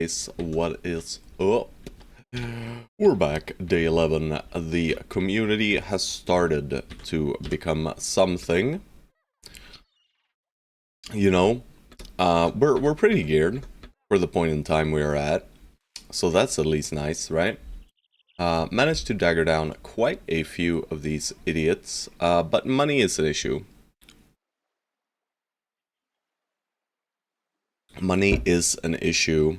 What is up? We're back, day 11. The community has started to become something. You know, we're pretty geared for the point in time we are at, so that's at least nice, right? Managed to dagger down quite a few of these idiots, but money is an issue. Money is an issue.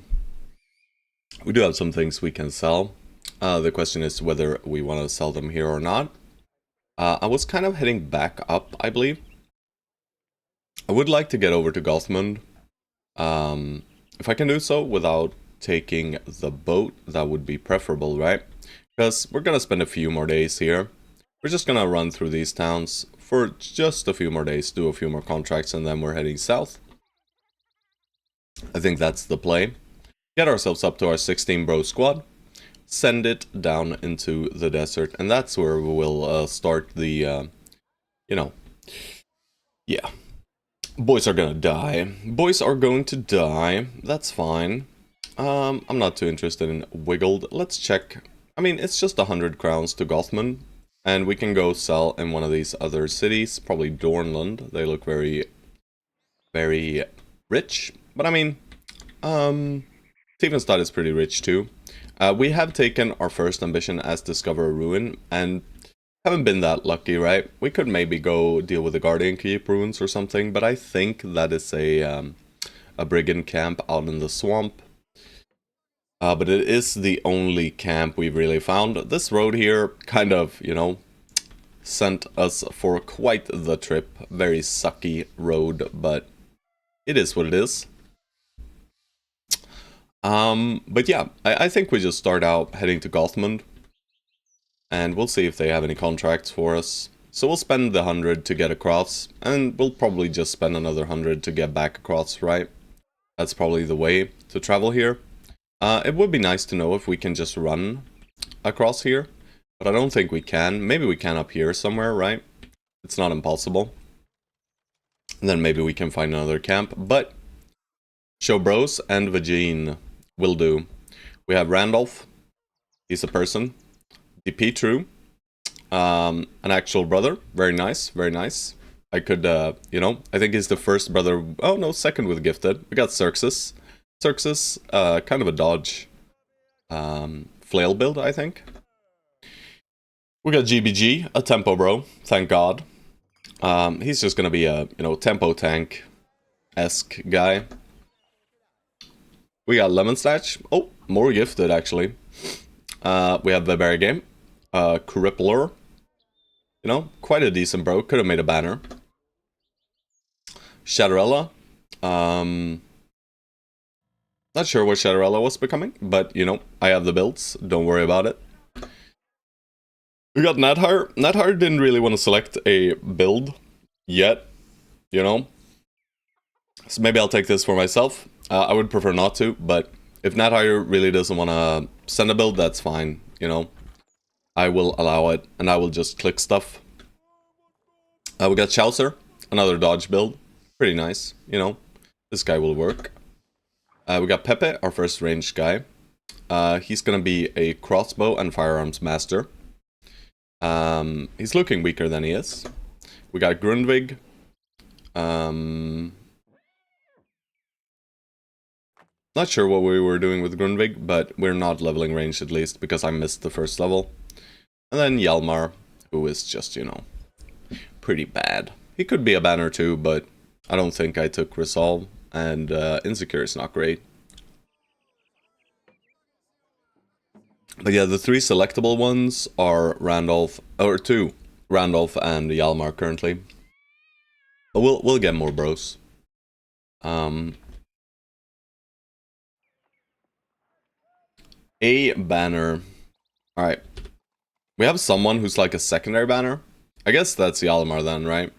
We do have some things we can sell. The question is whether we want to sell them here or not. I was kind of heading back up, I believe. I would like to get over to Gothmund. If I can do so without taking the boat, that would be preferable, right? Because we're gonna spend a few more days here. We're just gonna run through these towns for just a few more days, do a few more contracts, and then we're heading south. I think that's the play. Get ourselves up to our 16 bro squad. Send it down into the desert, and that's where we will start the, yeah. Boys are gonna die. Boys are going to die. That's fine. I'm not too interested in Wiggled. Let's check. I mean, it's just 100 crowns to Gothman, and we can go sell in one of these other cities, probably Dornland. They look very, very rich. But I mean, Tiefenstadt is pretty rich too. We have taken our first ambition as Discover a Ruin, and haven't been that lucky, right? We could maybe go deal with the Guardian Keep ruins or something, but I think that is a brigand camp out in the swamp. But it is the only camp we've really found. This road here kind of, sent us for quite the trip. Very sucky road, but it is what it is. But yeah, I think we just start out heading to Gothmund. And we'll see if they have any contracts for us. So we'll spend the 100 to get across, and we'll probably just spend another 100 to get back across, right? That's probably the way to travel here. It would be nice to know if we can just run across here, but I don't think we can. Maybe we can up here somewhere, right? It's not impossible. And then maybe we can find another camp, but Show Bros and Vagine will do. We have Randolph. He's a person. DP True. An actual brother. Very nice, very nice. I could, I think he's the first brother. Oh no, second with Gifted. We got Xerxes. Xerxes, kind of a dodge. Flail build, I think. We got GBG, a tempo bro, thank God. He's just gonna be a, tempo tank-esque guy. We got Lemon Snatch. Oh, more Gifted, actually. We have the Berry Game. Crippler. Quite a decent bro. Could have made a banner. Shadowella. Not sure what Shadowella was becoming, but, I have the builds. Don't worry about it. We got Nathire. Nathire didn't really want to select a build yet, So maybe I'll take this for myself. I would prefer not to, but if Nathire really doesn't want to send a build, that's fine, I will allow it, and I will just click stuff. We got Chaucer, another dodge build. Pretty nice, This guy will work. We got Pepe, our first ranged guy. He's gonna be a crossbow and firearms master. He's looking weaker than he is. We got Grundvig. Not sure what we were doing with Grundvig, but we're not leveling ranged at least, because I missed the first level. And then Hjalmar, who is just, pretty bad. He could be a banner too, but I don't think I took Resolve, and Insecure is not great. But yeah, the three selectable ones are Randolph, or two, Randolph and Hjalmar currently. But we'll get more bros. A banner. Alright. We have someone who's like a secondary banner. I guess that's Hjalmar then, right?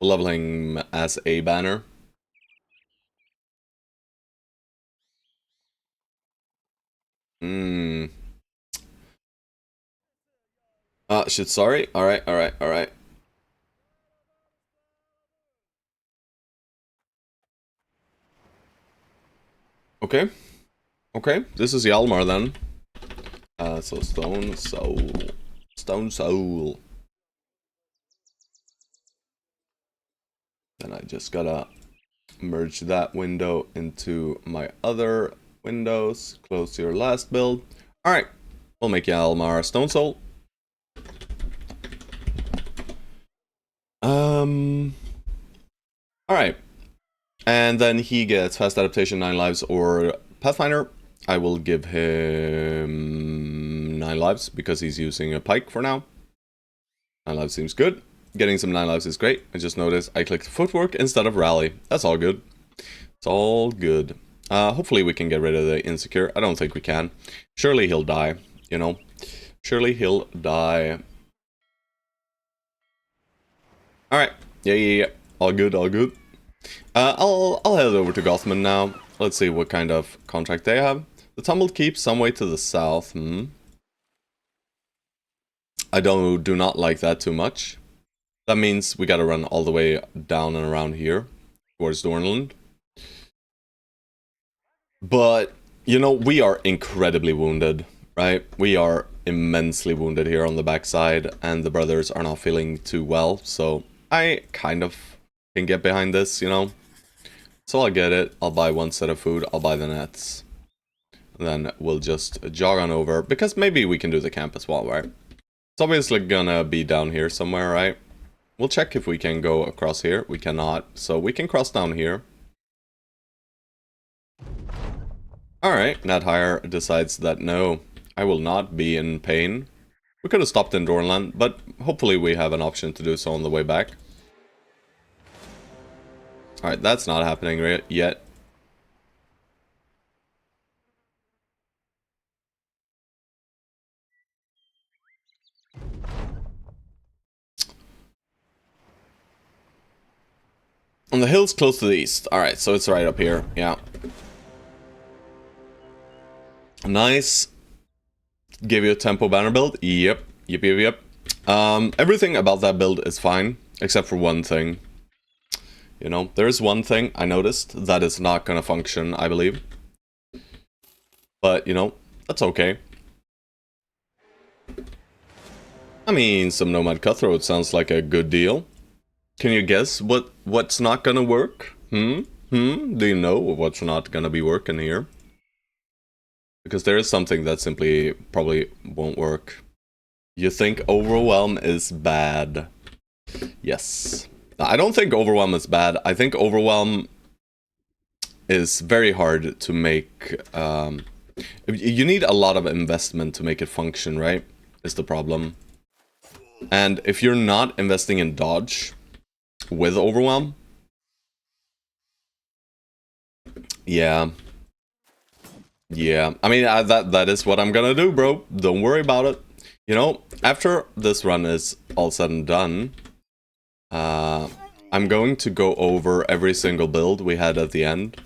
We'll level him as a banner. Shit, sorry. Alright. Okay. Okay, this is Yalmar then. So Stone Soul. Stone Soul. Then I just gotta merge that window into my other windows. Close your last build. Alright, we'll make Yalmar Stone Soul. Alright. And then he gets Fast Adaptation, 9 lives, or Pathfinder. I will give him 9 lives because he's using a pike for now. 9 lives seems good. Getting some 9 lives is great. I just noticed I clicked footwork instead of rally. That's all good. It's all good. Hopefully we can get rid of the insecure. I don't think we can. Surely he'll die, you know. Surely he'll die. Alright. Yeah. All good, all good. I'll head over to Gothman now. Let's see what kind of contract they have. The Tumbled Keep some way to the south. I do not like that too much. That means we gotta run all the way down and around here towards Dornland. But, you know, we are incredibly wounded, right? We are immensely wounded here on the backside, and the brothers are not feeling too well, so I kind of can get behind this, you know? So I'll get it, I'll buy one set of food, I'll buy the nets. Then we'll just jog on over, because maybe we can do the camp as well, right? It's obviously gonna be down here somewhere, right? We'll check if we can go across here. We cannot, so we can cross down here. Alright, Nat Hire decides that no, I will not be in pain. We could have stopped in Dornland, but hopefully we have an option to do so on the way back. Alright, that's not happening yet. On the hills close to the east. Alright, so it's right up here. Yeah. Nice. Give you a tempo banner build. Yep. Everything about that build is fine, except for one thing. You know, there's one thing I noticed that is not gonna function, I believe. But, you know, that's okay. I mean, some Nomad Cutthroat sounds like a good deal. Can you guess what's not gonna work? Do you know what's not gonna be working here? Because there is something that simply probably won't work. You think Overwhelm is bad? Yes. I don't think Overwhelm is bad. I think Overwhelm is very hard to make. You need a lot of investment to make it function, right? Is the problem. And if you're not investing in dodge with Overwhelm, yeah, I mean, that is what I'm gonna do, bro. Don't worry about it. You know, after this run is all said and done, I'm going to go over every single build we had at the end,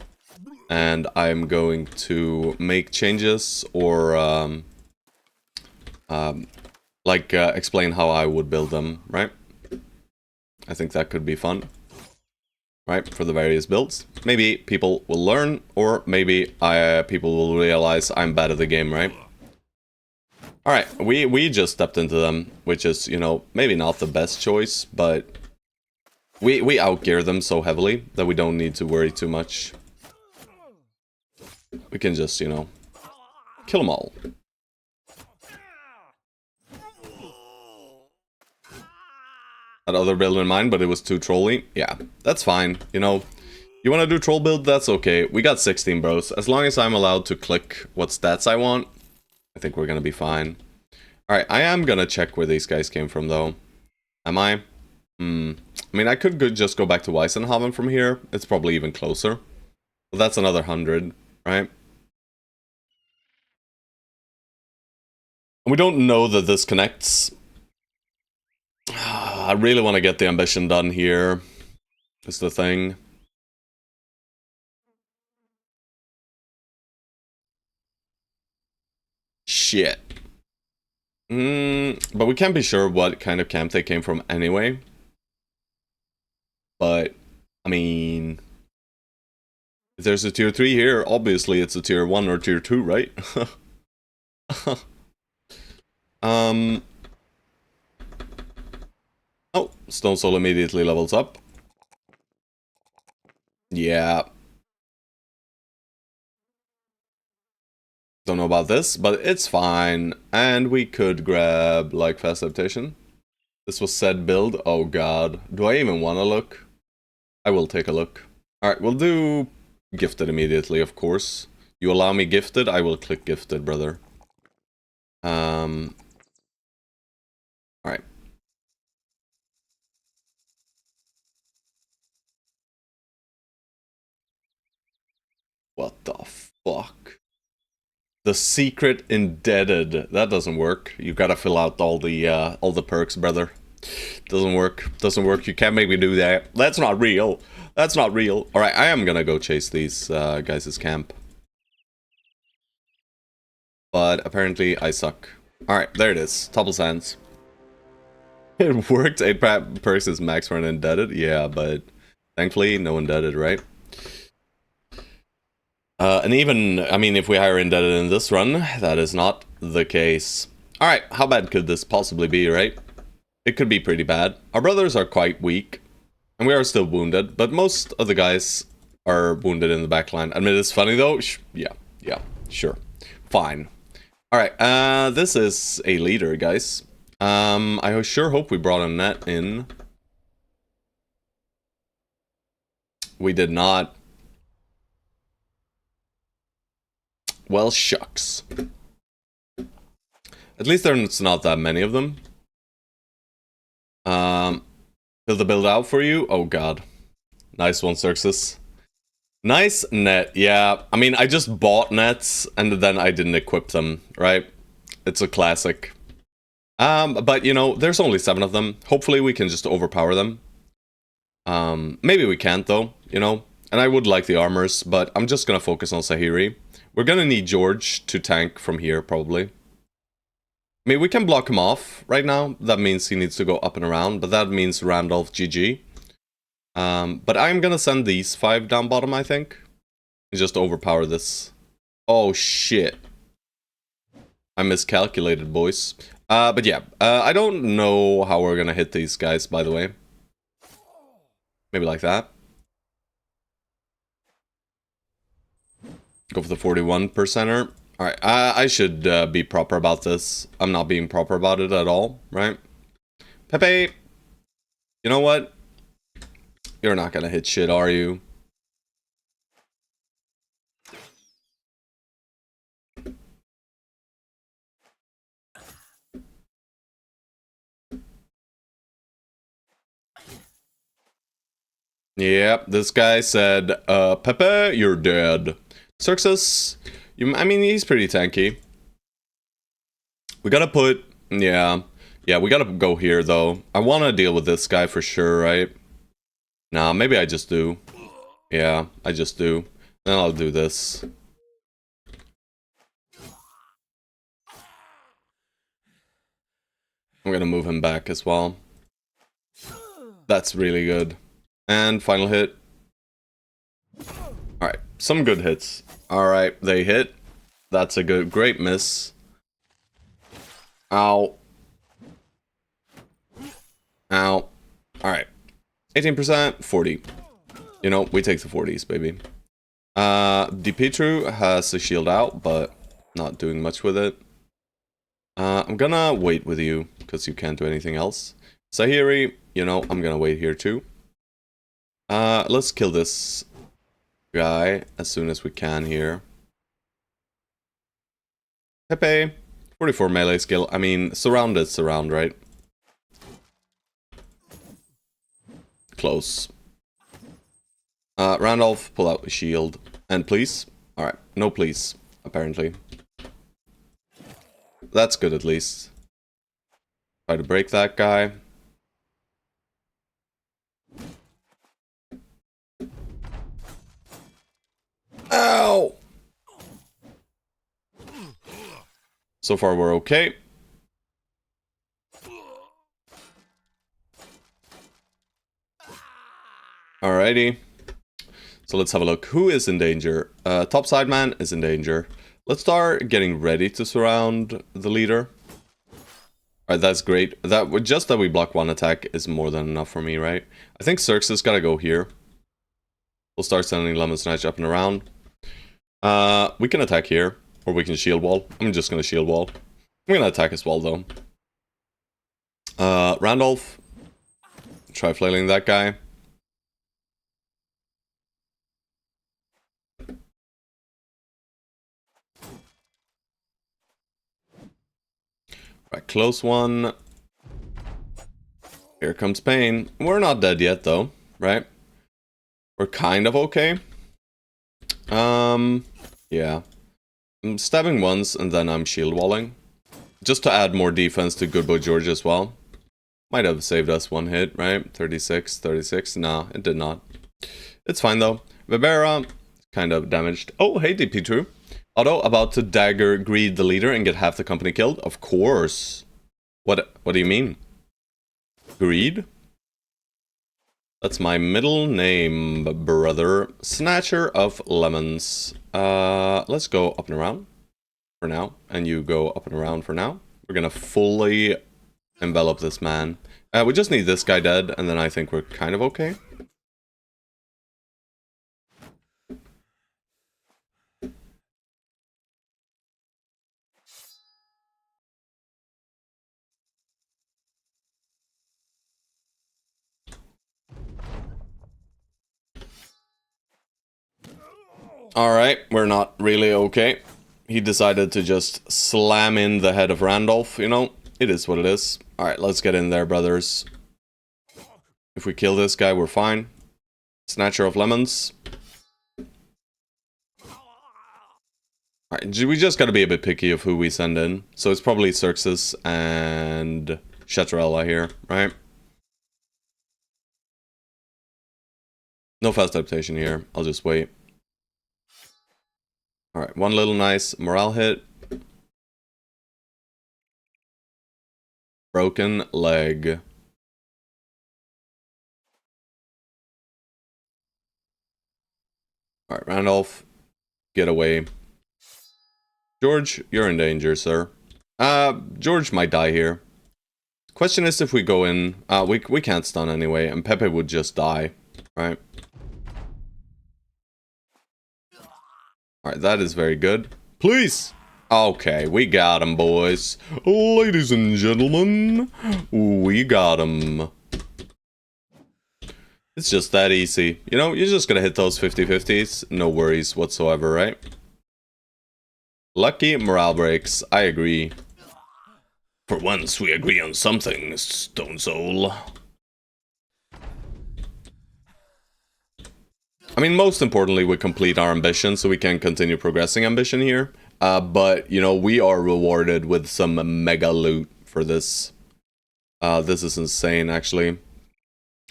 and I'm going to make changes or explain how I would build them, right? I think that could be fun, right? For the various builds. Maybe people will learn, or maybe people will realize I'm bad at the game, right? Alright, we just stepped into them, which is, you know, maybe not the best choice, but we outgear them so heavily that we don't need to worry too much. We can just, you know, kill them all. Had other build in mind, but it was too trolly. Yeah, that's fine. You know, you want to do troll build? That's okay. We got 16 bros. As long as I'm allowed to click what stats I want, I think we're gonna be fine. Alright, I am gonna check where these guys came from, though. Am I? I mean, I could just go back to Weissenhaven from here. It's probably even closer. But that's another 100, right? We don't know that this connects. I really want to get the ambition done here. Is the thing. Shit. But we can't be sure what kind of camp they came from anyway. But, I mean, If there's a tier 3 here, obviously it's a tier 1 or tier 2, right? Oh, Stone Soul immediately levels up. Yeah. Don't know about this, but it's fine. And we could grab, like, Fast Adaptation. This was said build. Oh god. Do I even want to look? I will take a look. Alright, we'll do Gifted immediately, of course. You allow me Gifted, I will click Gifted, brother. Alright. What the fuck? The secret indebted. That doesn't work. You gotta fill out all the perks, brother. Doesn't work. Doesn't work. You can't make me do that. That's not real. That's not real. Alright, I am gonna go chase these guys' camp. But apparently I suck. Alright, there it is. Topple Sands. It worked. 8 perks is max for an indebted. Yeah, but thankfully no indebted, right? And even, I mean, if we hire indebted in this run, that is not the case. Alright, how bad could this possibly be, right? It could be pretty bad. Our brothers are quite weak, and we are still wounded, but most of the guys are wounded in the backline. I mean, it's funny though. Yeah, sure. Fine. Alright, this is a leader, guys. I sure hope we brought a net in. We did not. Well, shucks. At least there's not that many of them. Build the build out for you? Oh god. Nice one, Xerxes. Nice net, yeah. I mean, I just bought nets, and then I didn't equip them, right? It's a classic. But, you know, there's only 7 of them. Hopefully we can just overpower them. Maybe we can't, though, you know? And I would like the armors, but I'm just gonna focus on Sahiri. We're gonna need George to tank from here, probably. I mean, we can block him off right now. That means he needs to go up and around, but that means Randolph GG. But I'm gonna send these 5 down bottom, I think. And just overpower this. Oh, shit. I miscalculated, boys. But yeah, I don't know how we're gonna hit these guys, by the way. Maybe like that. Go for the 41%er. Alright, I should be proper about this. I'm not being proper about it at all, right? Pepe! You know what? You're not gonna hit shit, are you? Yep, this guy said, Pepe, you're dead. Xerxes, I mean, he's pretty tanky. We gotta put, yeah, we gotta go here, though. I wanna deal with this guy for sure, right? Nah, maybe I just do. Yeah, I just do. Then I'll do this. I'm gonna move him back as well. That's really good. And final hit. Alright, some good hits. Alright, they hit. That's a great miss. Ow. Ow. Alright. 18%, 40. You know, we take the 40s, baby. DiPietro has a shield out, but not doing much with it. I'm gonna wait with you, because you can't do anything else. Sahiri, you know, I'm gonna wait here too. Let's kill this guy as soon as we can here. Pepe, 44 melee skill. I mean, surround is surround, right? Close. Randolph, pull out the shield. And please? Alright, no please, apparently. That's good at least. Try to break that guy. Ow! So far we're okay. Alrighty. So let's have a look. Who is in danger? Topside man is in danger. Let's start getting ready to surround the leader. Alright, that's great. Just that we block one attack is more than enough for me, right? I think Xerxes gotta go here. We'll start sending Lemon Snatch up and around. We can attack here, or we can shield wall. I'm just gonna shield wall. I'm gonna attack as well, though. Randolph. Try flailing that guy. Right, close one. Here comes pain. We're not dead yet, though, right? We're kind of okay. Yeah. I'm stabbing once, and then I'm shield walling. Just to add more defense to Good Boy George as well. Might have saved us one hit, right? 36, 36. Nah, it did not. It's fine, though. Vibera, kind of damaged. Oh, hey, DP True. Otto, about to dagger greed the leader and get half the company killed? Of course. What do you mean? Greed? That's my middle name, brother. Snatcher of lemons. Let's go up and around for now. And you go up and around for now. We're gonna fully envelop this man. We just need this guy dead, and then I think we're kind of okay. Alright, we're not really okay. He decided to just slam in the head of Randolph, you know? It is what it is. Alright, let's get in there, brothers. If we kill this guy, we're fine. Snatcher of lemons. Alright, we just gotta be a bit picky of who we send in. So it's probably Xerxes and Shatrella here, right? No fast adaptation here. I'll just wait. Alright, one little nice morale hit. Broken leg. Alright, Randolph. Get away. George, you're in danger, sir. George might die here. Question is if we go in... we can't stun anyway, and Pepe would just die. Right? Alright, that is very good. Please! Okay, we got him, boys. Ladies and gentlemen, we got him. It's just that easy. You know, you're just gonna hit those 50-50s. No worries whatsoever, right? Lucky morale breaks. I agree. For once, we agree on something, Stone Soul. I mean, most importantly, we complete our ambition, so we can continue progressing ambition here. But, you know, we are rewarded with some mega loot for this. This is insane, actually.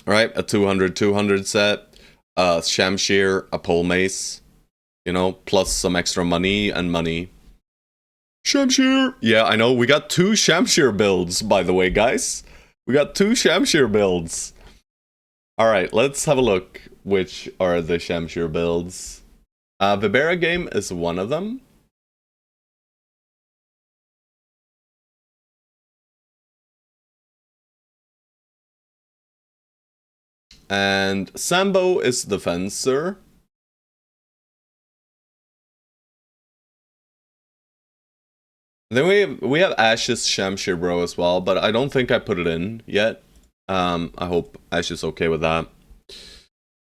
Alright, a 200 set, Shamshir, a pole mace, you know, plus some extra money and money. Shamshir! Yeah, I know, we got 2 Shamshir builds, by the way, guys. We got 2 Shamshir builds. Alright, let's have a look. Which are the Shamshir builds? Vibera game is one of them. And Sambo is the fencer. Then we have Ash's Shamshir bro as well, but I don't think I put it in yet. I hope Ash is okay with that.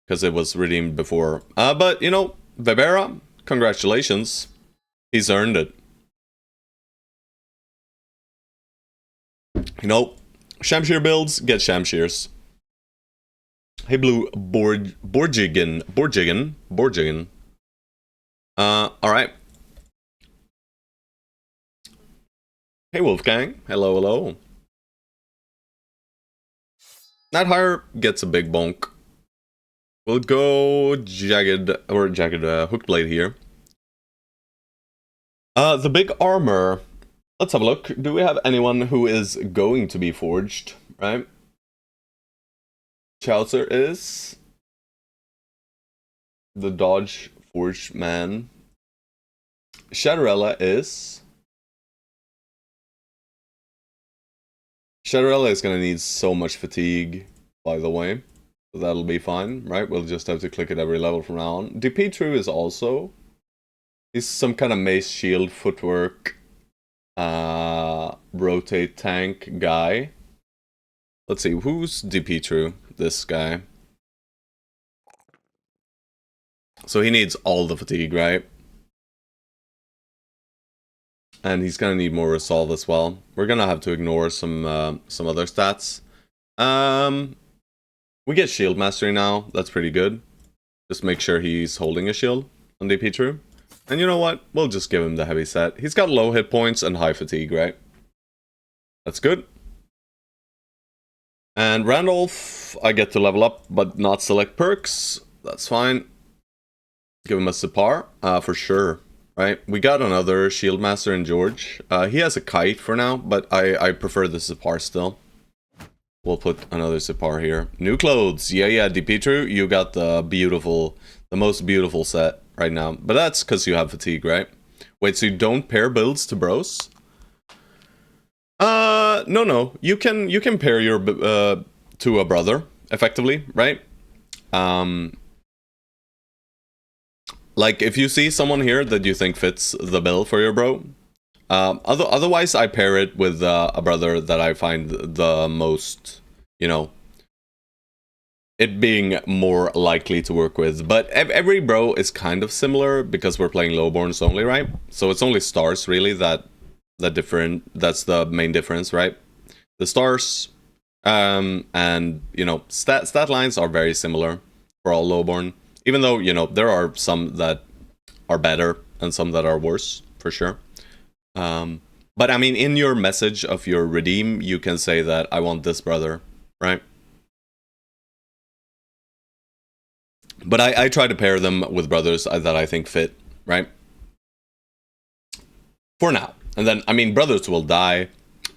Because it was redeemed before. But, you know, Vibera, congratulations. He's earned it. You know, Shamshir builds, get Shamshirs. Hey, Blue, Borjigan. Alright. Hey, Wolfgang. Hello, hello. Nighthire gets a big bonk. We'll go jagged hook blade here. The big armor. Let's have a look. Do we have anyone who is going to be forged, right? Chaucer is. the Dodge Forge man. Shadowrella is gonna need so much fatigue, by the way. So that'll be fine, right? We'll just have to click it every level from now on. Dipitru is also... He's some kind of mace shield, footwork, rotate tank guy. Let's see, who's Dipitru? This guy. So he needs all the fatigue, right? And he's gonna need more resolve as well. We're gonna have to ignore some other stats. We get shield mastery now. That's pretty good. Just make sure he's holding a shield on Dipitru. And you know what? We'll just give him the heavy set. He's got low hit points and high fatigue, right? That's good. And Randolph, I get to level up, but not select perks. That's fine. Give him a Sipar, for sure. Right? We got another Shield Master in George. He has a kite for now, but I prefer the Sipar still. We'll put another Sipar here. New clothes. Yeah, Dipitru, you got the most beautiful set right now. But that's because you have fatigue, right? Wait, so you don't pair builds to bros? No. You can pair your to a brother effectively, right? Like if you see someone here that you think fits the bill for your bro, otherwise I pair it with a brother that I find the most, you know, it being more likely to work with. But every bro is kind of similar because we're playing lowborns only, right? So it's only stars really that's the main difference, right? The stars and you know, stat lines are very similar for all lowborn, even though, you know, there are some that are better and some that are worse for sure. But I mean, in your message of your redeem, you can say that I want this brother, right? But I try to pair them with brothers that I think fit, right? For now. And then, I mean, brothers will die.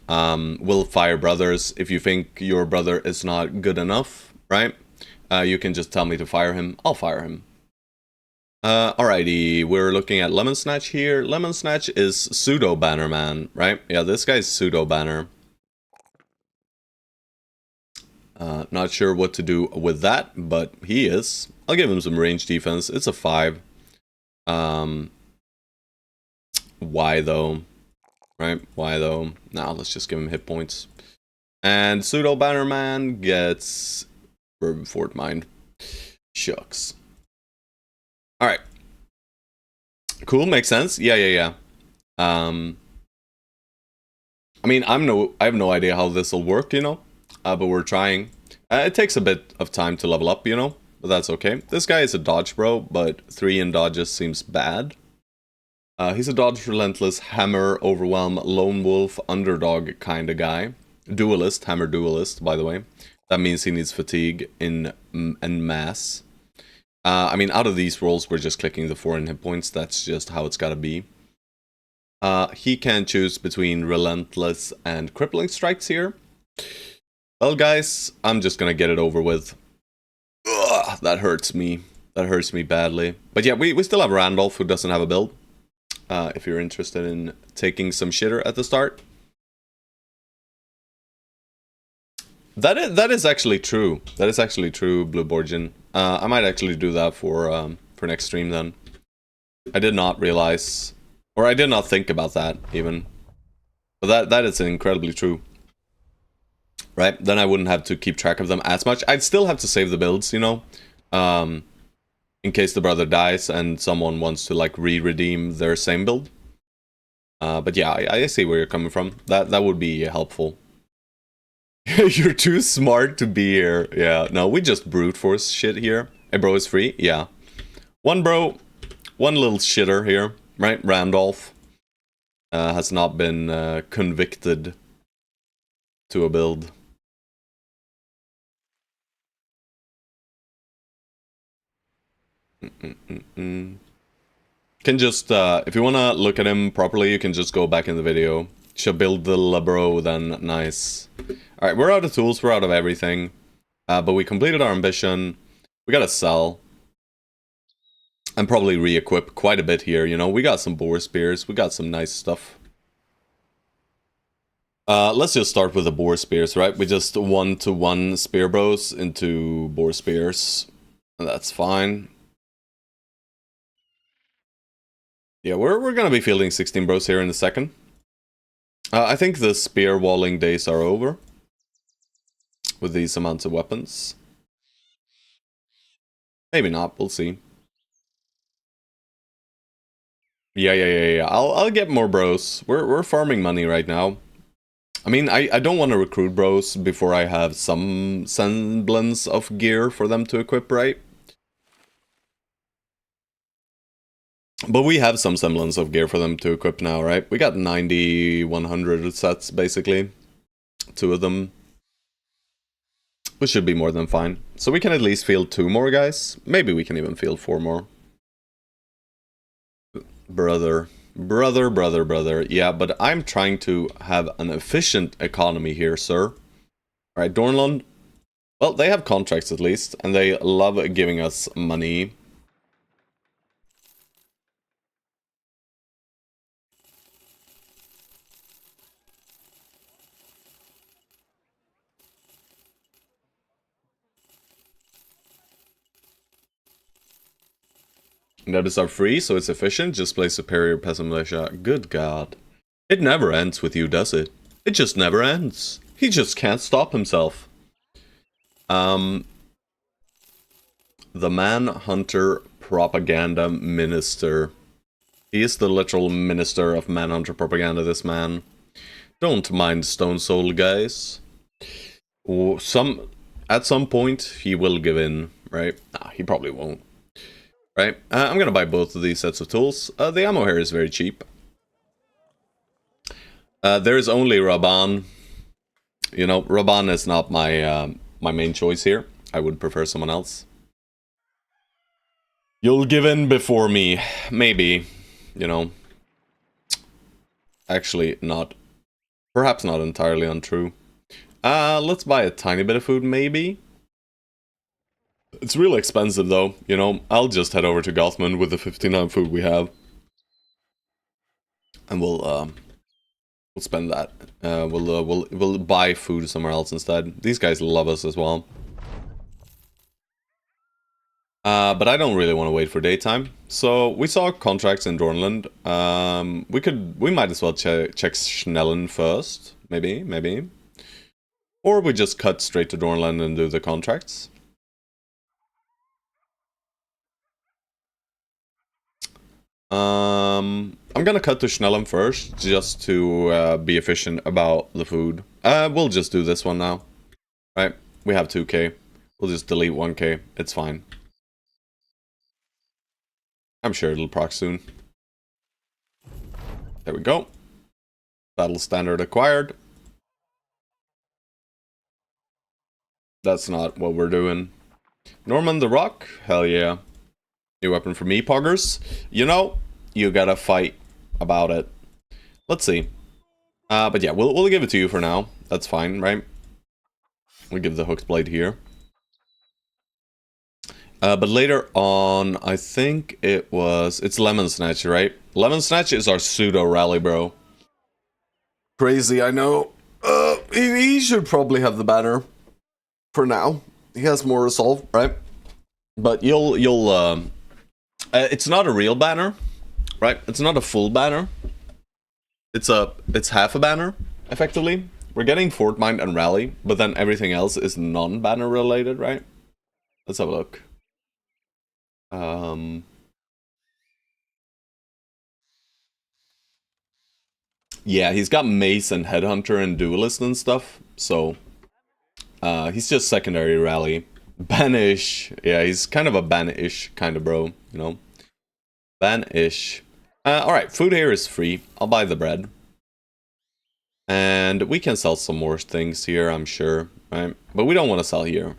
Will fire brothers. If you think your brother is not good enough, right? You can just tell me to fire him. I'll fire him. Alrighty, we're looking at Lemon Snatch here. Lemon Snatch is Pseudo Banner Man, right? Yeah, this guy's Pseudo Banner. Not sure what to do with that, but he is. I'll give him some range defense. It's a 5. Why though? Right? Why though? Now let's just give him hit points. And Pseudo Banner Man gets Fort Mind. Shucks. Alright. Cool, makes sense. Yeah. I mean, I have no idea how this will work, you know? But we're trying. It takes a bit of time to level up, you know? But that's okay. This guy is a dodge bro, but 3 in dodges seems bad. He's a dodge relentless, hammer, overwhelm, lone wolf, underdog kind of guy. Duelist, hammer duelist, by the way. That means he needs fatigue en masse. I mean, out of these rolls, we're just clicking the 4 in hit points. That's just how it's gotta be. He can choose between relentless and crippling strikes here. Well, guys, I'm just gonna get it over with. Ugh, that hurts me. That hurts me badly. But yeah, we still have Randolph, who doesn't have a build. If you're interested in taking some shitter at the start. That is actually true. That is actually true, Blue Borgian. I might actually do that for next stream then. I did not realize, or I did not think about that even. But that is incredibly true. Right? Then I wouldn't have to keep track of them as much. I'd still have to save the builds, you know? In case the brother dies and someone wants to like re-redeem their same build. But yeah, I see where you're coming from. That would be helpful. You're too smart to be here. Yeah, no, we just brute force shit here. Hey, bro is free? Yeah. One bro, one little shitter here, right? Randolph has not been convicted to a build. Can just, if you want to look at him properly, you can just go back in the video. Should build the labro then. Nice. Alright, we're out of tools, we're out of everything. But we completed our ambition. We gotta sell. And probably re-equip quite a bit here, you know. We got some boar spears, we got some nice stuff. Let's just start with the boar spears, right? We just 1-to-1 spear bows into boar spears. And that's fine. Yeah, we're gonna be fielding 16 bros here in a second. I think the spear walling days are over. With these amounts of weapons. Maybe not, we'll see. Yeah. I'll get more bros. We're farming money right now. I mean, I don't want to recruit bros before I have some semblance of gear for them to equip, right? But we have some semblance of gear for them to equip now, right? We got 90, 100 sets, basically. 2 of them. Which should be more than fine. So we can at least field 2 more guys. Maybe we can even field 4 more. Brother. Yeah, but I'm trying to have an efficient economy here, sir. Alright, Dornland. Well, they have contracts at least, and they love giving us money. Notice are free, so it's efficient. Just play superior peasant militia. Good God. It never ends with you, does it? It just never ends. He just can't stop himself. The Manhunter Propaganda Minister. He is the literal minister of Manhunter Propaganda, this man. Don't mind Stone Soul, guys. At some point, he will give in, right? Nah, he probably won't. Right, I'm gonna buy both of these sets of tools. The ammo here is very cheap. There is only Raban. You know, Raban is not my my main choice here. I would prefer someone else. You'll give in before me, maybe. You know, actually not. Perhaps not entirely untrue. Let's buy a tiny bit of food, maybe. It's real expensive though, you know. I'll just head over to Gothman with the 59 food we have. And we'll spend that. We'll buy food somewhere else instead. These guys love us as well. But I don't really want to wait for daytime. So we saw contracts in Dornland. We might as well check Schnellen first. Maybe. Or we just cut straight to Dornland and do the contracts. I'm gonna cut to Schnellen first, just to be efficient about the food. We'll just do this one now. Right, we have 2k. We'll just delete 1k, it's fine. I'm sure it'll proc soon. There we go. Battle standard acquired. That's not what we're doing. Norman the Rock? Hell yeah. New weapon for me, poggers. You know, you gotta fight about it. Let's see. But yeah, we'll give it to you for now. That's fine, right? We'll give the hooked blade here. But later on, I think it's Lemon Snatch, right? Lemon Snatch is our pseudo rally, bro. Crazy, I know. He should probably have the banner for now. He has more resolve, right? But it's not a real banner, right? It's not a full banner. It's half a banner, effectively. We're getting Fort Mine and Rally, but then everything else is non-banner related, right? Let's have a look. Yeah, he's got Mace and Headhunter and Duelist and stuff, so he's just secondary Rally. Banish, yeah, he's kind of a Banish kind of bro, you know? Banish. Alright, food here is free. I'll buy the bread. And we can sell some more things here, I'm sure, right? But we don't want to sell here.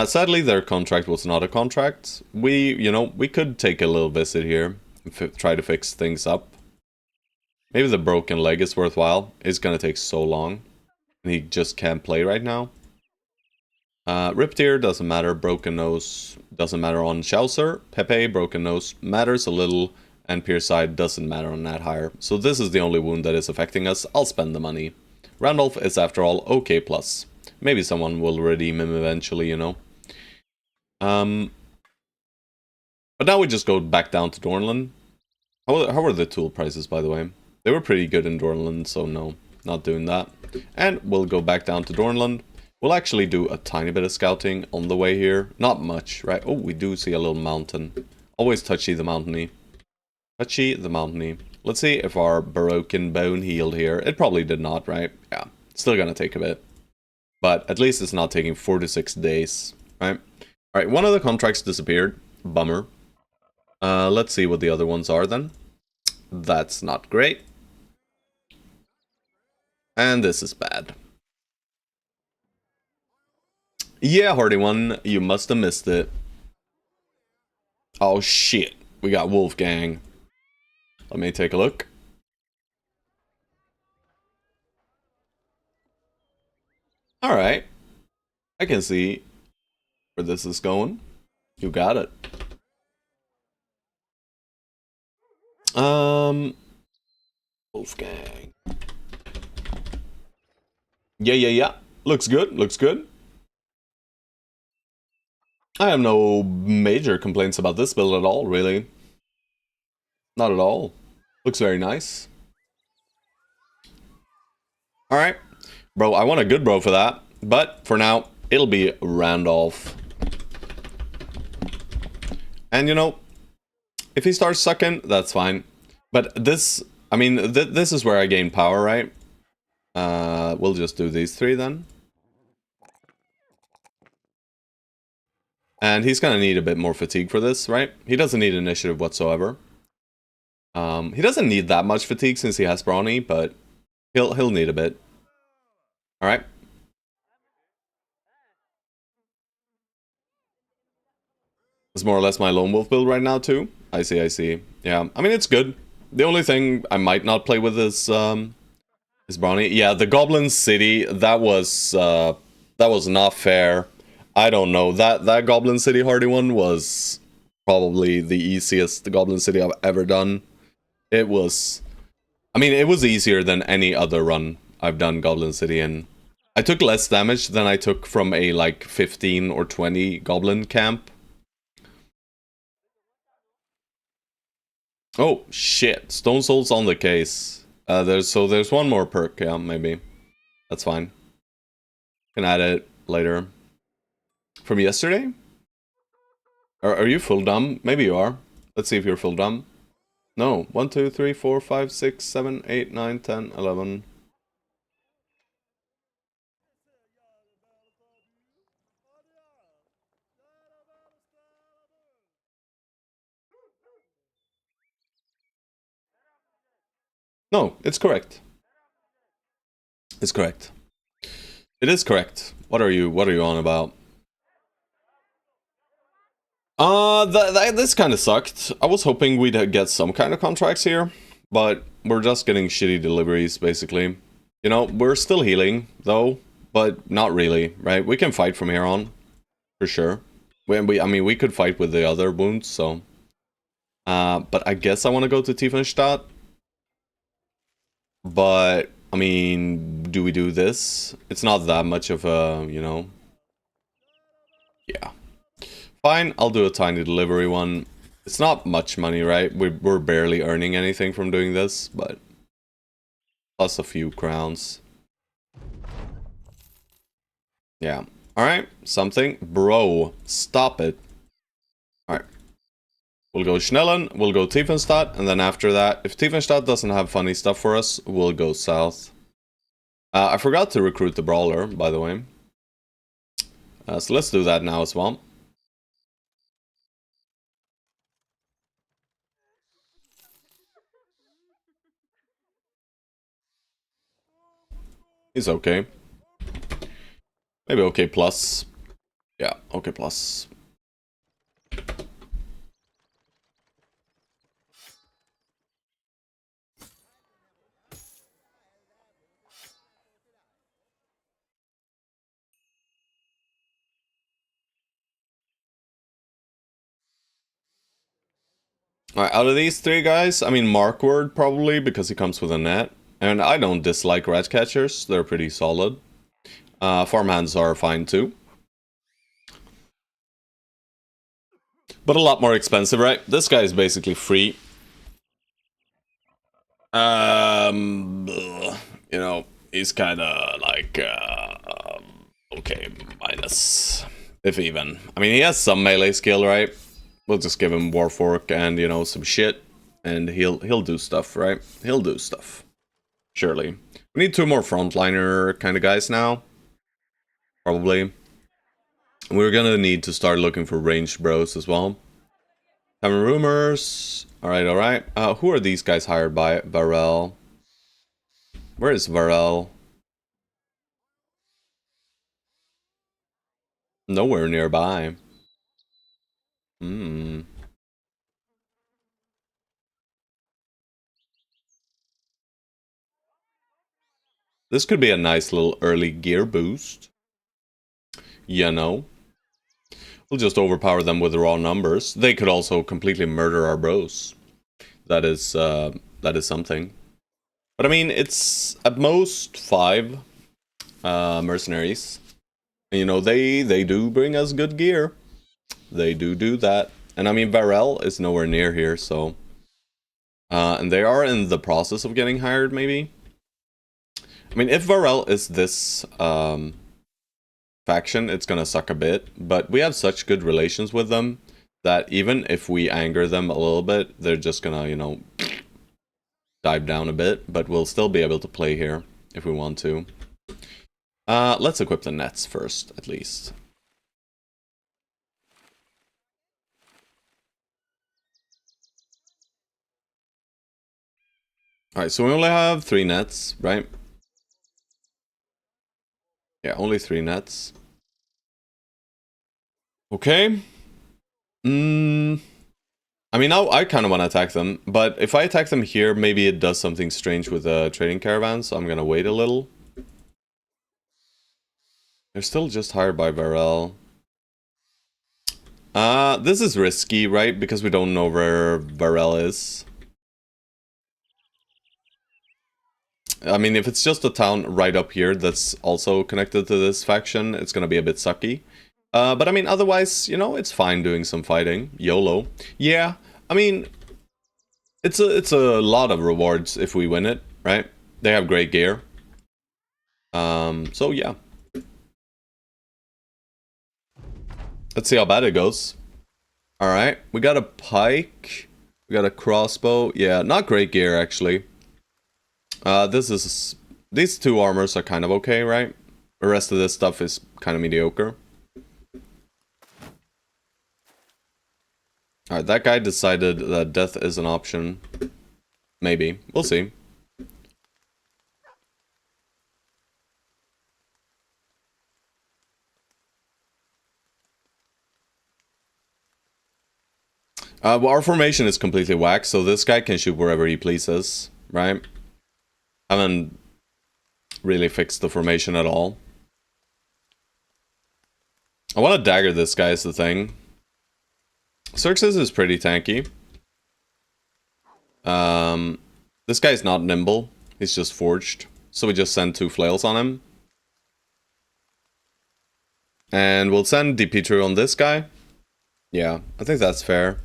Sadly, their contract was not a contract. We could take a little visit here, try to fix things up. Maybe the broken leg is worthwhile. It's gonna take so long. And he just can't play right now. Ripped Ear doesn't matter. Broken Nose doesn't matter on Chaucer. Pepe, Broken Nose matters a little. And Pierce Side doesn't matter on that higher. So this is the only wound that is affecting us. I'll spend the money. Randolph is after all okay plus. Maybe someone will redeem him eventually, you know. But now we just go back down to Dornland. How are the tool prices, by the way? They were pretty good in Dornland, so no, not doing that. And we'll go back down to Dornland. We'll actually do a tiny bit of scouting on the way here. Not much, right? Oh, we do see a little mountain. Always touchy the mountainy. Touchy the mountainy. Let's see if our broken bone healed here. It probably did not, right? Yeah, still gonna take a bit. But at least it's not taking 4 to 6 days, right? Alright, one of the contracts disappeared. Bummer. Let's see what the other ones are then. That's not great. And this is bad. Yeah, Hardy One, you must have missed it. Oh shit, we got Wolfgang. Let me take a look. Alright. I can see where this is going. You got it. Wolfgang. Yeah. Looks good, looks good. I have no major complaints about this build at all, really. Not at all. Looks very nice. Alright. Bro, I want a good bro for that. But for now, it'll be Randolph. And you know, if he starts sucking, that's fine. But this, I mean, this is where I gain power, right? We'll just do these 3 then. And he's gonna need a bit more fatigue for this, right? He doesn't need initiative whatsoever. He doesn't need that much fatigue since he has Brawny, but he'll need a bit. Alright. It's more or less my Lone Wolf build right now too. I see. Yeah, I mean it's good. The only thing I might not play with is Brawny. Yeah, the Goblin City, that was not fair. I don't know. That Goblin City Hardy one was probably the easiest Goblin City I've ever done. It was, I mean, it was easier than any other run I've done Goblin City in. I took less damage than I took from a like 15 or 20 Goblin camp. Oh shit! Stone Soul's on the case. There's one more perk. Yeah, maybe that's fine. Can add it later. From yesterday? Are you full dumb? Maybe you are. Let's see if you're full dumb. No. 1, 2, 3, 4, 5, 6, 7, 8, 9, 10, 11. No, it's correct. It's correct. It is correct. What are you on about? This kind of sucked. I was hoping we'd get some kind of contracts here, but we're just getting shitty deliveries, basically. You know, we're still healing, though, but not really, right? We can fight from here on, for sure. I mean, we could fight with the other wounds, so... but I guess I want to go to Tiefenstadt. But, I mean, do we do this? It's not that much of a, you know... Yeah. Fine, I'll do a tiny delivery one. It's not much money, right? We're barely earning anything from doing this, but... Plus a few crowns. Yeah. Alright, something. Bro, stop it. Alright. We'll go Schnellen, we'll go Tiefenstadt, and then after that, if Tiefenstadt doesn't have funny stuff for us, we'll go south. I forgot to recruit the Brawler, by the way. So let's do that now as well. He's okay. Maybe okay plus. Yeah, okay plus. Alright, out of these three guys, I mean Markward probably because he comes with a net. And I don't dislike rat catchers, they're pretty solid. Farmhands are fine too. But a lot more expensive, right? This guy is basically free. You know, he's kind of like, okay, minus, if even. I mean, he has some melee skill, right? We'll just give him Warfork and, you know, some shit, and he'll do stuff, right? He'll do stuff. Surely. We need two more frontliner kind of guys now. Probably. We're gonna need to start looking for ranged bros as well. Having rumors. Alright, alright. Who are these guys hired by? Varel. Where is Varel? Nowhere nearby. Hmm. This could be a nice little early gear boost. You know. We'll just overpower them with raw numbers. They could also completely murder our bros. That is something. But I mean, it's at most 5 mercenaries. And, you know, they do bring us good gear. They do that. And I mean, Varel is nowhere near here, so... and they are in the process of getting hired, maybe? I mean, if Varel is this faction, it's gonna suck a bit. But we have such good relations with them that even if we anger them a little bit, they're just gonna, you know, dive down a bit. But we'll still be able to play here if we want to. Let's equip the nets first, at least. Alright, so we only have 3 nets, right? Yeah, only 3 nets. Okay. I mean, now I kind of want to attack them, but if I attack them here, maybe it does something strange with the trading caravan, so I'm gonna wait a little. They're still just hired by Varel. This is risky, right? Because we don't know where Varel is. I mean, if it's just a town right up here that's also connected to this faction, it's gonna be a bit sucky. But I mean, otherwise, you know, it's fine doing some fighting. YOLO. Yeah, I mean, it's a lot of rewards if we win it, right? They have great gear. So yeah. Let's see how bad it goes. Alright, we got a pike. We got a crossbow. Yeah, not great gear, actually. These 2 armors are kind of okay, right? The rest of this stuff is kind of mediocre. Alright, that guy decided that death is an option. Maybe. We'll see. Well, our formation is completely whack, so this guy can shoot wherever he pleases, right? Haven't really fixed the formation at all. I want to dagger this guy is the thing. Xerxes is pretty tanky. This guy's not nimble. He's just forged. So we just send 2 flails on him. And we'll send Dipitru on this guy. Yeah, I think that's fair.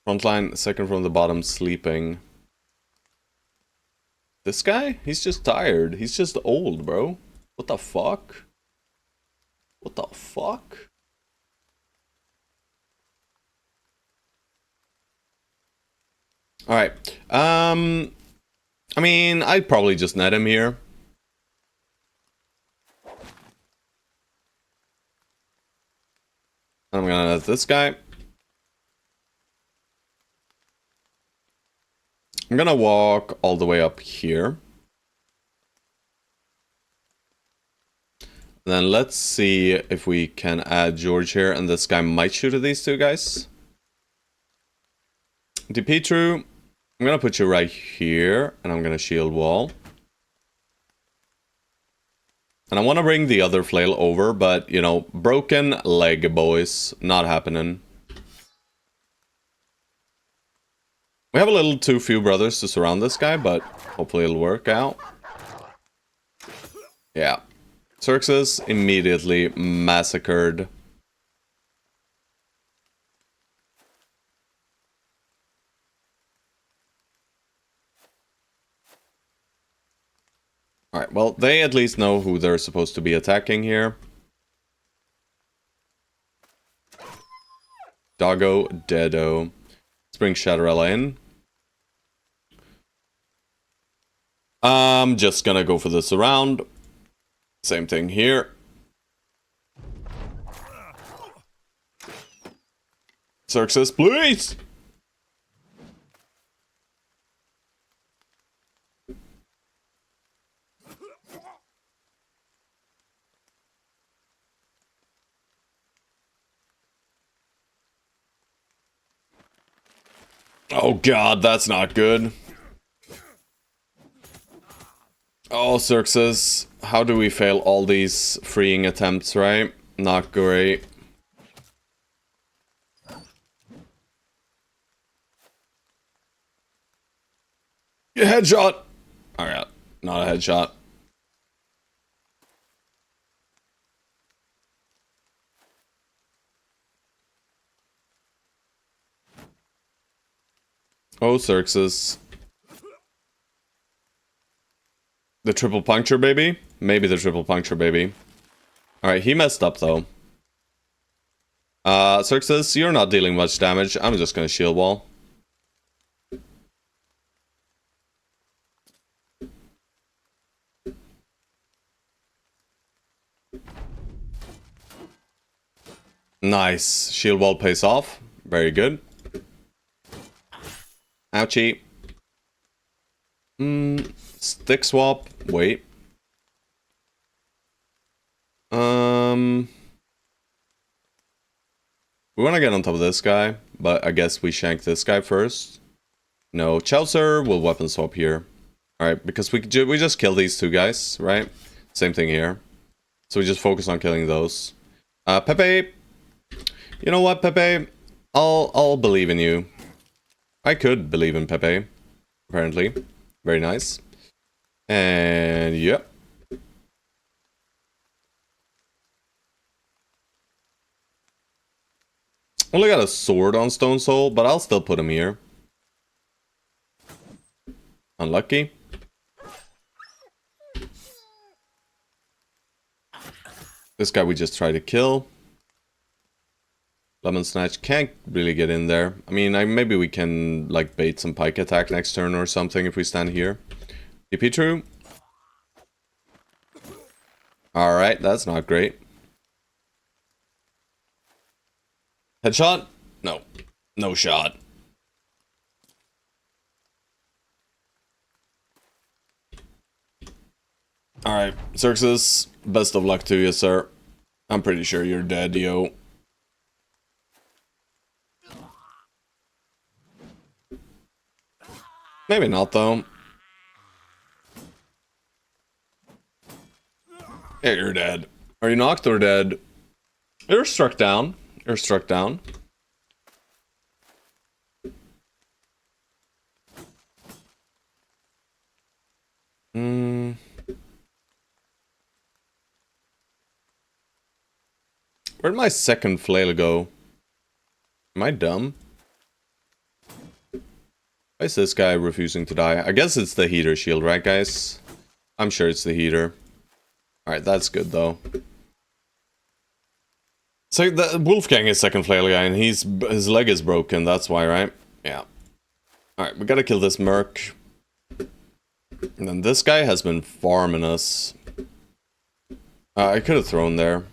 Frontline, second from the bottom, sleeping. This guy? He's just tired. He's just old, bro. What the fuck? What the fuck? Alright. I mean, I'd probably just net him here. I'm gonna net this guy. I'm gonna walk all the way up here. Then let's see if we can add George here, and this guy might shoot at these 2 guys. Dipitru, I'm gonna put you right here, and I'm gonna shield wall. And I want to bring the other flail over, but, you know, broken leg, boys. Not happening. We have a little too few brothers to surround this guy, but hopefully it'll work out. Yeah. Xerxes immediately massacred. Alright, well, they at least know who they're supposed to be attacking here. Doggo, Deado. Let's bring Shadowrella in. I'm just gonna go for the surround. Same thing here. Xerxes, please! Oh god, that's not good. Oh, Xerxes, how do we fail all these freeing attempts, right? Not great. Headshot! Alright, not a headshot. Oh, Xerxes. The triple puncture, baby? Maybe the triple puncture, baby. Alright, he messed up, though. Xerxes, you're not dealing much damage. I'm just gonna shield wall. Nice. Shield wall pays off. Very good. Ouchie. Stick swap. Wait. We want to get on top of this guy, but I guess we shank this guy first. No, Chaucer will weapon swap here. Alright, because we just kill these two guys, right? Same thing here. So we just focus on killing those. Pepe! You know what, Pepe? I'll believe in you. I could believe in Pepe, apparently. Very nice. And yep. Only got a sword on Stone Soul, but I'll still put him here. Unlucky. This guy we just tried to kill. Lemon Snatch can't really get in there. I mean, maybe we can like bait some pike attack next turn or something if we stand here. TP true. Alright, that's not great. Headshot? No. No shot. Alright, Xerxes, best of luck to you, sir. I'm pretty sure you're dead, yo. Maybe not, though. Yeah, you're dead. Are you knocked or dead? You're struck down. You're struck down. Where'd my second flail go? Am I dumb? Why is this guy refusing to die? I guess it's the heater shield, right, guys? I'm sure it's the heater. Alright, that's good, though. So, the Wolfgang is second flail guy, and his leg is broken, that's why, right? Yeah. Alright, we gotta kill this merc. And then this guy has been farming us. I could have thrown there.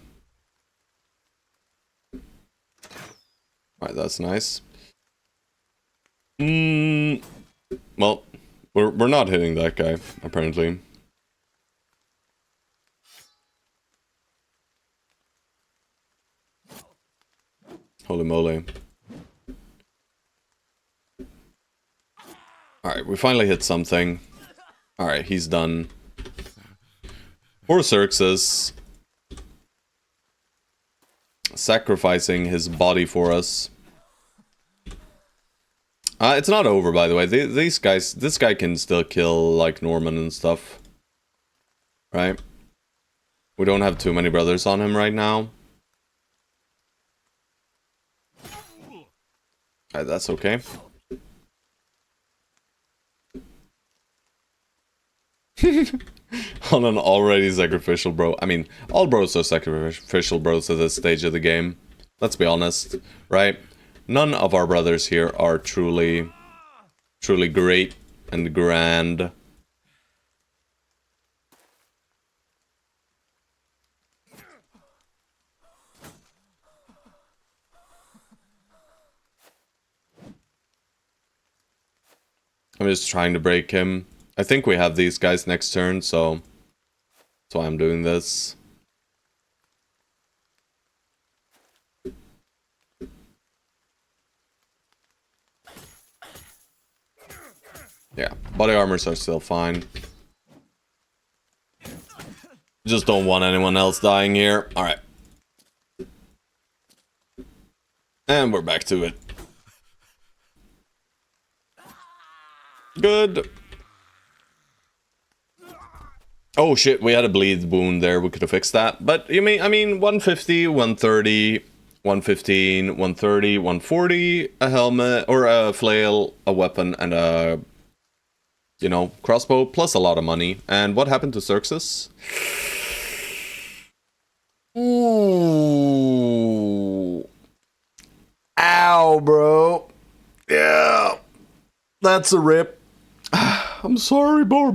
Alright, that's nice. Well, we're not hitting that guy, apparently. Holy moly. Alright, we finally hit something. Alright, he's done. Poor Xerxes. Sacrificing his body for us. It's not over, by the way. These guys, this guy can still kill, like, Norman and stuff. Right? We don't have too many brothers on him right now. Alright, that's okay. On an already sacrificial bro. I mean, all bros are sacrificial bros at this stage of the game. Let's be honest, right? None of our brothers here are truly great and grand. I'm just trying to break him. I think we have these guys next turn, so that's why I'm doing this. Yeah, body armors are still fine. Just don't want anyone else dying here. Alright. And we're back to it. Good. Oh shit, we had a bleed wound there. We could have fixed that. But I mean 150, 130, 115, 130, 140, a helmet or a flail, a weapon, and a, you know, crossbow, plus a lot of money. And what happened to Xerxes? Ooh. Ow, bro. Yeah. That's a rip. I'm sorry, bro.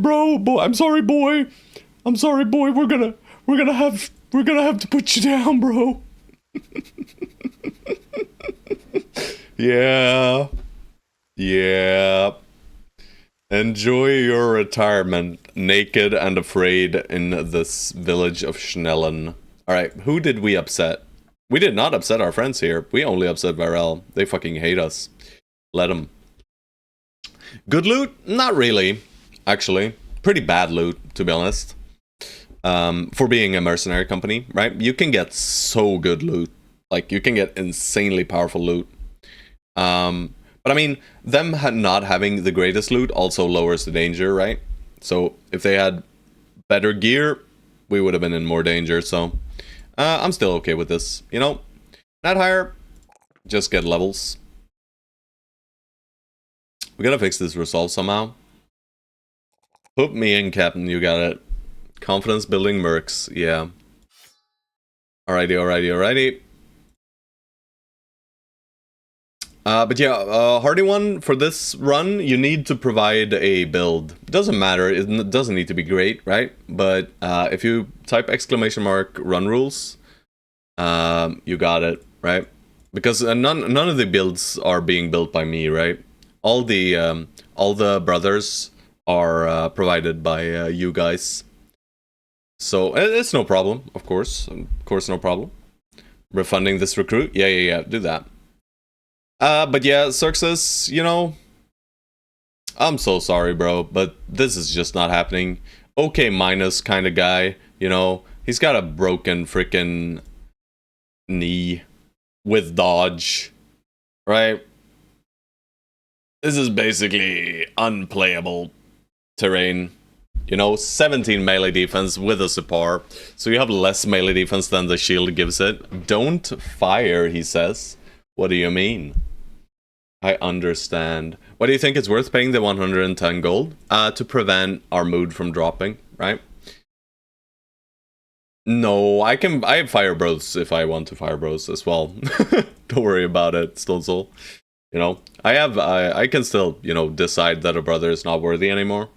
I'm sorry, boy. I'm sorry, boy. We're gonna have to put you down, bro. Yeah. Yeah. Enjoy your retirement, naked and afraid in this village of Schnellen. Alright, who did we upset? We did not upset our friends here. We only upset Varel. They fucking hate us. Let them. Good loot? Not really, actually. Pretty bad loot, to be honest. For being a mercenary company, right? You can get so good loot. Like, you can get insanely powerful loot. But I mean, them not having the greatest loot also lowers the danger, right? So, if they had better gear, we would have been in more danger, so... I'm still okay with this, you know? Not higher, just get levels. We gotta fix this resolve somehow. Put me in, Captain, you got it. Confidence building mercs, yeah. Alrighty. But yeah, hardy one, for this run, you need to provide a build. Doesn't matter, it doesn't need to be great, right? But if you type exclamation mark run rules, you got it, right? Because none of the builds are being built by me, right? All the brothers are provided by you guys. So it's no problem, of course. Of course, no problem. Refunding this recruit? Yeah, do that. But yeah, Xerxes, you know, I'm so sorry, bro, but this is just not happening. Okay, minus kind of guy, you know, he's got a broken freaking knee with dodge, right? This is basically unplayable terrain. You know, 17 melee defense with a Sipar, so you have less melee defense than the shield gives it. Don't fire, he says. What do you mean? I understand. What do you think it's worth paying the 110 gold? To prevent our mood from dropping, right? No, I have fire bros if I want to fire bros as well. Don't worry about it, Stone Soul. You know, I can still, you know, decide that a brother is not worthy anymore.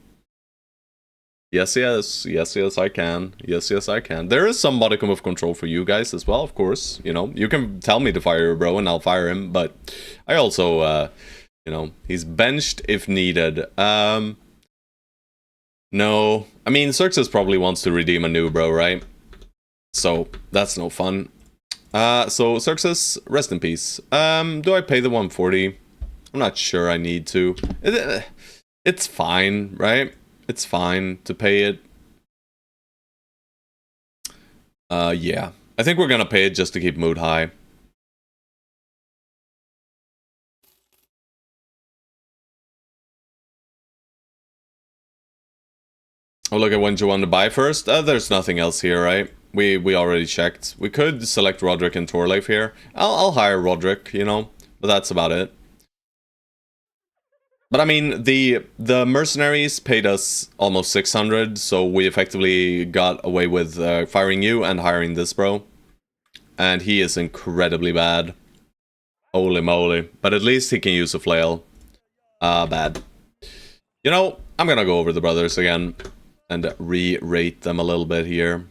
Yes, I can. Yes, I can. There is some modicum of control for you guys as well, of course. You know, you can tell me to fire your bro and I'll fire him, but I also, you know, he's benched if needed. No. I mean, Xerxes probably wants to redeem a new bro, right? So, that's no fun. So, Xerxes, rest in peace. Do I pay the 140? I'm not sure I need to. It's fine, right? It's fine to pay it. Yeah. I think we're gonna pay it just to keep mood high. Oh, look at when you want to buy first. There's nothing else here, right? We already checked. We could select Roderick and Torleif here. I'll hire Roderick, you know, but that's about it. But I mean, the mercenaries paid us almost 600, so we effectively got away with firing you and hiring this bro. And he is incredibly bad. Holy moly. But at least he can use a flail. Bad. You know, I'm gonna go over the brothers again and re-rate them a little bit here.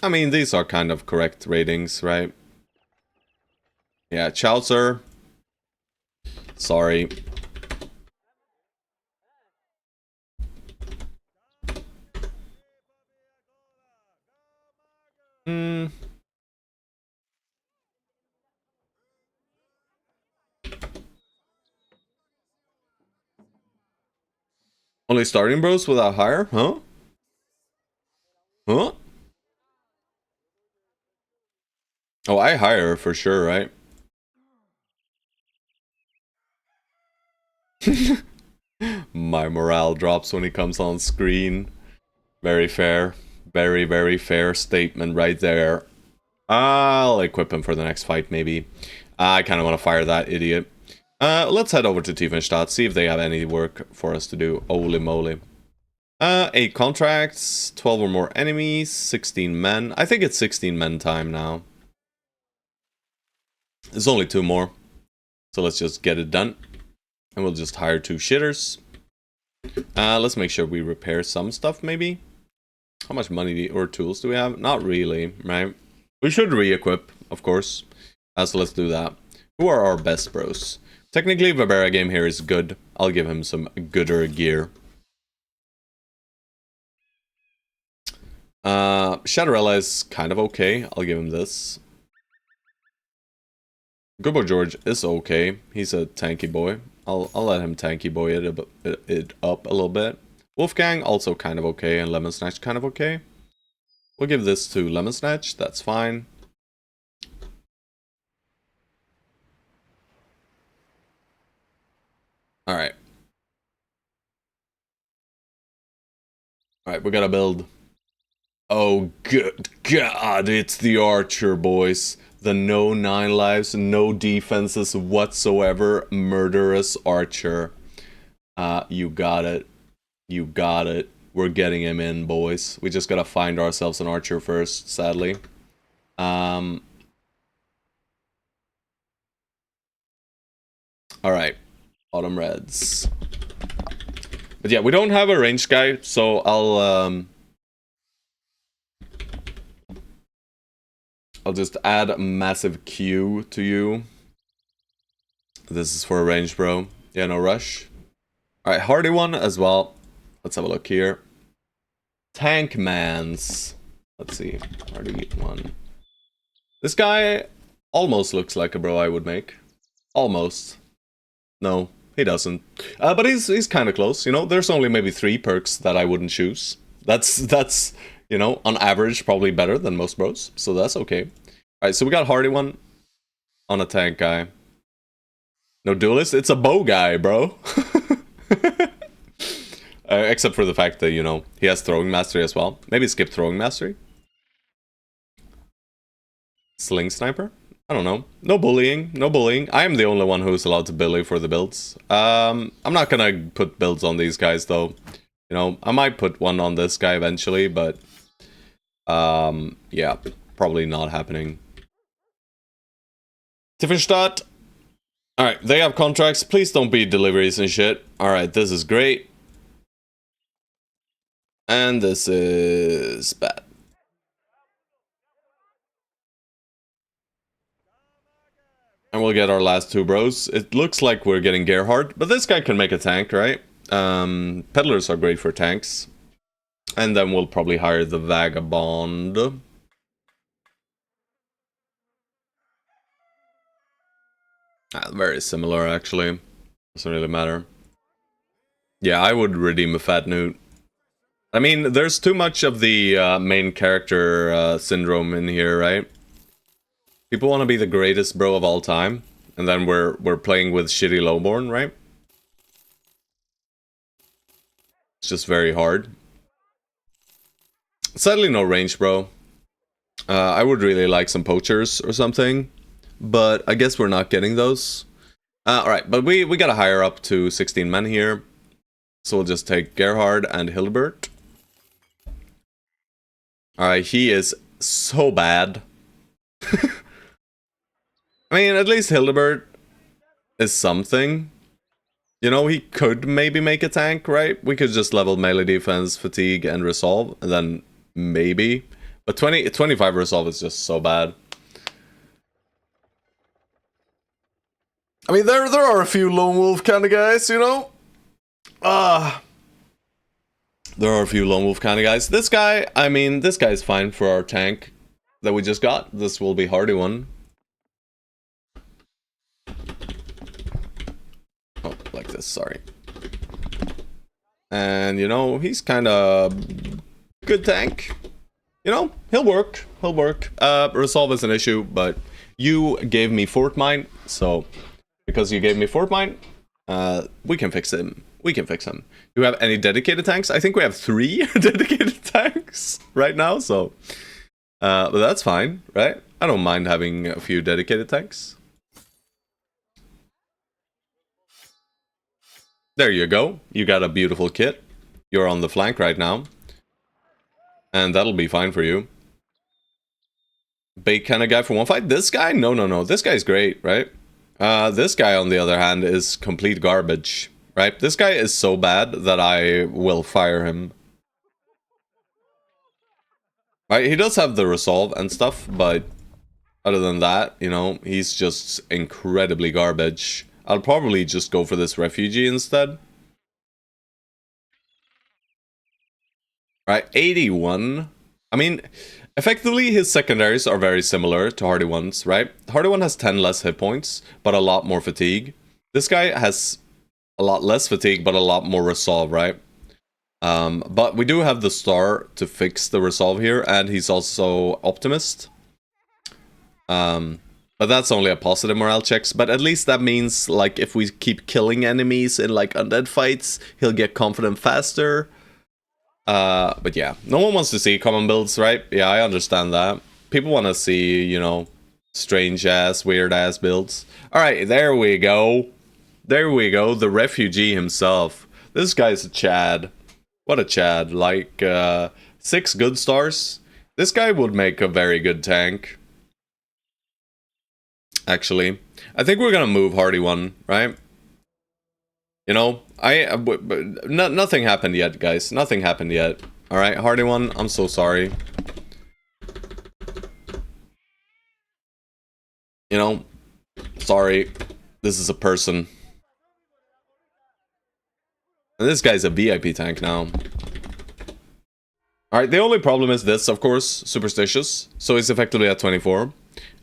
I mean, these are kind of correct ratings, right? Yeah, Chaucer. Sorry. Hmm. Only starting bros without hire? Huh? Huh? Oh, I hire for sure, right? My morale drops when he comes on screen. Very fair. Very, very fair statement right there. I'll equip him for the next fight, maybe. I kind of want to fire that idiot. Let's head over to Tiefenstadt, see if they have any work for us to do. Holy moly. 8 contracts, 12 or more enemies, 16 men. I think it's 16 men time now. There's only 2 more. So let's just get it done. And we'll just hire 2 shitters. Let's make sure we repair some stuff, maybe. How much money or tools do we have? Not really, right? We should re-equip, of course. So let's do that. Who are our best bros? Technically, Vibera game here is good. I'll give him some gooder gear. Shadowrella is kind of okay. I'll give him this. Goodboy George is okay. He's a tanky boy. I'll let him tanky boy it up a little bit. Wolfgang also kind of okay, and Lemon Snatch kind of okay. We'll give this to Lemon Snatch. That's fine. All right. All right, we gotta build. Oh, good God, it's the Archer, boys. The no 9 lives, no defenses whatsoever, murderous Archer. You got it. You got it. We're getting him in, boys. We just gotta find ourselves an Archer first, sadly. Alright. Autumn Reds. But yeah, we don't have a ranged guy, so I'll just add a massive Q to you. This is for a range, bro. Yeah, no rush. Alright, hardy one as well. Let's have a look here. Tank mans. Let's see. Hardy one. This guy almost looks like a bro I would make. Almost. No, he doesn't. But he's kind of close, you know? There's only maybe 3 perks that I wouldn't choose. That's you know, on average, probably better than most bros. So that's okay. Alright, so we got hardy one on a tank guy. No duelist? It's a bow guy, bro. Except for the fact that, you know, he has throwing mastery as well. Maybe skip throwing mastery. Sling sniper? I don't know. No bullying. No bullying. I am the only one who's allowed to bully for the builds. I'm not gonna put builds on these guys, though. You know, I might put one on this guy eventually, but... yeah, probably not happening. Tiefenstadt. Alright, they have contracts. Please don't be deliveries and shit. Alright, this is great. And this is bad. And we'll get our last 2 bros. It looks like we're getting Gerhard, but this guy can make a tank, right? Peddlers are great for tanks. And then we'll probably hire the Vagabond. Very similar, actually. Doesn't really matter. Yeah, I would redeem a fat newt. I mean, there's too much of the main character syndrome in here, right? People want to be the greatest bro of all time, and then we're playing with shitty lowborn, right? It's just very hard. Sadly, no range, bro. I would really like some poachers or something, but I guess we're not getting those. Alright, but we gotta hire up to 16 men here. So we'll just take Gerhard and Hilbert. Alright, he is so bad. I mean, at least Hilbert is something. You know, he could maybe make a tank, right? We could just level melee defense, fatigue, and resolve, and then maybe. But 25 resolve is just so bad. I mean, there are a few lone wolf kind of guys, you know? There are a few lone wolf kind of guys. This guy, I mean, this guy's fine for our tank that we just got. This will be hardy one. Oh, like this, sorry. And, you know, he's kind of good tank. You know, he'll work. He'll work. Resolve is an issue, but you gave me Fort Mine, so because you gave me Fort Mine, we can fix him. We can fix him. Do we have any dedicated tanks? I think we have 3 dedicated tanks right now, so... but that's fine, right? I don't mind having a few dedicated tanks. There you go. You got a beautiful kit. You're on the flank right now. And that'll be fine for you. Bait kind of guy for one fight. This guy? No, no, no. This guy's great, right? This guy, on the other hand, is complete garbage, right? This guy is so bad that I will fire him. Right, he does have the resolve and stuff, but other than that, you know, he's just incredibly garbage. I'll probably just go for this refugee instead. Right, 81. I mean, effectively, his secondaries are very similar to Hardy 1's, right? Hardy 1 has 10 less hit points, but a lot more fatigue. This guy has a lot less fatigue, but a lot more resolve, right? But we do have the star to fix the resolve here, and he's also optimist. But that's only a positive morale checks, but at least that means, like, if we keep killing enemies in, like, undead fights, he'll get confident faster. But yeah, no one wants to see common builds, right? Yeah, I understand that. People want to see, you know, strange-ass, weird-ass builds. Alright, there we go. There we go, the refugee himself. This guy's a Chad. What a Chad. Like, 6 good stars. This guy would make a very good tank. Actually. I think we're gonna move Hardy 1, right? You know, nothing happened yet, guys. Nothing happened yet. Alright, Hardy 1, I'm so sorry. You know, sorry. This is a person. And this guy's a VIP tank now. Alright, the only problem is this, of course, superstitious. So he's effectively at 24.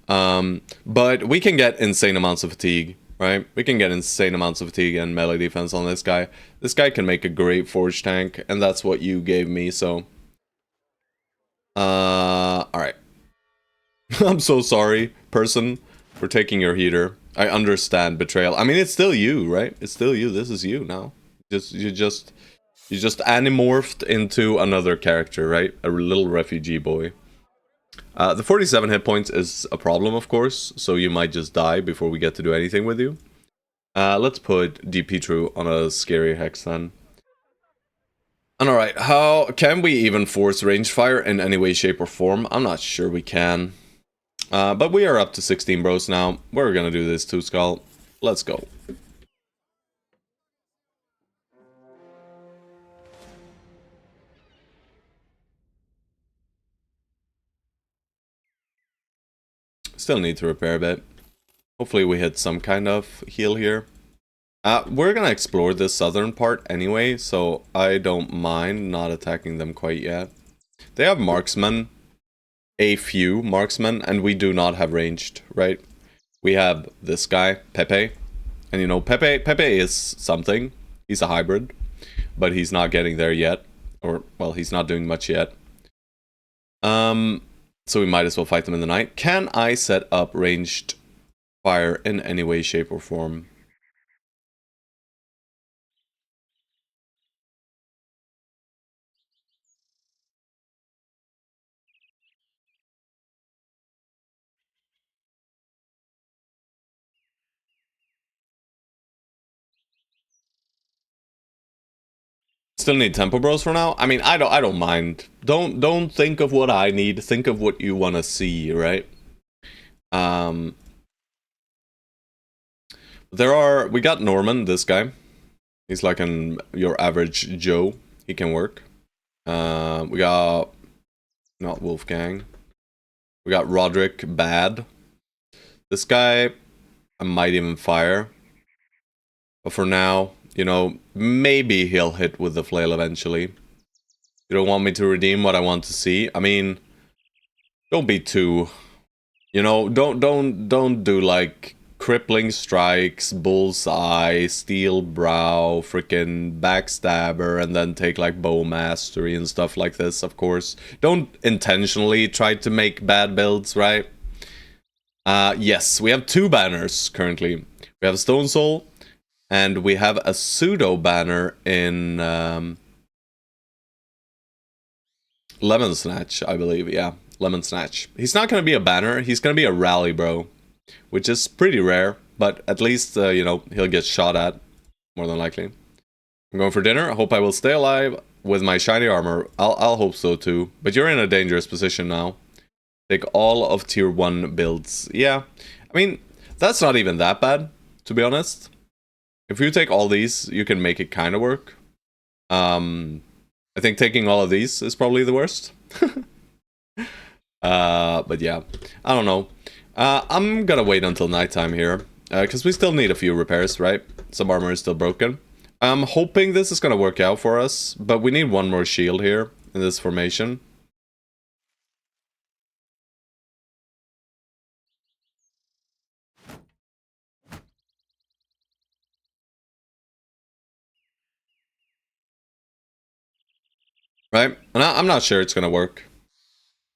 But we can get insane amounts of fatigue, right? We can get insane amounts of fatigue and melee defense on this guy. This guy can make a great forge tank, and that's what you gave me, so... alright. I'm so sorry, person, for taking your heater. I understand betrayal. I mean, it's still you, right? It's still you. This is you now. You just animorphed into another character, right? A little refugee boy. The 47 hit points is a problem, of course, so you might just die before we get to do anything with you. Let's put DP True on a scary hex then. And alright, how can we even force range fire in any way, shape, or form? I'm not sure we can. But we are up to 16 bros now. We're gonna do this too, Skull. Let's go. Still need to repair a bit. Hopefully we hit some kind of heal here. We're gonna explore this southern part anyway, so I don't mind not attacking them quite yet. They have marksmen. A few marksmen, and we do not have ranged, right? We have this guy, Pepe. And you know, Pepe is something. He's a hybrid. but he's not getting there yet. Or, well, he's not doing much yet. So we might as well fight them in the night. Can I set up ranged fire in any way, shape, or form? Still need tempo bros for now. I mean, I don't mind. Don't think of what I need. Think of what you want to see, right? We got Norman, this guy. He's like your average Joe. He can work. We got not Wolfgang. We got Roderick, bad. This guy, I might even fire. But for now, you know, maybe he'll hit with the flail eventually. You don't want me to redeem what I want to see? I mean, don't be too... You know, don't do like crippling strikes, bullseye, steel brow, freaking backstabber, and then take like bow mastery and stuff like this, of course. Don't intentionally try to make bad builds, right? Yes, we have 2 banners currently. We have a Stone Soul, and we have a pseudo banner in Lemon Snatch, I believe, yeah. Lemon Snatch. He's not going to be a banner, he's going to be a rally bro. Which is pretty rare, but at least, you know, he'll get shot at, more than likely. I'm going for dinner. I hope I will stay alive with my shiny armor. I'll hope so too. But you're in a dangerous position now. Take all of tier 1 builds. Yeah, I mean, that's not even that bad, to be honest. If you take all these, you can make it kind of work. I think taking all of these is probably the worst. But yeah, I don't know. I'm gonna wait until nighttime here, because we still need a few repairs, right? Some armor is still broken. I'm hoping this is gonna work out for us, but we need one more shield here in this formation. Right? And I'm not sure it's gonna work.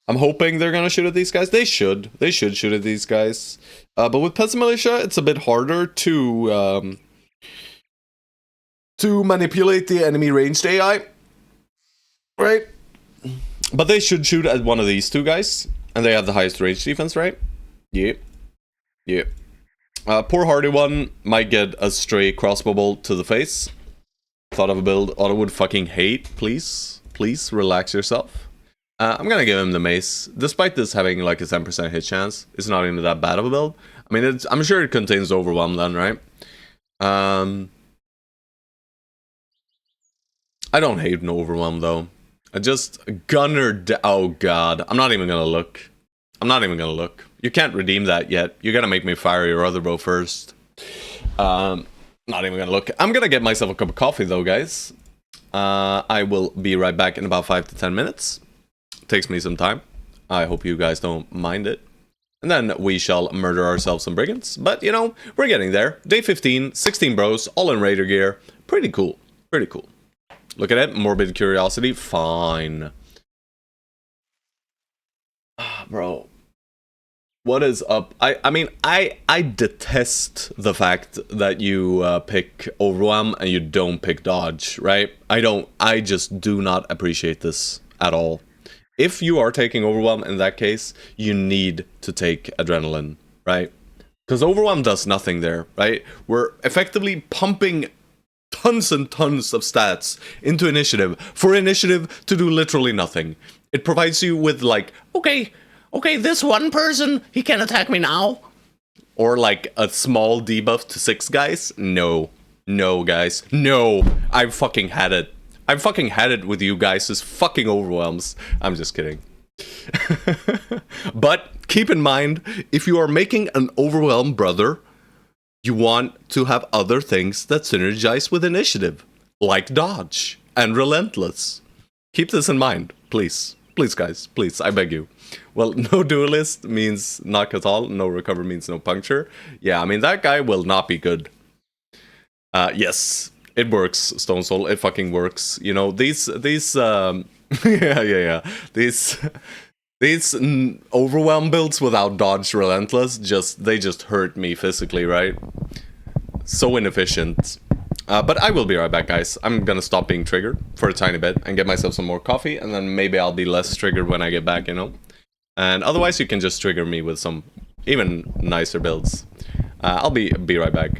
I'm hoping they're gonna shoot at these guys. They should. They should shoot at these guys. But with Peasant Militia, it's a bit harder to manipulate the enemy ranged AI. Right? But they should shoot at one of these 2 guys. And they have the highest range defense, right? Yeah. Yeah. Poor hardy one might get a stray crossbow bolt to the face. Thought of a build Otto would fucking hate. Please. Please relax yourself. I'm gonna give him the mace. Despite this having like a 10% hit chance, it's not even that bad of a build. I mean, I'm sure it contains Overwhelm then, right? I don't hate an Overwhelm though. I just Gunner. Oh god, I'm not even gonna look. I'm not even gonna look. You can't redeem that yet. You gotta make me fire your other bow first. Not even gonna look. I'm gonna get myself a cup of coffee though, guys. I will be right back in about 5 to 10 minutes. Takes me some time. I hope you guys don't mind it. And then we shall murder ourselves some brigands. But, you know, we're getting there. Day 15, 16 bros, all in Raider gear. Pretty cool. Pretty cool. Look at it. Morbid curiosity. Fine. Bro. What is up? I mean, I detest the fact that you pick Overwhelm and you don't pick Dodge, right? I just do not appreciate this at all. If you are taking Overwhelm in that case, you need to take Adrenaline, right? Because Overwhelm does nothing there, right? We're effectively pumping tons and tons of stats into Initiative for Initiative to do literally nothing. It provides you with like, okay, this one person, he can attack me now. Or like a small debuff to 6 guys. No, guys, no. I've fucking had it. I've fucking had it with you guys as fucking Overwhelms. I'm just kidding. But keep in mind, if you are making an Overwhelm brother, you want to have other things that synergize with Initiative, like Dodge and Relentless. Keep this in mind, please. Please, guys, please, I beg you. Well, no Duelist means knock at all, no Recover means no puncture. Yeah, I mean, that guy will not be good. Yes. It works, Stone Soul. It fucking works. You know, these yeah. These overwhelm builds without dodge relentless they just hurt me physically, right? So inefficient. But I will be right back, guys. I'm gonna stop being triggered for a tiny bit and get myself some more coffee, and then maybe I'll be less triggered when I get back, you know? And otherwise, you can just trigger me with some even nicer builds. I'll be right back.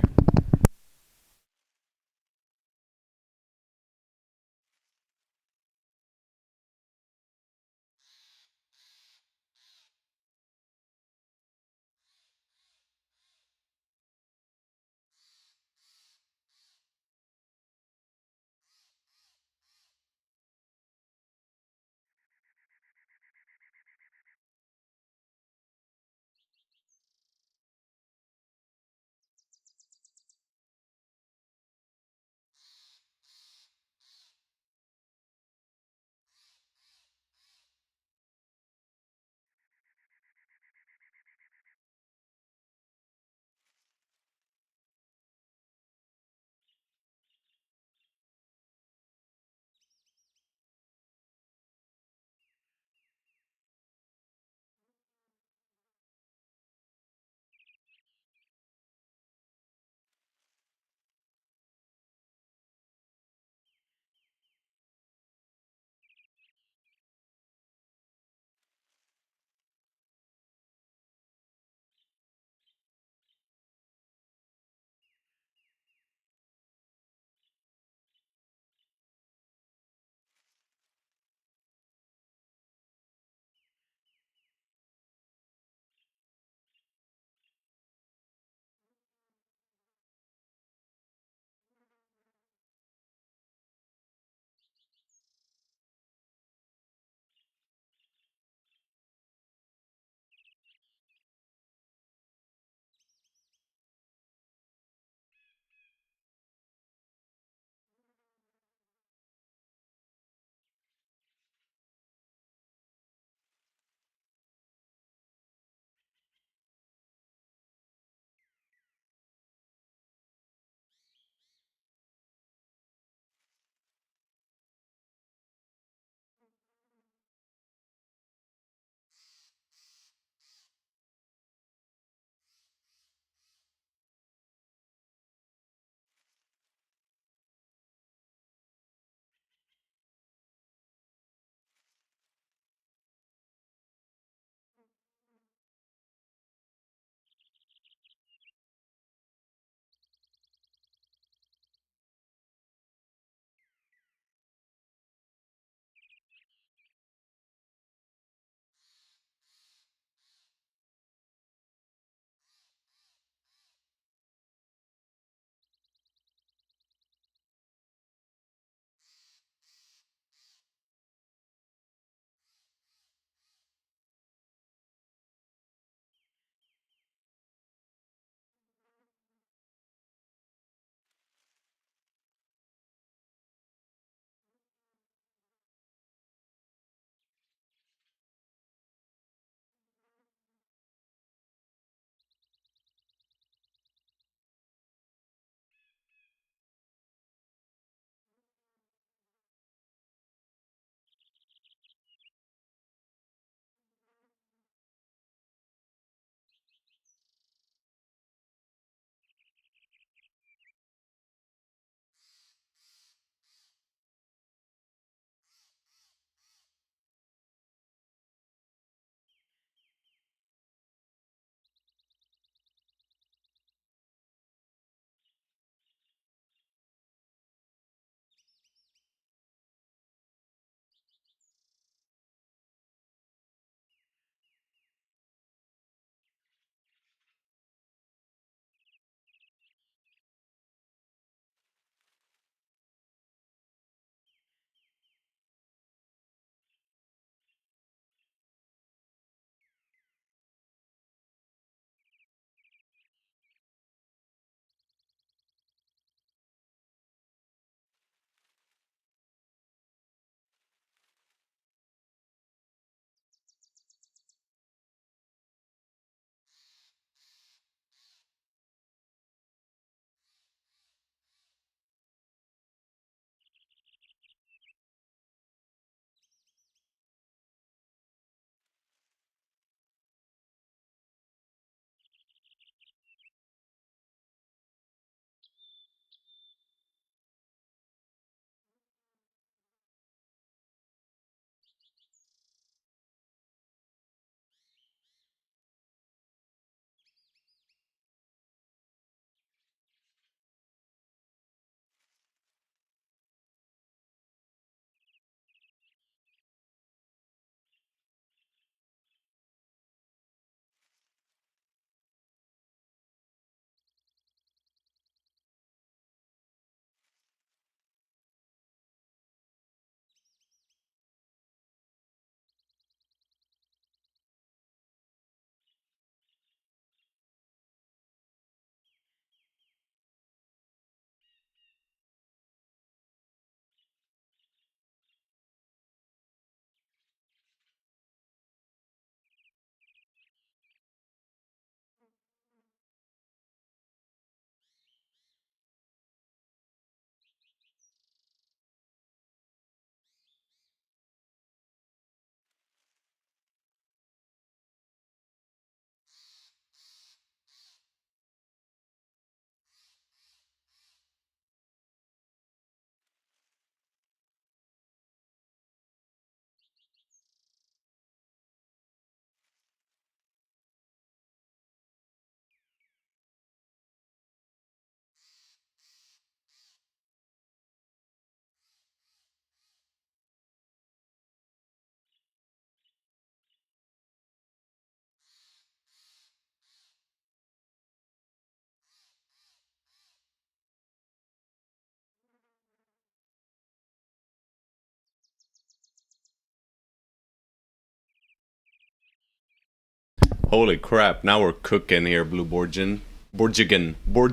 Holy crap, now we're cooking here, Blue Borgigan. Borgigan. Blue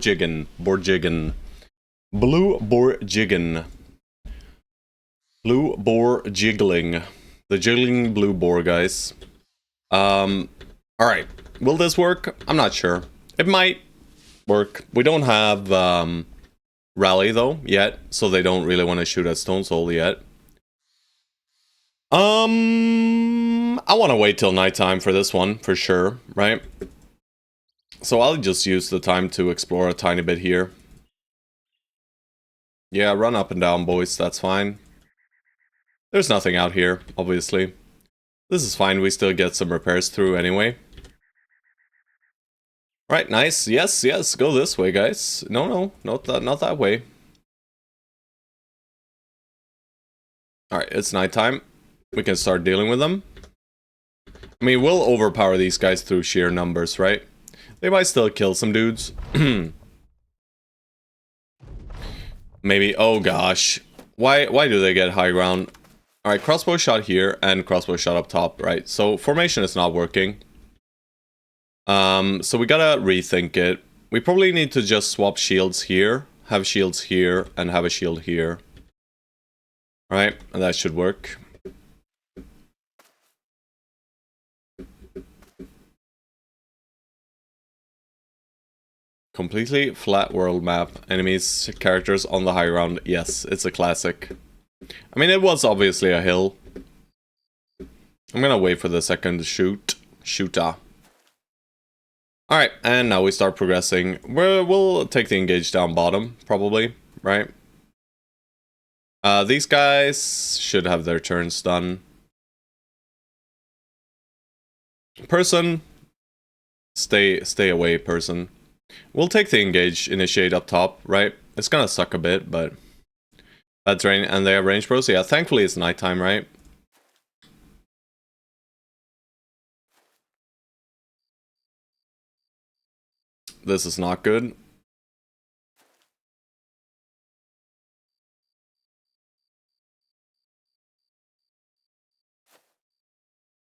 Borgigan. Blue boar jiggling. The jiggling blue boar, guys. Alright. Will this work? I'm not sure. It might work. We don't have rally though yet, so they don't really want to shoot at Stone Soul yet. I want to wait till nighttime for this one, for sure, right? So I'll just use the time to explore a tiny bit here. Yeah, run up and down, boys, that's fine. There's nothing out here, obviously. This is fine, we still get some repairs through anyway. Right, nice. Yes, yes, go this way, guys. No, not that way. Alright, it's nighttime. We can start dealing with them. I mean, we'll overpower these guys through sheer numbers, right? They might still kill some dudes. Maybe, oh gosh. Why do they get high ground? Alright, crossbow shot here and crossbow shot up top, right? So formation is not working. So we gotta rethink it. We probably need to just swap shields here, have shields here, and have a shield here. Right, and that should work. Completely flat world map. Enemies, characters on the high ground. Yes, it's a classic. I mean, it was obviously a hill. I'm gonna wait for the second shooter. Alright, and now we start progressing. We'll take the engage down bottom, probably, right? These guys should have their turns done. Person, stay away, person. We'll take the engage, initiate up top, right? It's gonna suck a bit, but that's rain, and they have range pros. Yeah, thankfully it's nighttime, right? This is not good.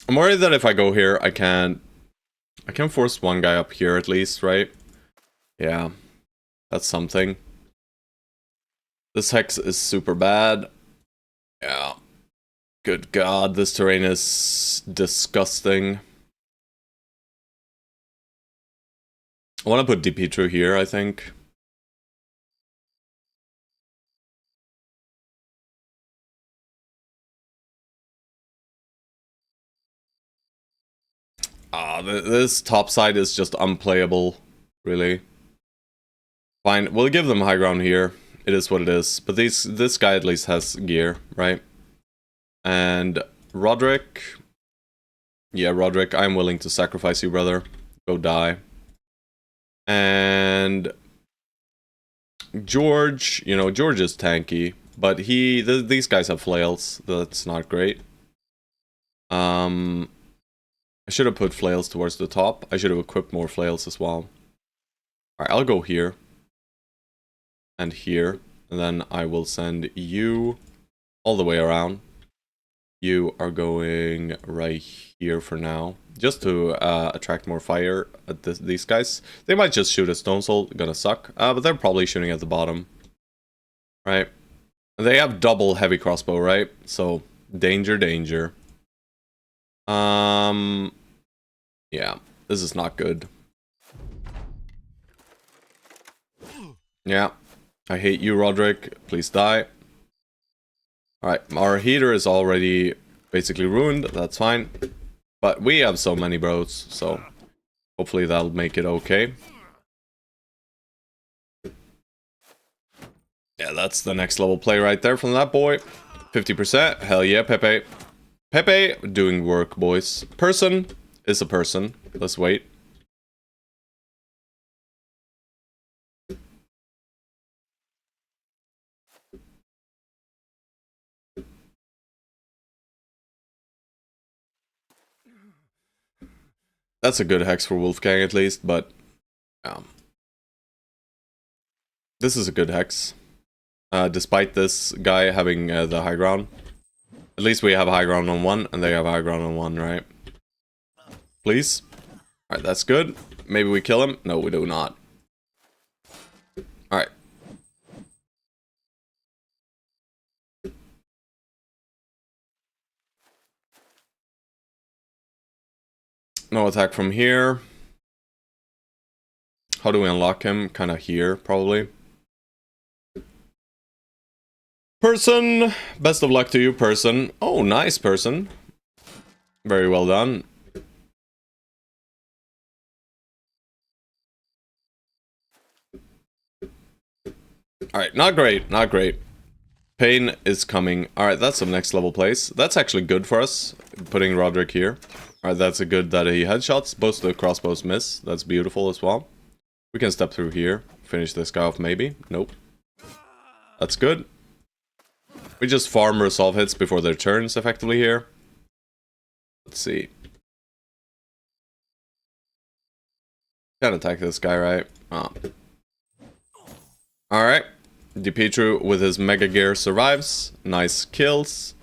I'm worried that if I go here, I can force one guy up here at least, right? Yeah, that's something. This hex is super bad. Yeah. Good god, this terrain is disgusting. I want to put DP through here, I think. This top side is just unplayable, really. Fine, we'll give them high ground here. It is what it is. But this guy at least has gear, right? And Roderick. Yeah, Roderick, I'm willing to sacrifice you, brother. Go die. And George, you know, George is tanky, but these guys have flails. That's not great. I should have put flails towards the top. I should have equipped more flails as well. Alright, I'll go here. And here. And then I will send you all the way around. You are going right here for now. Just to attract more fire at these guys. They might just shoot at Stone Soul. Gonna suck. But they're probably shooting at the bottom. Right? They have double heavy crossbow, right? So, danger, danger. Yeah, this is not good. Yeah, I hate you, Roderick. Please die. Alright, our heater is already basically ruined. That's fine. But we have so many bros, so hopefully that'll make it okay. Yeah, that's the next level play right there from that boy. 50%. Hell yeah, Pepe. Pepe doing work, boys. Person is a person. Let's wait. That's a good hex for Wolfgang at least, but this is a good hex. Despite this guy having the high ground. At least we have high ground on one, and they have high ground on one, right? Please? Alright, that's good. Maybe we kill him? No, we do not. Alright. No attack from here. How do we unlock him? Kind of here, probably. Person! Best of luck to you, person. Oh, nice, person. Very well done. Alright, not great, not great. Pain is coming. Alright, that's some next level place. That's actually good for us, putting Roderick here. Alright, that's a good that he headshots. Both the crossbows miss. That's beautiful as well. We can step through here. Finish this guy off maybe. Nope. That's good. We just farm resolve hits before their turns effectively here. Let's see. Can't attack this guy, right? Oh. Alright. Dimitru with his Mega Gear survives. Nice kills.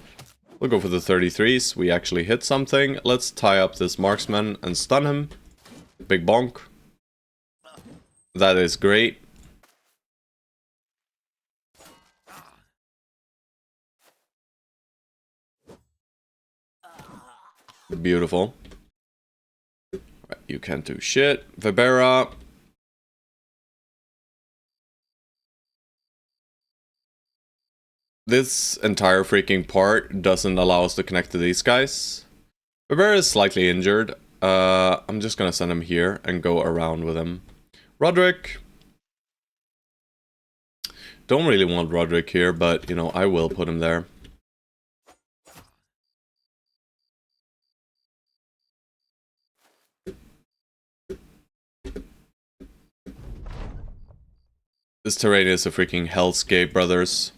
We'll go for the 33s. We actually hit something. Let's tie up this marksman and stun him. Big bonk. That is great. Beautiful. Right, you can't do shit. Vibera. This entire freaking part doesn't allow us to connect to these guys. Vibera is slightly injured. I'm just gonna send him here and go around with him. Roderick. Don't really want Roderick here, but, you know, I will put him there. This terrain is a freaking hellscape, brothers.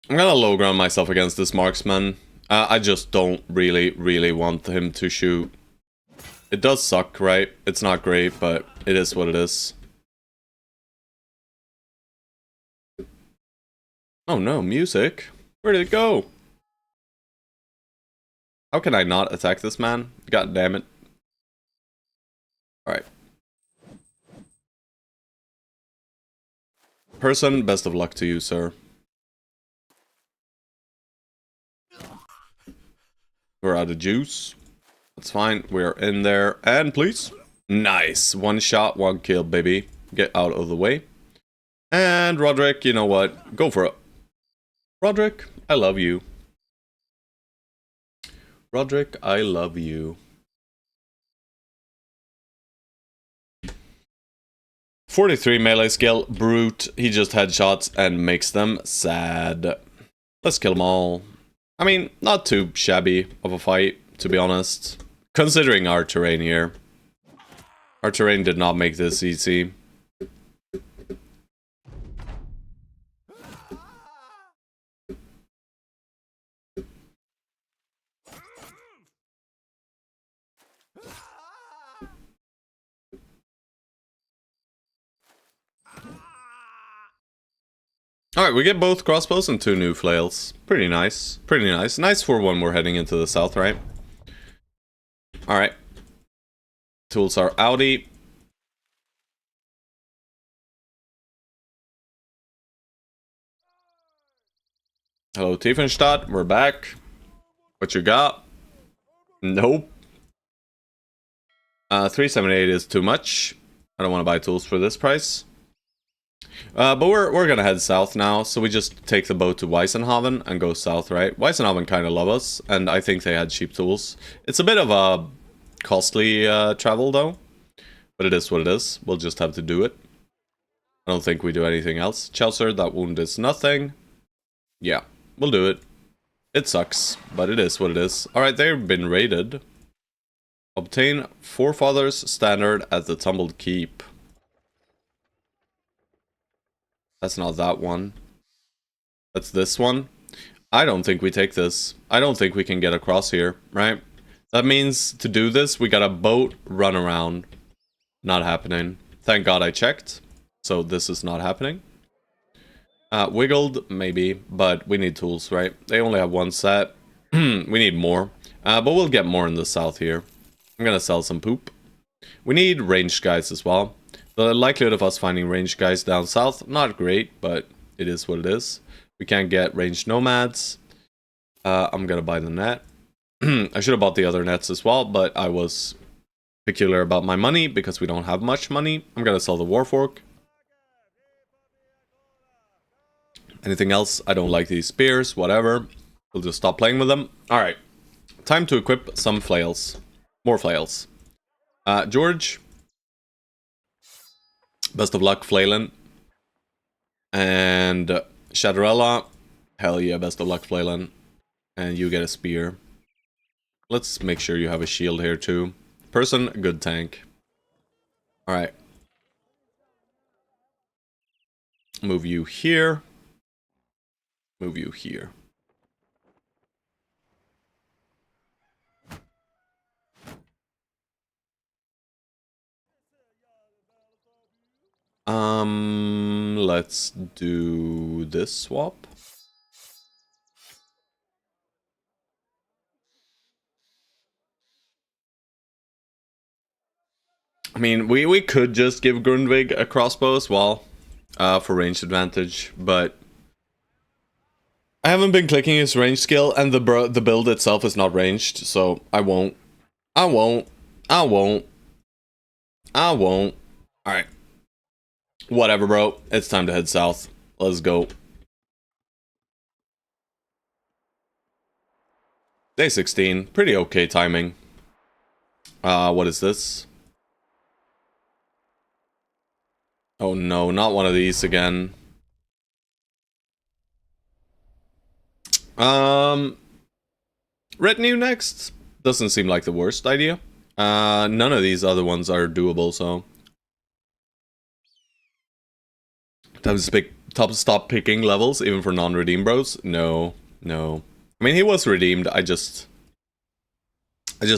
I'm gonna low ground myself against this marksman. I just don't really want him to shoot. It does suck, right? It's not great, but it is what it is. Oh no, music? Where did it go? How can I not attack this man? God damn it. Alright. Person, best of luck to you, sir. We're out of juice. That's fine. We're in there. And please. Nice. One shot, one kill, baby. Get out of the way. And Roderick, you know what? Go for it. Roderick, I love you. Roderick, I love you. 43 melee skill. Brute. He just headshots and makes them sad. Let's kill them all. I mean, not too shabby of a fight, to be honest. Considering our terrain here. Our terrain did not make this easy. Alright, we get both crossbows and 2 new flails. Pretty nice. Pretty nice. Nice for when we're heading into the south, right? Alright. Tools are outie. Hello, Tiefenstadt. We're back. What you got? Nope. 378 is too much. I don't want to buy tools for this price. But we're gonna head south now, so we just take the boat to Weissenhaven and go south, right? Weissenhaven kind of love us, and I think they had cheap tools. It's a bit of a costly travel, though. But it is what it is. We'll just have to do it. I don't think we do anything else. Chaucer, that wound is nothing. Yeah, we'll do it. It sucks, but it is what it is. Alright, they've been raided. Obtain Forefathers Standard at the Tumbled Keep. That's not that one. That's this one. I don't think we take this. I don't think we can get across here, right? That means to do this, we got a boat run around. Not happening. Thank God I checked. So this is not happening. Wiggled, maybe, but we need tools, right? They only have one set. We need more. But we'll get more in the south here. I'm gonna sell some poop. We need ranged guys as well. The likelihood of us finding ranged guys down south, not great, but it is what it is. We can't get ranged nomads. I'm gonna buy the net. I should have bought the other nets as well, but I was peculiar about my money because we don't have much money. I'm gonna sell the Warfork. Anything else? I don't like these spears, whatever. We'll just stop playing with them. Alright, time to equip some flails. More flails. George. Best of luck, flailing. And Shadrella. Hell yeah, best of luck, flailing. And you get a spear. Let's make sure you have a shield here too. Person, good tank. Alright. Move you here. Move you here. Let's do this swap. I mean, we could just give Grundvig a crossbow as well, for range advantage, but I haven't been clicking his range skill, and the build itself is not ranged, so I won't. I won't. I won't. I won't. Alright. Whatever, bro. It's time to head south. Let's go. Day 16. Pretty okay timing. What is this? Oh no, not one of these again. Retinue next? Doesn't seem like the worst idea. None of these other ones are doable, so... Time to stop picking levels, even for non-redeemed bros? No, no. I mean, he was redeemed, I just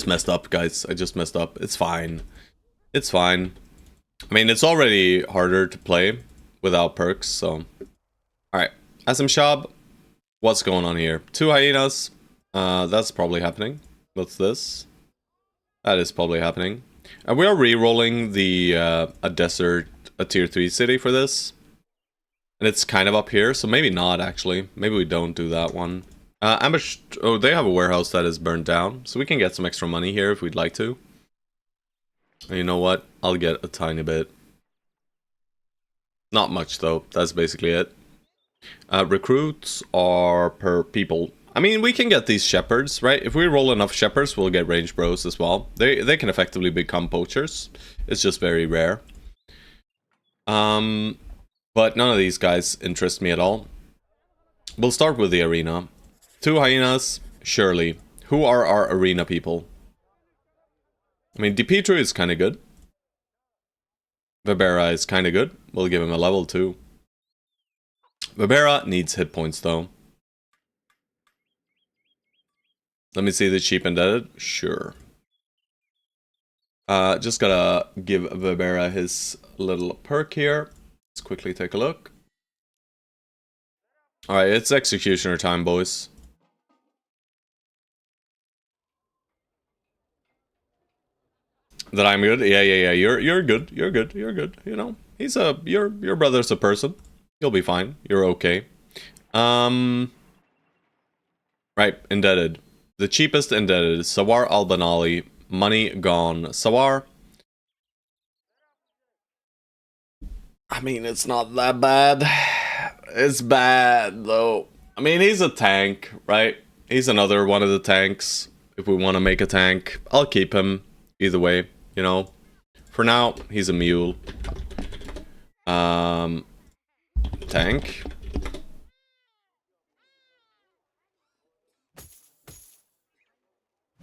messed up, guys. I just messed up. It's fine. It's fine. I mean, it's already harder to play without perks, so... Alright, Asim Shab, what's going on here? 2 hyenas. That's probably happening. What's this? That is probably happening. And we are re-rolling the a tier 3 city for this. And it's kind of up here, so maybe not actually. Maybe we don't do that one. Ambush. Oh, they have a warehouse that is burned down, so we can get some extra money here if we'd like to. And you know what? I'll get a tiny bit. Not much though. That's basically it. Recruits are per people. I mean, we can get these shepherds, right? If we roll enough shepherds, we'll get range bros as well. They can effectively become poachers. It's just very rare. But none of these guys interest me at all. We'll start with the arena. 2 hyenas, surely. Who are our arena people? I mean, DiPietro is kind of good. Vibera is kind of good. We'll give him a level 2. Vibera needs hit points, though. Let me see the cheap indebted. Sure. Just gotta give Vibera his little perk here. Let's quickly take a look. Alright, it's executioner time, boys. That I'm good? Yeah. You're good. You're good. You're good. You know, he's your brother's a person. You'll be fine. You're okay. Right, indebted. The cheapest indebted is Sawar al-Banali. Money gone. Sawar. I mean, it's not that bad. It's bad, though. I mean, he's a tank, right? He's another one of the tanks. If we want to make a tank, I'll keep him. Either way, you know. For now, he's a mule. Tank.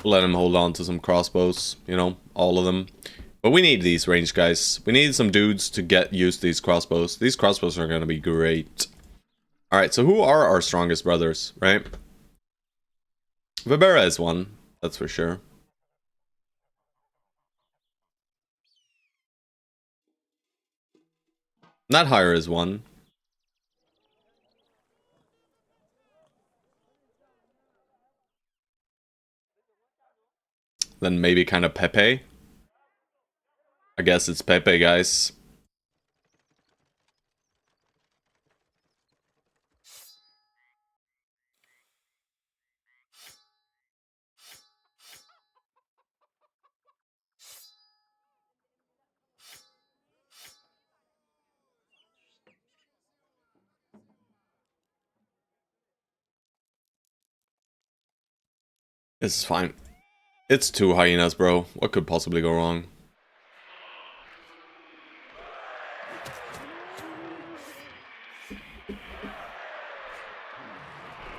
Let him hold on to some crossbows, you know, all of them. But we need these range guys. We need some dudes to get used to these crossbows. These crossbows are going to be great. Alright, so who are our strongest brothers, right? Vibera is one, that's for sure. Not higher is one. then maybe kind of Pepe. I guess it's Pepe, guys. This is fine. It's 2 hyenas, bro. What could possibly go wrong?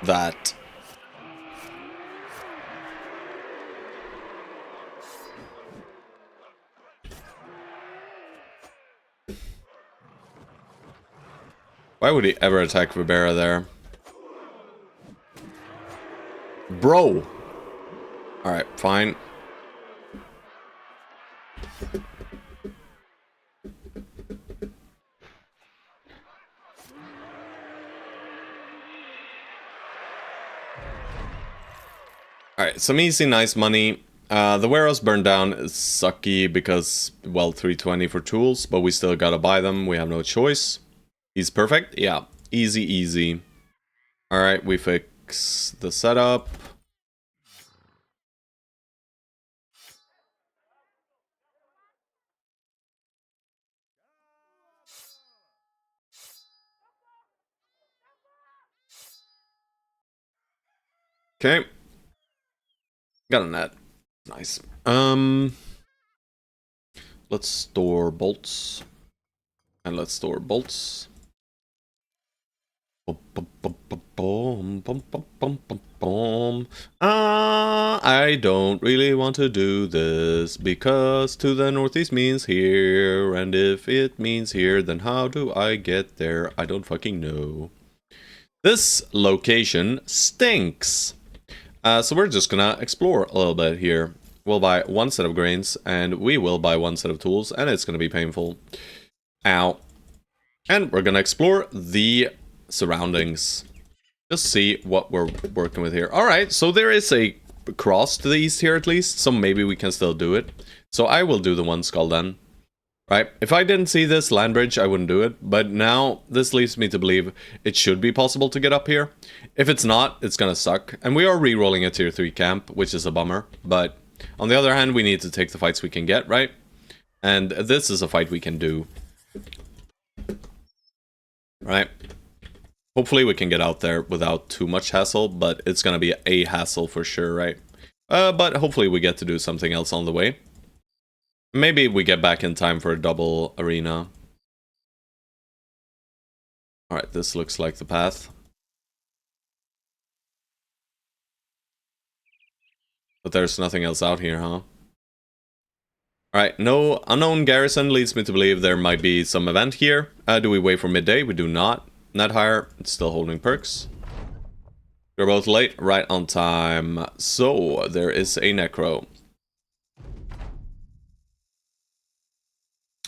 That. Why would he ever attack Vibera there? Bro! Alright, fine. Alright, some easy, nice money. The warehouse burned down is sucky because, well, 320 for tools, but we still gotta buy them. We have no choice. He's perfect? Yeah. Easy, easy. Alright, we fix the setup. Okay. Got a net. Nice. Let's store bolts. And let's store bolts. I don't really want to do this because to the northeast means here, and if it means here, then how do I get there? I don't fucking know. This location stinks. So we're just gonna explore a little bit here. We'll buy 1 set of grains, and we will buy 1 set of tools, and it's gonna be painful. Ow. And we're gonna explore the surroundings. Just see what we're working with here. Alright, so there is a cross to the east here at least, so maybe we can still do it. So I will do the 1 skull then. Right, if I didn't see this land bridge, I wouldn't do it. But now, this leads me to believe it should be possible to get up here. If it's not, it's gonna suck. And we are re-rolling a tier 3 camp, which is a bummer. But on the other hand, we need to take the fights we can get, right? And this is a fight we can do. Right? Hopefully we can get out there without too much hassle, but it's gonna be a hassle for sure, right? But hopefully we get to do something else on the way. Maybe we get back in time for a double arena. Alright, this looks like the path. But there's nothing else out here, huh? Alright, no unknown garrison leads me to believe there might be some event here. Do we wait for midday? We do not. Net higher, it's still holding perks. We're both late, right on time. So, there is a necro.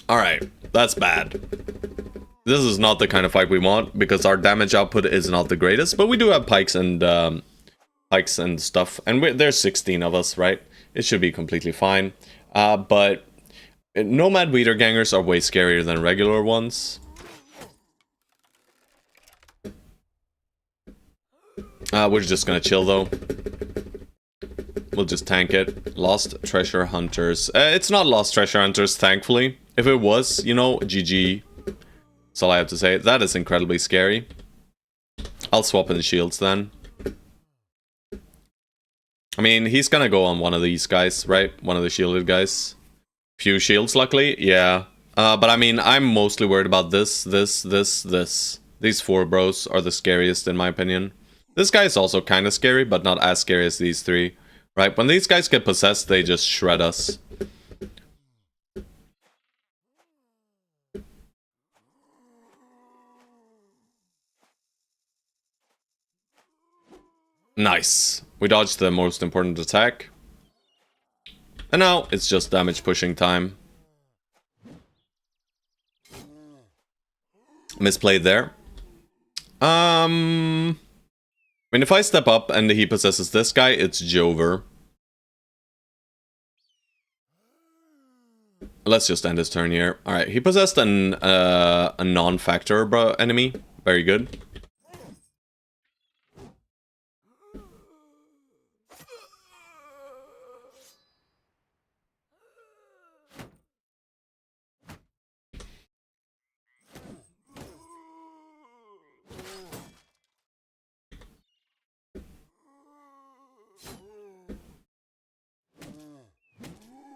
Alright, that's bad. This is not the kind of fight we want, because our damage output is not the greatest, but we do have pikes and stuff, and there's 16 of us, right? It should be completely fine. But Nomad Weeder Gangers are way scarier than regular ones. We're just gonna chill though. We'll just tank it. Lost Treasure Hunters. It's not Lost Treasure Hunters, thankfully. If it was, you know, GG. That's all I have to say. That is incredibly scary. I'll swap in the shields then. I mean, he's gonna go on one of these guys, right? One of the shielded guys. Few shields, luckily. Yeah. But I mean, I'm mostly worried about this. These 4 bros are the scariest, in my opinion. This guy is also kind of scary, but not as scary as these 3. Right? When these guys get possessed, they just shred us. Nice. We dodged the most important attack. And now it's just damage pushing time. Misplayed there. I mean, if I step up and he possesses this guy, it's Jover. Let's just end his turn here. Alright, he possessed a non-factor enemy. Very good.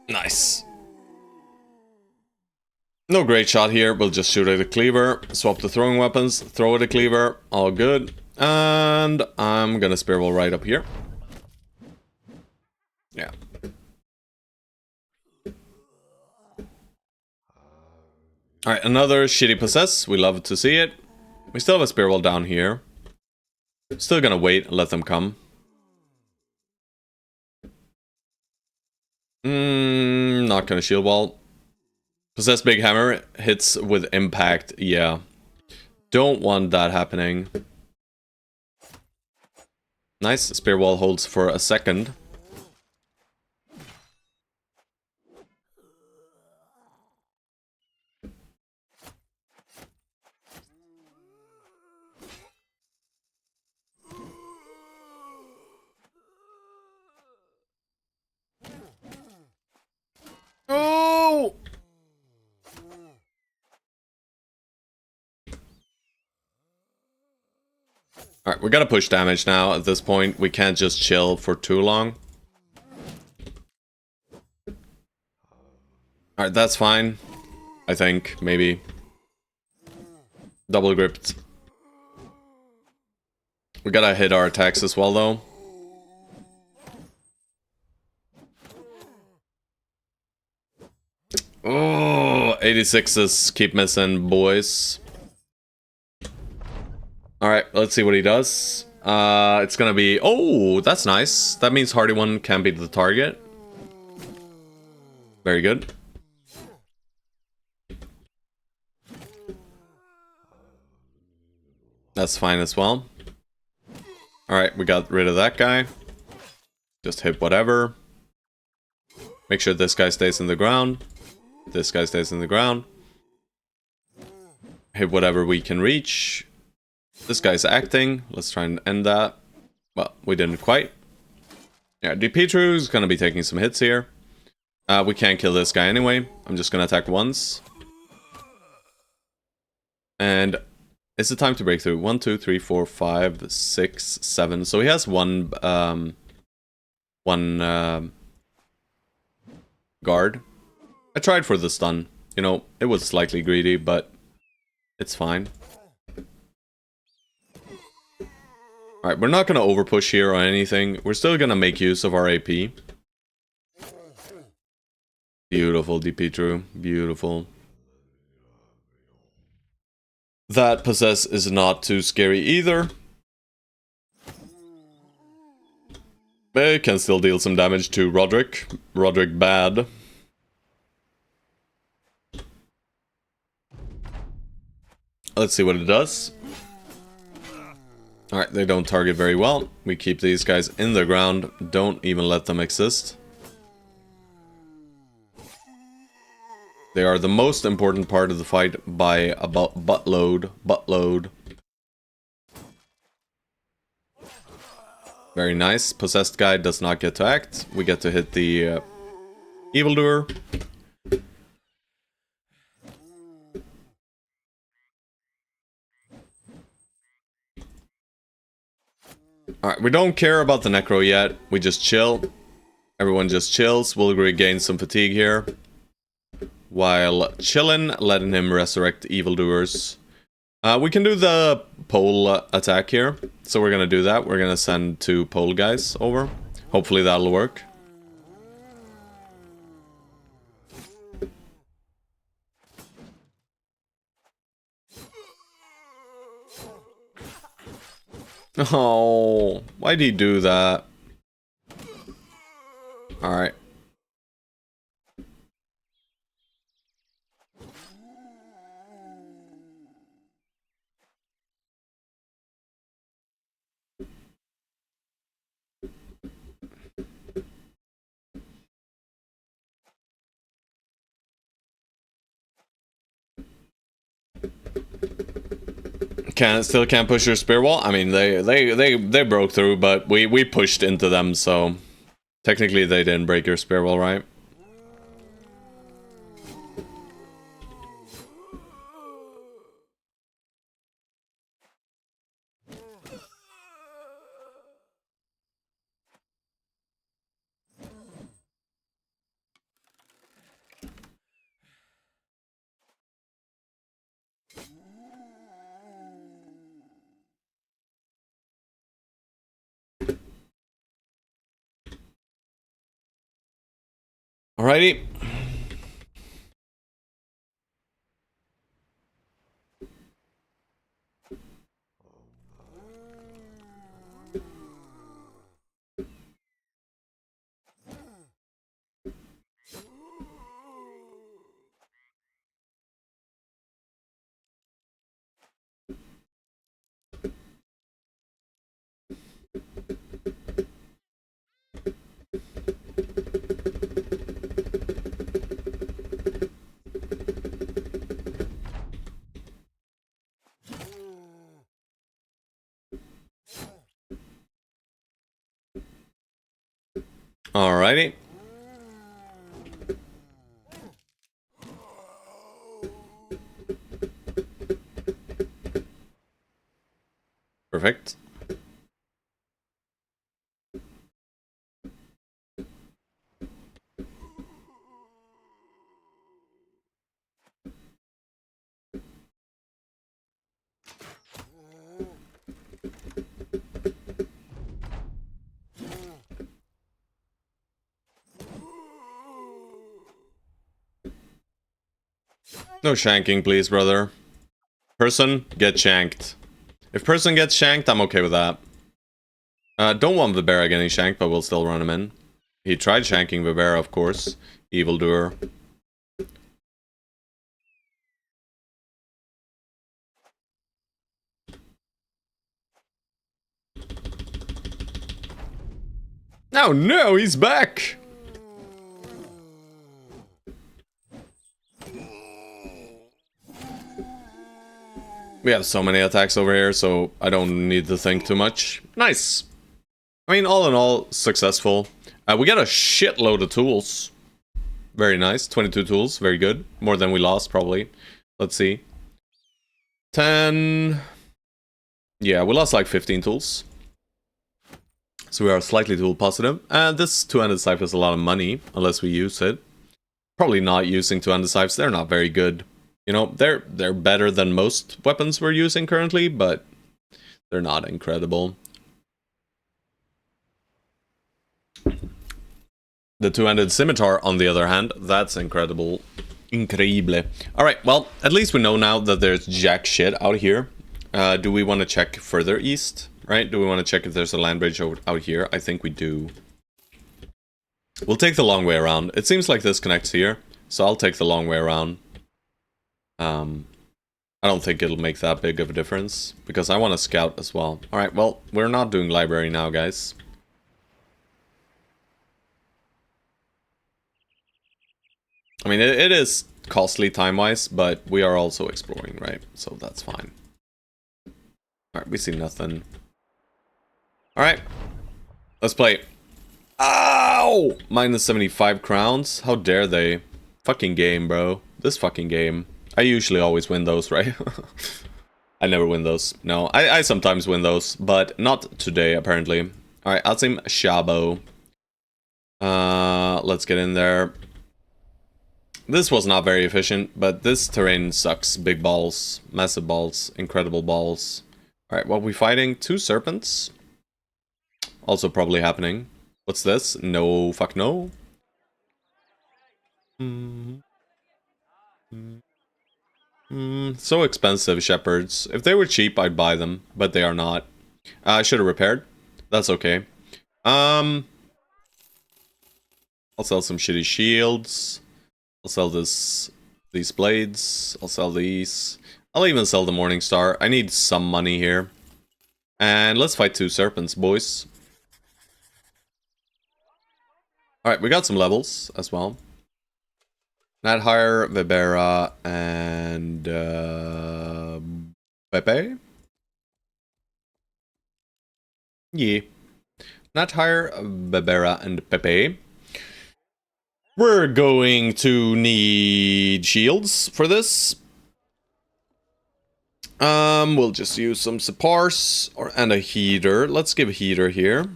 Nice. No great shot here, we'll just shoot at a cleaver, swap the throwing weapons, throw at a cleaver, all good. And I'm gonna spearwall right up here. Yeah. Alright, another shitty possess, we love to see it. We still have a spearwall down here. Still gonna wait and let them come. Not gonna shield wall. Possess big hammer, hits with impact, yeah. Don't want that happening. Nice, spear wall holds for a second. Oh! Alright, we gotta push damage now at this point. We can't just chill for too long. Alright, that's fine. I think, maybe. Double gripped. We gotta hit our attacks as well, though. Oh, 86s keep missing, boys. Alright, let's see what he does. It's gonna be... Oh, that's nice. That means Hardy 1 can be the target. Very good. That's fine as well. Alright, we got rid of that guy. Just hit whatever. Make sure this guy stays in the ground. This guy stays in the ground. Hit whatever we can reach. This guy's acting. Let's try and end that. Well, we didn't quite. Yeah, Petru's gonna be taking some hits here. We can't kill this guy anyway. I'm just gonna attack once. And it's the time to break through. 1, 2, 3, 4, 5, 6, 7. So he has one guard. I tried for the stun. You know, it was slightly greedy, but it's fine. Alright, we're not gonna overpush here or anything. We're still gonna make use of our AP. Beautiful, Petru. Beautiful. That possess is not too scary either. But it can still deal some damage to Roderick. Roderick bad. Let's see what it does. Alright, they don't target very well. We keep these guys in the ground. Don't even let them exist. They are the most important part of the fight by about buttload. Very nice. Possessed guy does not get to act. We get to hit the evildoer. Alright, we don't care about the necro yet. We just chill. Everyone just chills. We'll regain some fatigue here. While chillin', letting him resurrect evildoers. We can do the pole attack here. So we're gonna do that. We're gonna send 2 pole guys over. Hopefully that'll work. Oh, why'd he do that? Alright. Still can't push your spear wall. I mean, they broke through, but we pushed into them, so technically they didn't break your spear wall, right? Alrighty. Alrighty. Perfect. No shanking, please, brother. Person, get shanked. If person gets shanked, I'm okay with that. Don't want Vibera getting shanked, but we'll still run him in. He tried shanking Vibera, of course. Evildoer. Oh no, he's back! We have so many attacks over here, so I don't need to think too much. Nice! I mean, all in all, successful. We got a shitload of tools. Very nice. 22 tools, very good. More than we lost, probably. Let's see. 10... Yeah, we lost like 15 tools. So we are slightly tool positive. And this two-handed scythe is a lot of money, unless we use it. Probably not using two-handed scythes, they're not very good. You know, they're better than most weapons we're using currently, but they're not incredible. The two-handed scimitar, on the other hand, that's incredible. Increíble. Alright, well, at least we know now that there's jack shit out here. Do we want to check further east? Right? Do we want to check if there's a land bridge out here? I think we do. We'll take the long way around. It seems like this connects here, so I'll take the long way around. I don't think it'll make that big of a difference, because I want to scout as well. Alright, well, we're not doing library now, guys. I mean, it is costly time-wise, but we are also exploring, right? So that's fine. Alright, we see nothing. Alright, let's play. Ow! Minus 75 crowns? How dare they? Fucking game, bro. This fucking game. I usually always win those, right? I never win those. No, I sometimes win those, but not today, apparently. Alright, Alzim Shabo. Let's get in there. This was not very efficient, but this terrain sucks. Big balls, massive balls, incredible balls. Alright, what are we fighting? 2 serpents? Also probably happening. What's this? No, fuck no. So expensive, shepherds. If they were cheap, I'd buy them, but they are not. I should have repaired. That's okay. I'll sell some shitty shields. I'll sell these blades. I'll sell these. I'll even sell the Morning Star. I need some money here. And let's fight 2 serpents, boys. Alright, we got some levels as well. Nighthire, Vibera, and Pepe. Yeah. Not hire Bebera and Pepe. We're going to need shields for this. We'll just use some Separs and a heater. Let's give a heater here.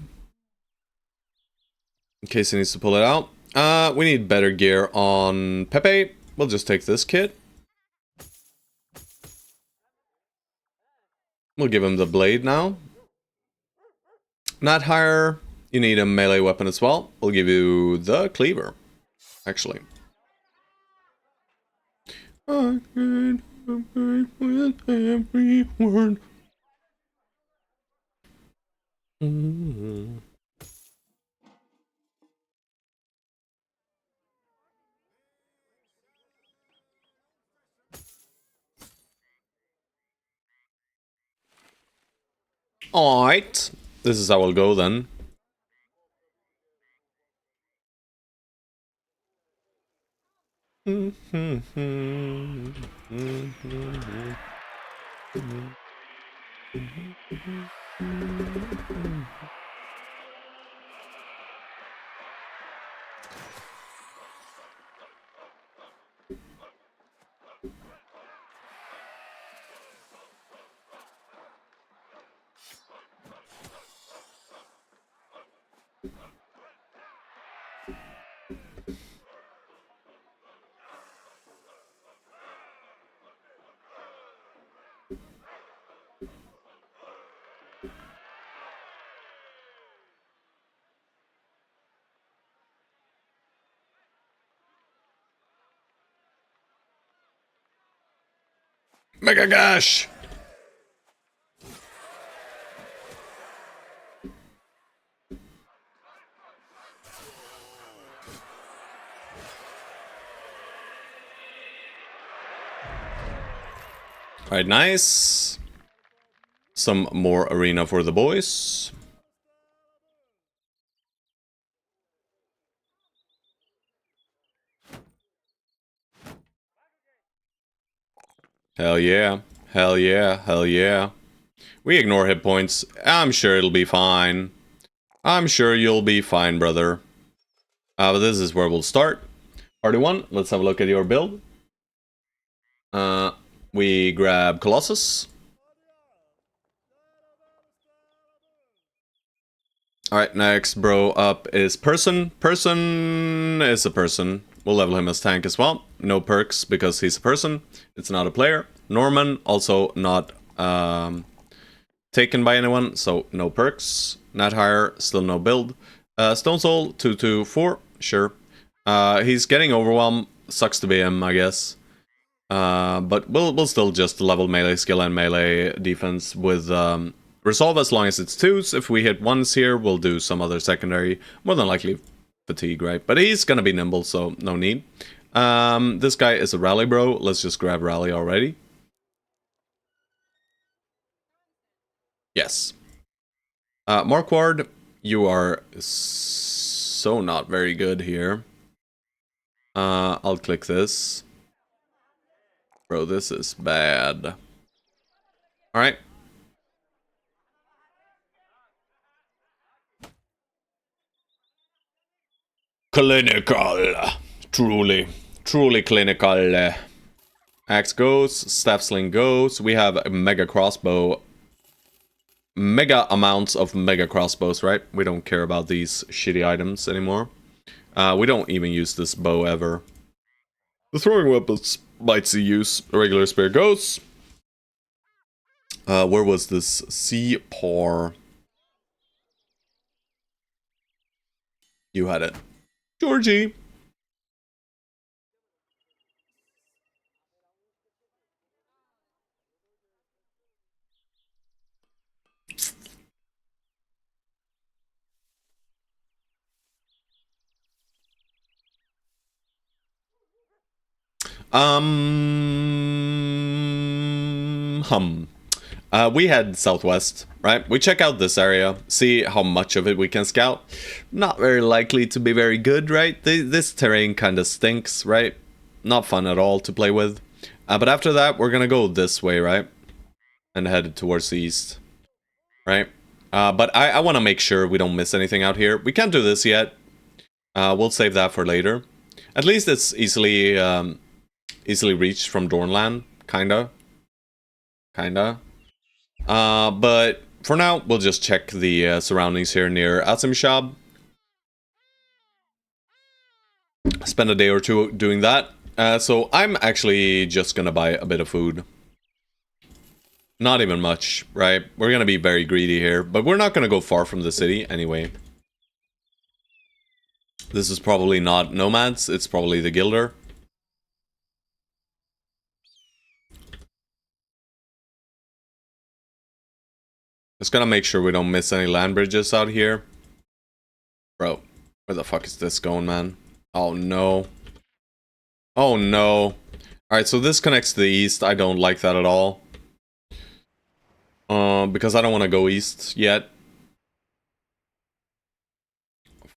In case he needs to pull it out. We need better gear on Pepe. We'll just take this kit. We'll give him the blade now. Not higher. You need a melee weapon as well. We'll give you the cleaver. Actually. I agree with every word. Alright. This is how I'll go then. Mega Gash! Alright, nice. Some more arena for the boys. Hell yeah. Hell yeah. Hell yeah. We ignore hit points. I'm sure it'll be fine. I'm sure you'll be fine, brother. But this is where we'll start. Party 1, let's have a look at your build. We grab Colossus. Alright, next bro up is Person. Person is a person. We'll level him as tank as well. No perks because he's a person. It's not a player. Norman, also not taken by anyone, so no perks. Not higher, still no build. Stone Soul, 224, sure. He's getting overwhelmed. Sucks to be him, I guess. But we'll still just level melee skill and melee defense with resolve as long as it's 2s. If we hit 1s here, we'll do some other secondary. More than likely fatigue, right? But he's gonna be nimble, so no need. This guy is a rally bro. Let's just grab rally already. Yes. Marquard, you are so not very good here. I'll click this. Bro, this is bad. Alright. Clinical. Truly clinical. Axe goes, staff sling goes. We have a mega crossbow. Mega amounts of mega crossbows, right? We don't care about these shitty items anymore. We don't even use this bow ever. The throwing weapons might see use. A regular spear goes. Where was this? Separ. You had it. Georgie. We head southwest, right? We check out this area, see how much of it we can scout. Not very likely to be very good, right? This terrain kind of stinks, right? Not fun at all to play with. But after that, we're gonna go this way, right? And head towards the east, right? But I want to make sure we don't miss anything out here. We can't do this yet. We'll save that for later. At least it's easily reached from Dornland, kinda. But for now, we'll just check the surroundings here near Azimshab. Spend a day or two doing that. So I'm actually just gonna buy a bit of food. Not even much, right? We're gonna be very greedy here, but we're not gonna go far from the city anyway. This is probably not nomads, it's probably the Guilder. Just gotta make sure we don't miss any land bridges out here. Bro, where the fuck is this going, man? Oh no. Oh no. Alright, so this connects to the east. I don't like that at all. Because I don't want to go east yet.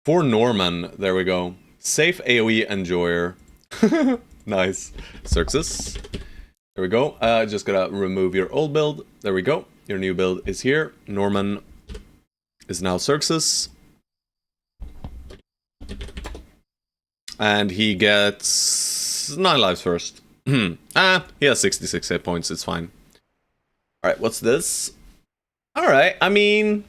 For Norman, there we go. Safe AoE Enjoyer. Nice. Xerxes. There we go. Just gotta remove your old build. There we go. Your new build is here. Norman is now Xerxes. And he gets 9 lives first. He has 66 hit points, it's fine. Alright, what's this? Alright, I mean,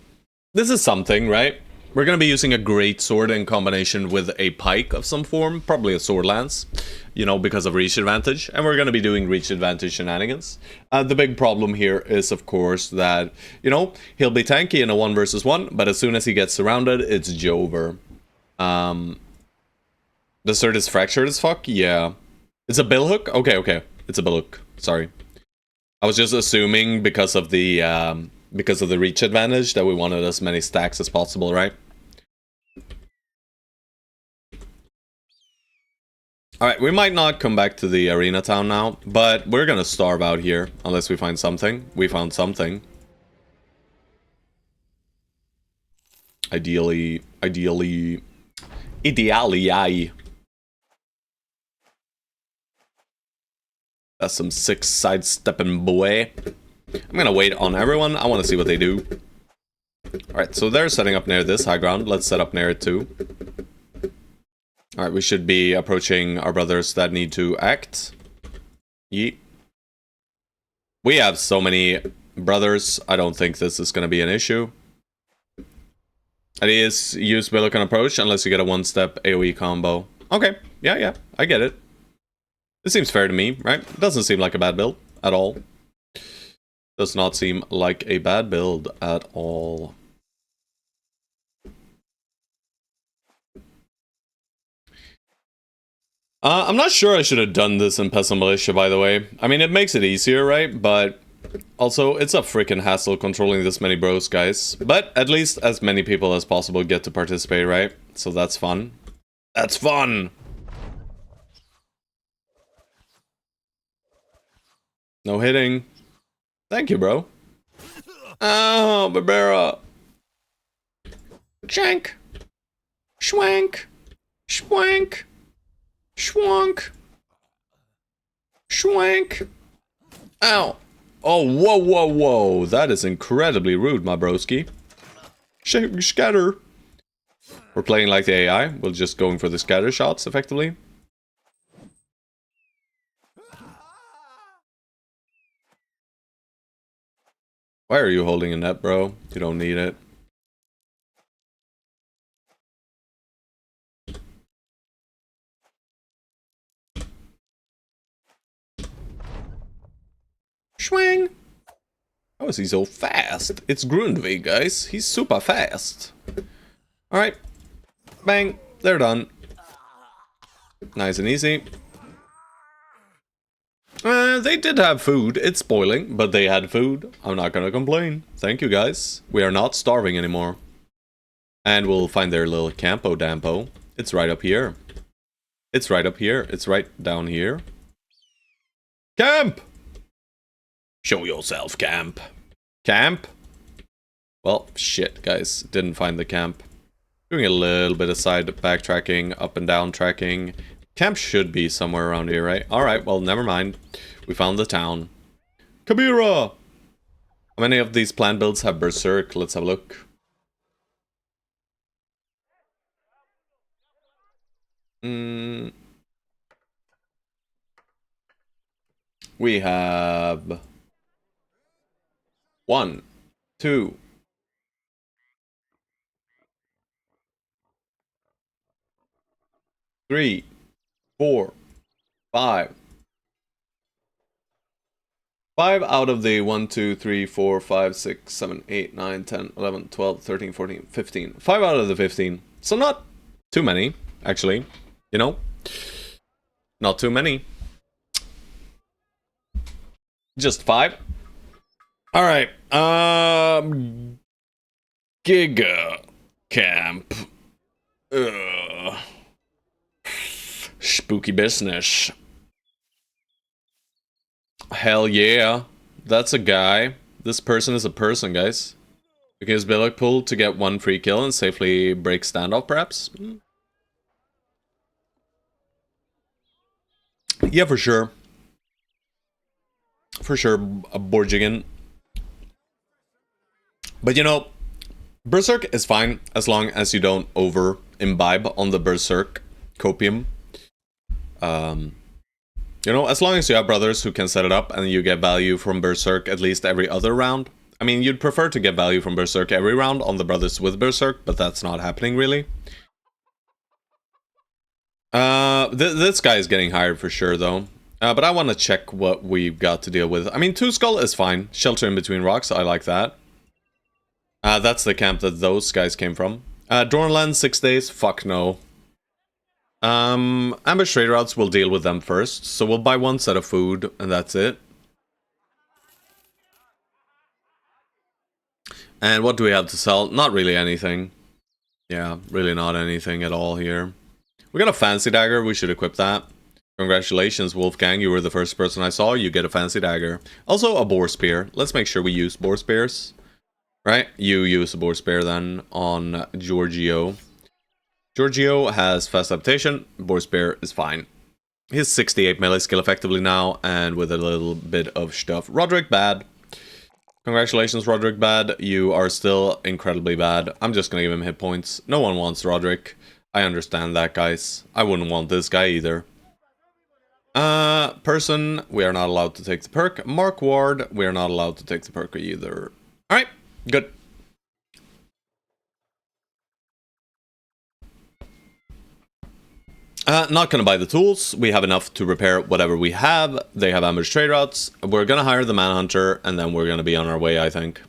this is something, right? We're gonna be using a great sword in combination with a pike of some form, probably a sword lance, you know, because of reach advantage, and we're gonna be doing reach advantage shenanigans. The big problem here is, of course, that, you know, he'll be tanky in a 1 versus 1, but as soon as he gets surrounded, it's Jover. The sword is fractured as fuck? Yeah. It's a bill hook? Okay. It's a bill hook. Sorry. I was just assuming because of the reach advantage that we wanted as many stacks as possible, right? Alright, we might not come back to the arena town now, but we're gonna starve out here unless we find something. We found something. Ideally, aye. That's some sick sidestepping boy. I'm gonna wait on everyone. I want to see what they do. Alright, so they're setting up near this high ground. Let's set up near it too. Alright, we should be approaching our brothers that need to act. Yeet. We have so many brothers. I don't think this is gonna be an issue. It is use Billiken approach unless you get a 1-step AoE combo. Okay, yeah, I get it. This seems fair to me, right? It doesn't seem like a bad build at all. Does not seem like a bad build at all. I'm not sure I should have done this in Peasant Militia, by the way. I mean, it makes it easier, right? But also, it's a freaking hassle controlling this many bros, guys. But at least as many people as possible get to participate, right? So that's fun. That's fun! No hitting. Thank you, bro. Oh, Barbara. Shank. Schwank. Schwank. Schwank. Schwank. Ow. Oh, whoa. That is incredibly rude, my broski. Scatter. We're playing like the AI. We're just going for the scatter shots, effectively. Why are you holding a net, bro? You don't need it. Schwang! How is he so fast? It's Grundvig, guys. He's super fast. Alright. Bang. They're done. Nice and easy. They did have food. It's spoiling, but they had food. I'm not gonna complain. Thank you, guys. We are not starving anymore. And we'll find their little campo dampo. It's right up here. It's right up here. It's right down here. Camp! Show yourself, camp. Camp? Well, shit, guys. Didn't find the camp. Doing a little bit of side backtracking, up and down tracking. Camp should be somewhere around here, right? Alright, well, never mind. We found the town. Kabira! How many of these plan builds have Berserk? Let's have a look. We have 1, 2, 3, 4, 5. 5 out of the 1, 2, 3, 4, 5, 6, 7, 8, 9, 10, 11, 12, 13, 14, 15. 5 out of the 15. So not too many, actually. You know? Not too many. Just 5. Alright. Giga Camp. Spooky business. Hell yeah. That's a guy. This person is a person, guys. You can use Billock Pull to get 1 free kill and safely break standoff, perhaps? Yeah, for sure. For sure, a Borgigan. But you know, Berserk is fine as long as you don't over-imbibe on the Berserk copium. You know, as long as you have brothers who can set it up and you get value from Berserk at least every other round. I mean, you'd prefer to get value from Berserk every round on the brothers with Berserk, but that's not happening really. This guy is getting hired for sure though. But I want to check what we've got to deal with. I mean, 2 Skull is fine. Shelter in between rocks, I like that. That's the camp that those guys came from. Dornland, 6 days, fuck no. Ambush trade routes, we'll deal with them first. So we'll buy 1 set of food, and that's it. And what do we have to sell? Not really anything. Yeah, really not anything at all here. We got a fancy dagger, we should equip that. Congratulations, Wolfgang, you were the first person I saw, you get a fancy dagger. Also, a boar spear. Let's make sure we use boar spears. Right? You use a boar spear then on Giorgio. Giorgio has fast adaptation, boar spear is fine. He has 68 melee skill effectively now, and with a little bit of stuff. Roderick, bad. Congratulations, Roderick, bad. You are still incredibly bad. I'm just gonna give him hit points. No one wants Roderick. I understand that, guys. I wouldn't want this guy either. Person, we are not allowed to take the perk. Mark Ward, we are not allowed to take the perk either. Alright, good. Not gonna buy the tools. We have enough to repair whatever we have. They have ambush trade routes. We're gonna hire the Manhunter, and then we're gonna be on our way, I think.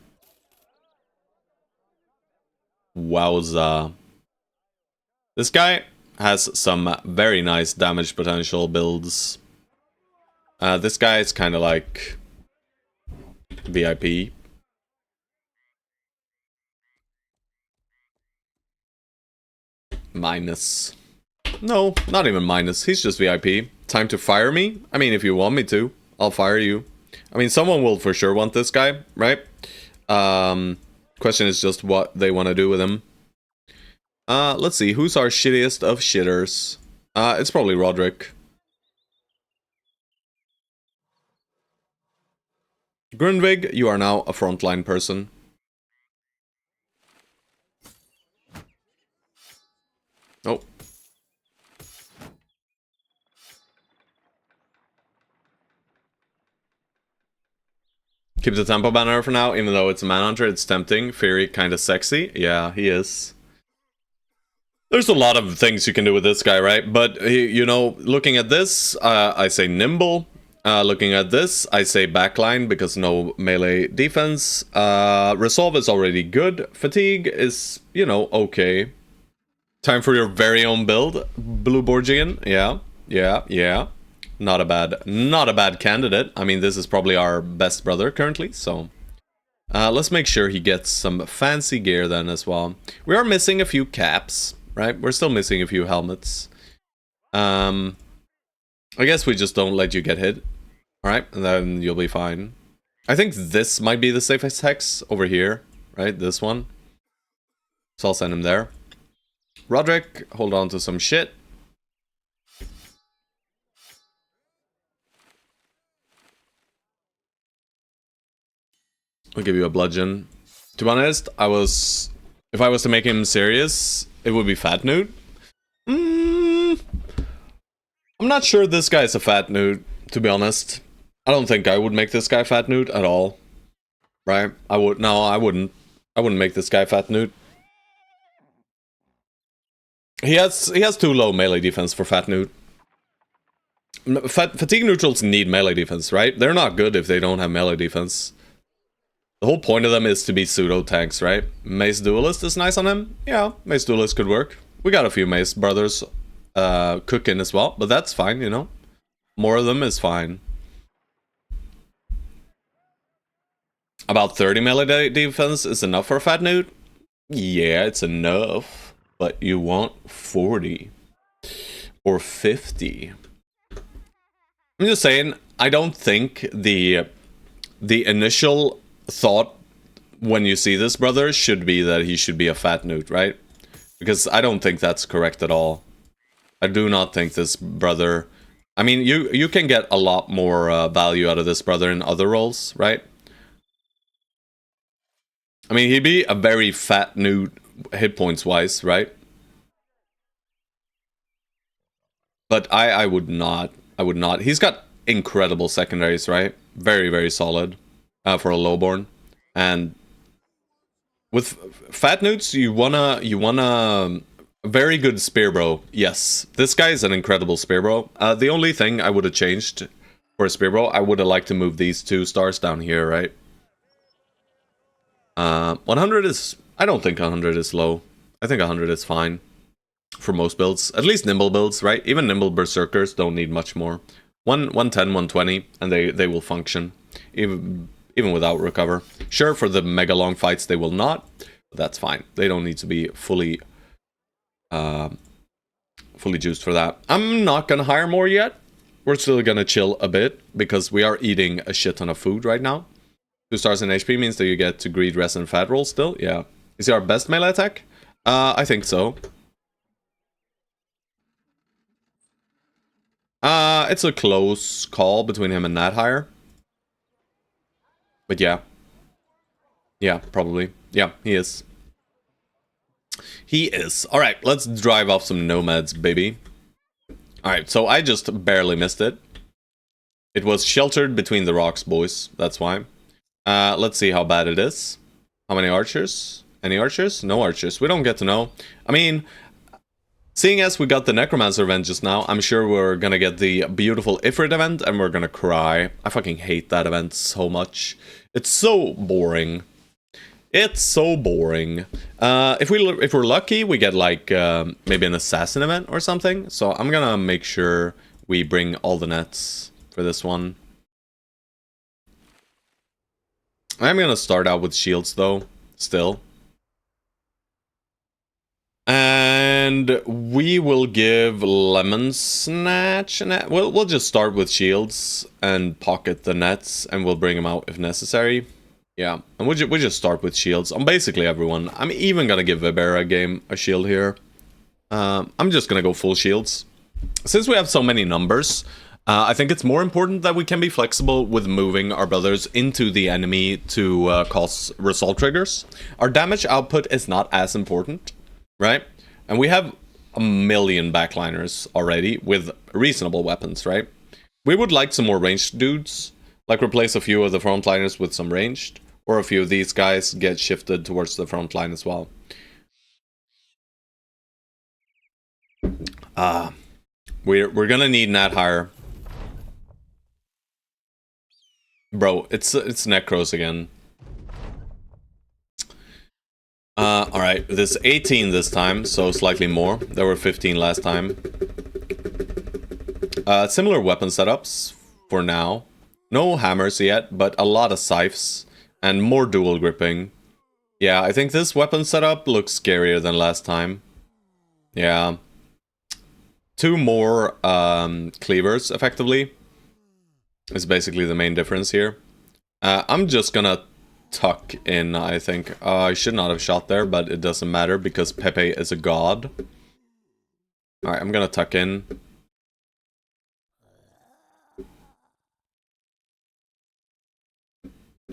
Wowza. This guy has some very nice damage potential builds. This guy is kind of like VIP. Minus. No, not even minus. He's just VIP. Time to fire me? I mean, if you want me to, I'll fire you. I mean, someone will for sure want this guy, right? Question is just what they want to do with him. Let's see. Who's our shittiest of shitters? It's probably Roderick. Grundvig, you are now a frontline person. Oh. Keep the tempo banner for now, even though it's a Manhunter, it's tempting. Fury, kind of sexy. Yeah, he is. There's a lot of things you can do with this guy, right? But, you know, looking at this, I say nimble. Looking at this, I say backline because no melee defense. Resolve is already good. Fatigue is, you know, okay. Time for your very own build, Blue Borgian. Yeah. Not a bad candidate. I mean, this is probably our best brother currently, so... let's make sure he gets some fancy gear then as well. We are missing a few caps, right? We're still missing a few helmets. I guess we just don't let you get hit. Alright, and then you'll be fine. I think this might be the safest hex over here, right? This one. So I'll send him there. Roderick, hold on to some shit. I'll give you a bludgeon. To be honest, if I was to make him serious, it would be Fat Newt. I'm not sure this guy's a Fat Newt, to be honest. I don't think I would make this guy Fat Newt at all. Right? I wouldn't. I wouldn't make this guy Fat Newt. He has too low melee defense for Fat Newt. Fatigue neutrals need melee defense, right? They're not good if they don't have melee defense. The whole point of them is to be pseudo tanks, right? Mace Duelist is nice on him. Yeah, Mace Duelist could work. We got a few Mace brothers cooking as well, but that's fine, you know. More of them is fine. About 30 melee defense is enough for a Fat Newt? Yeah, it's enough. But you want 40. Or 50. I'm just saying, I don't think the initial thought when you see this brother should be that he should be a Fat Newt, right? Because I don't think that's correct at all. I do not think this brother... I mean, you can get a lot more value out of this brother in other roles, right? I mean, he'd be a very Fat Newt hit points wise, right? But I would not. I would not. He's got incredible secondaries, right? Very, very solid for a lowborn. And with Fat Newts, you wanna a very good spear bro. Yes, this guy is an incredible spear bro. The only thing I would have changed for a spear bro, I would have liked to move these 2 stars down here, right? 100 is... I don't think 100 is low. I think 100 is fine. For most builds. At least nimble builds, right? Even nimble berserkers don't need much more. 110, 120, and they will function. Even without recover. Sure, for the mega long fights they will not, but that's fine. They don't need to be fully juiced for that. I'm not gonna hire more yet. We're still gonna chill a bit, because we are eating a shit ton of food right now. 2 stars in HP means that you get to greed, rest, and fat roll still. Yeah. Is he our best melee attack? I think so. It's a close call between him and Nat hire. But yeah. Yeah, probably. Yeah, he is. He is. Alright, let's drive off some nomads, baby. Alright, so I just barely missed it. It was sheltered between the rocks, boys. That's why. Let's see how bad it is. How many archers? Any archers? No archers. We don't get to know. I mean... Seeing as we got the Necromancer event just now, I'm sure we're gonna get the beautiful Ifrit event, and we're gonna cry. I fucking hate that event so much. It's so boring. It's so boring. If we're lucky, we get like maybe an assassin event or something. So I'm gonna make sure we bring all the nets for this one. I'm gonna start out with shields though, still. And we will give Lemon Snatch a net. We'll just start with shields and pocket the nets, and we'll bring them out if necessary. Yeah, and we'll just start with shields on basically everyone. I'm even gonna give Vibera a shield here. I'm just gonna go full shields. Since we have so many numbers, I think it's more important that we can be flexible with moving our brothers into the enemy to cause result triggers. Our damage output is not as important. Right? And we have a million backliners already with reasonable weapons, right? We would like some more ranged dudes. Like replace a few of the frontliners with some ranged. Or a few of these guys get shifted towards the front line as well. We're gonna need Nat higher. Bro, it's Necros again. Alright, this 18 this time, so slightly more. There were 15 last time. Similar weapon setups for now. No hammers yet, but a lot of scythes. And more dual gripping. Yeah, I think this weapon setup looks scarier than last time. Yeah. 2 more cleavers, effectively. Is basically the main difference here. I'm just gonna tuck in, I think. I should not have shot there, but it doesn't matter because Pepe is a god. Alright, I'm gonna tuck in.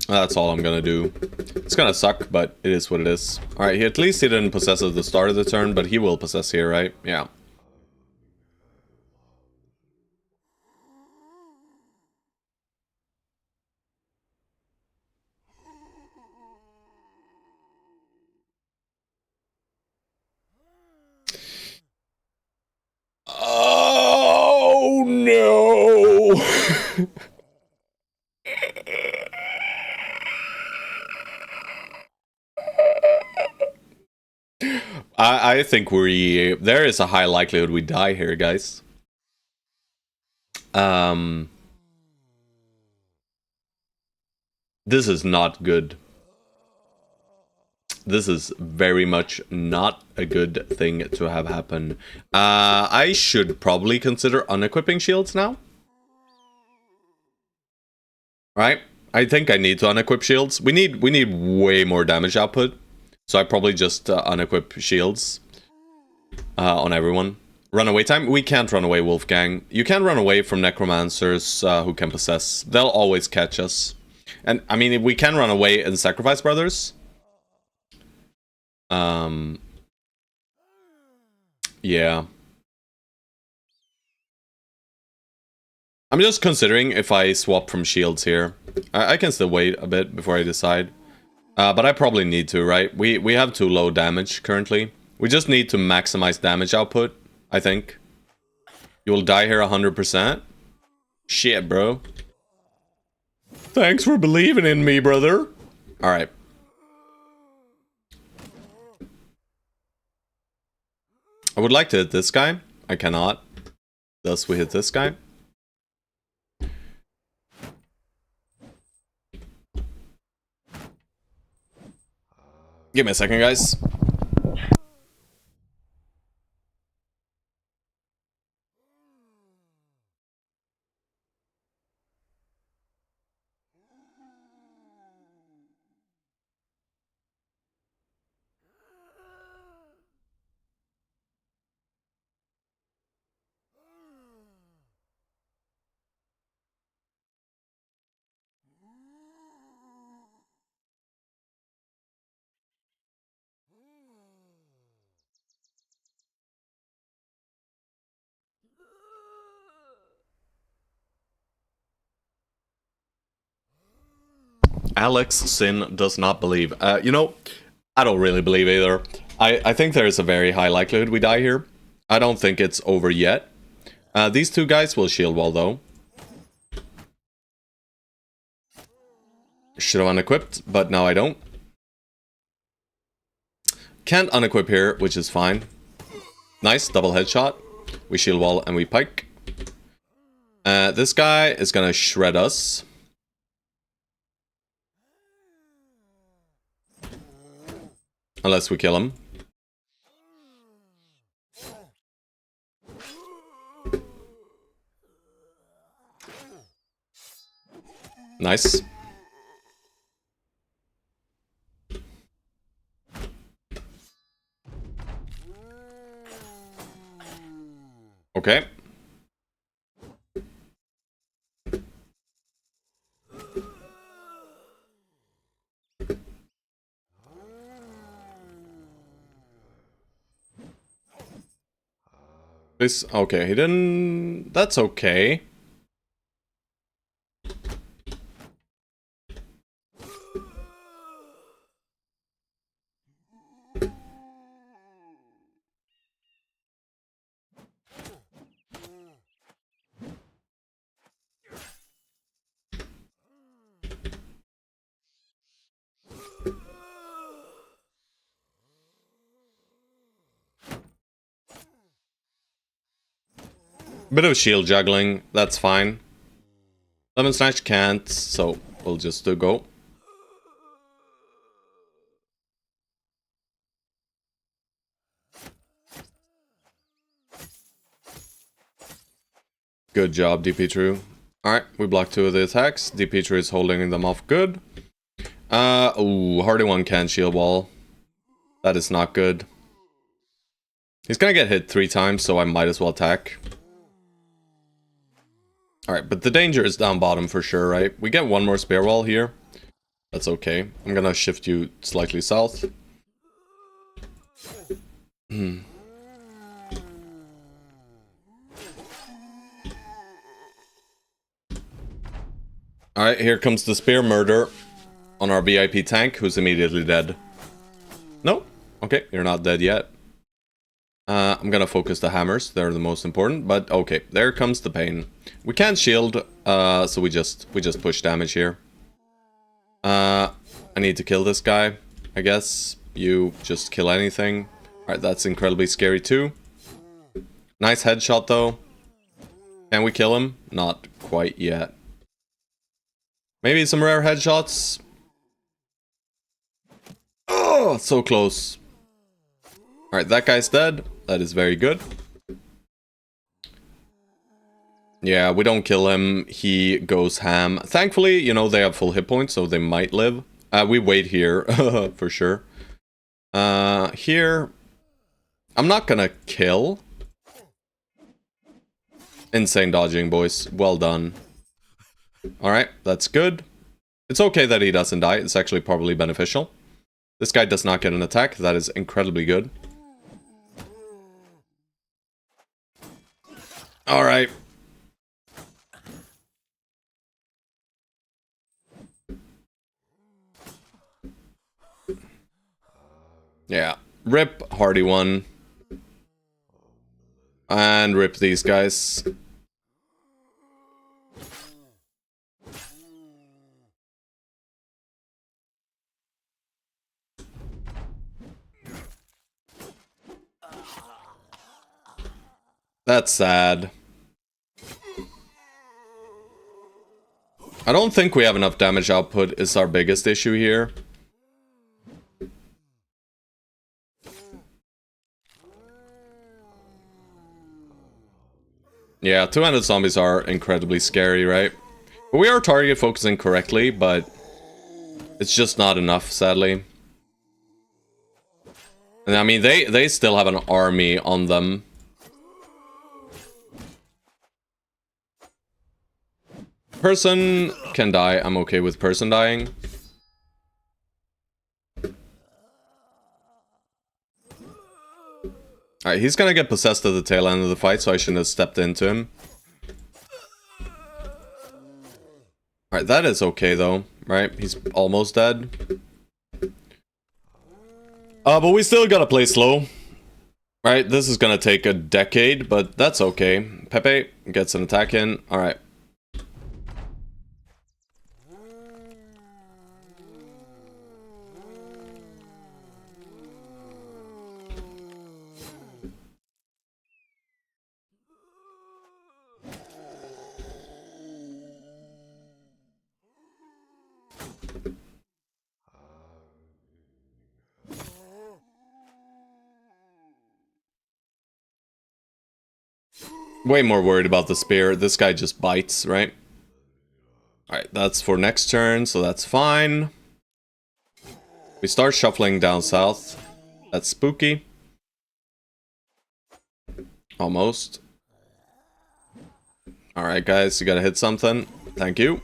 That's all I'm gonna do. It's gonna suck, but it is what it is. Alright, at least he didn't possess at the start of the turn, but he will possess here, right? Yeah. Oh no! I think there is a high likelihood we die here, guys. This is not good. This is very much not a good thing to have happen. I should probably consider unequipping shields now. Right? I think I need to unequip shields. We need way more damage output. So I probably just unequip shields on everyone. Runaway time? We can't run away, Wolfgang. You can run away from necromancers who can possess. They'll always catch us. And, I mean, we can run away in Sacrifice Brothers. Yeah. I'm just considering if I swap from shields here. I can still wait a bit before I decide. But I probably need to, right? We have too low damage currently. We just need to maximize damage output, I think. You will die here 100%. Shit, bro. Thanks for believing in me, brother. Alright. I would like to hit this guy. I cannot. Thus, we hit this guy. Give me a second, guys. Alex Sin does not believe. You know, I don't really believe either. I think there's a very high likelihood we die here. I don't think it's over yet. These two guys will shield wall, though. Should have unequipped, but now I don't. Can't unequip here, which is fine. Nice, double headshot. We shield wall and we pike. This guy is gonna shred us. Unless we kill him. Nice. Okay. This, okay, he didn't... That's okay. Bit of shield juggling, that's fine. Lemon Snatch can't, so we'll just do go. Good job, DP True. Alright, we blocked 2 of the attacks. DP True is holding them off good. Ooh, Hardy 1 can shield wall. That is not good. He's gonna get hit 3 times, so I might as well attack. Alright, but the danger is down bottom for sure, right? We get 1 more spear wall here. That's okay. I'm gonna shift you slightly south. Alright, here comes the spear murder on our VIP tank, who's immediately dead. No? Okay, you're not dead yet. I'm gonna focus the hammers, they're the most important, but okay, there comes the pain. We can't shield, so we just push damage here. I need to kill this guy, I guess. You just kill anything. Alright, that's incredibly scary too. Nice headshot though. Can we kill him? Not quite yet. Maybe some rare headshots. Oh, so close. Alright, that guy's dead. That is very good. Yeah, we don't kill him. He goes ham. Thankfully, you know, they have full hit points, so they might live. We wait here, for sure. Here... I'm not gonna kill. Insane dodging, boys. Well done. Alright, that's good. It's okay that he doesn't die. It's actually probably beneficial. This guy does not get an attack. That is incredibly good. Alright. Yeah. Rip Hardy one. And rip these guys. That's sad. I don't think we have enough damage output is our biggest issue here. Yeah, two-handed zombies are incredibly scary, right? We are target focusing correctly, but it's just not enough, sadly. And I mean, they still have an army on them. Person can die. I'm okay with person dying. Alright, he's gonna get possessed at the tail end of the fight, so I shouldn't have stepped into him. Alright, that is okay though, right? He's almost dead. But we still gotta play slow. Right, this is gonna take a decade, but that's okay. Pepe gets an attack in. Alright. Way more worried about the spear. This guy just bites, right? Alright, that's for next turn, so that's fine. We start shuffling down south. That's spooky. Almost. Alright, guys, you gotta hit something. Thank you.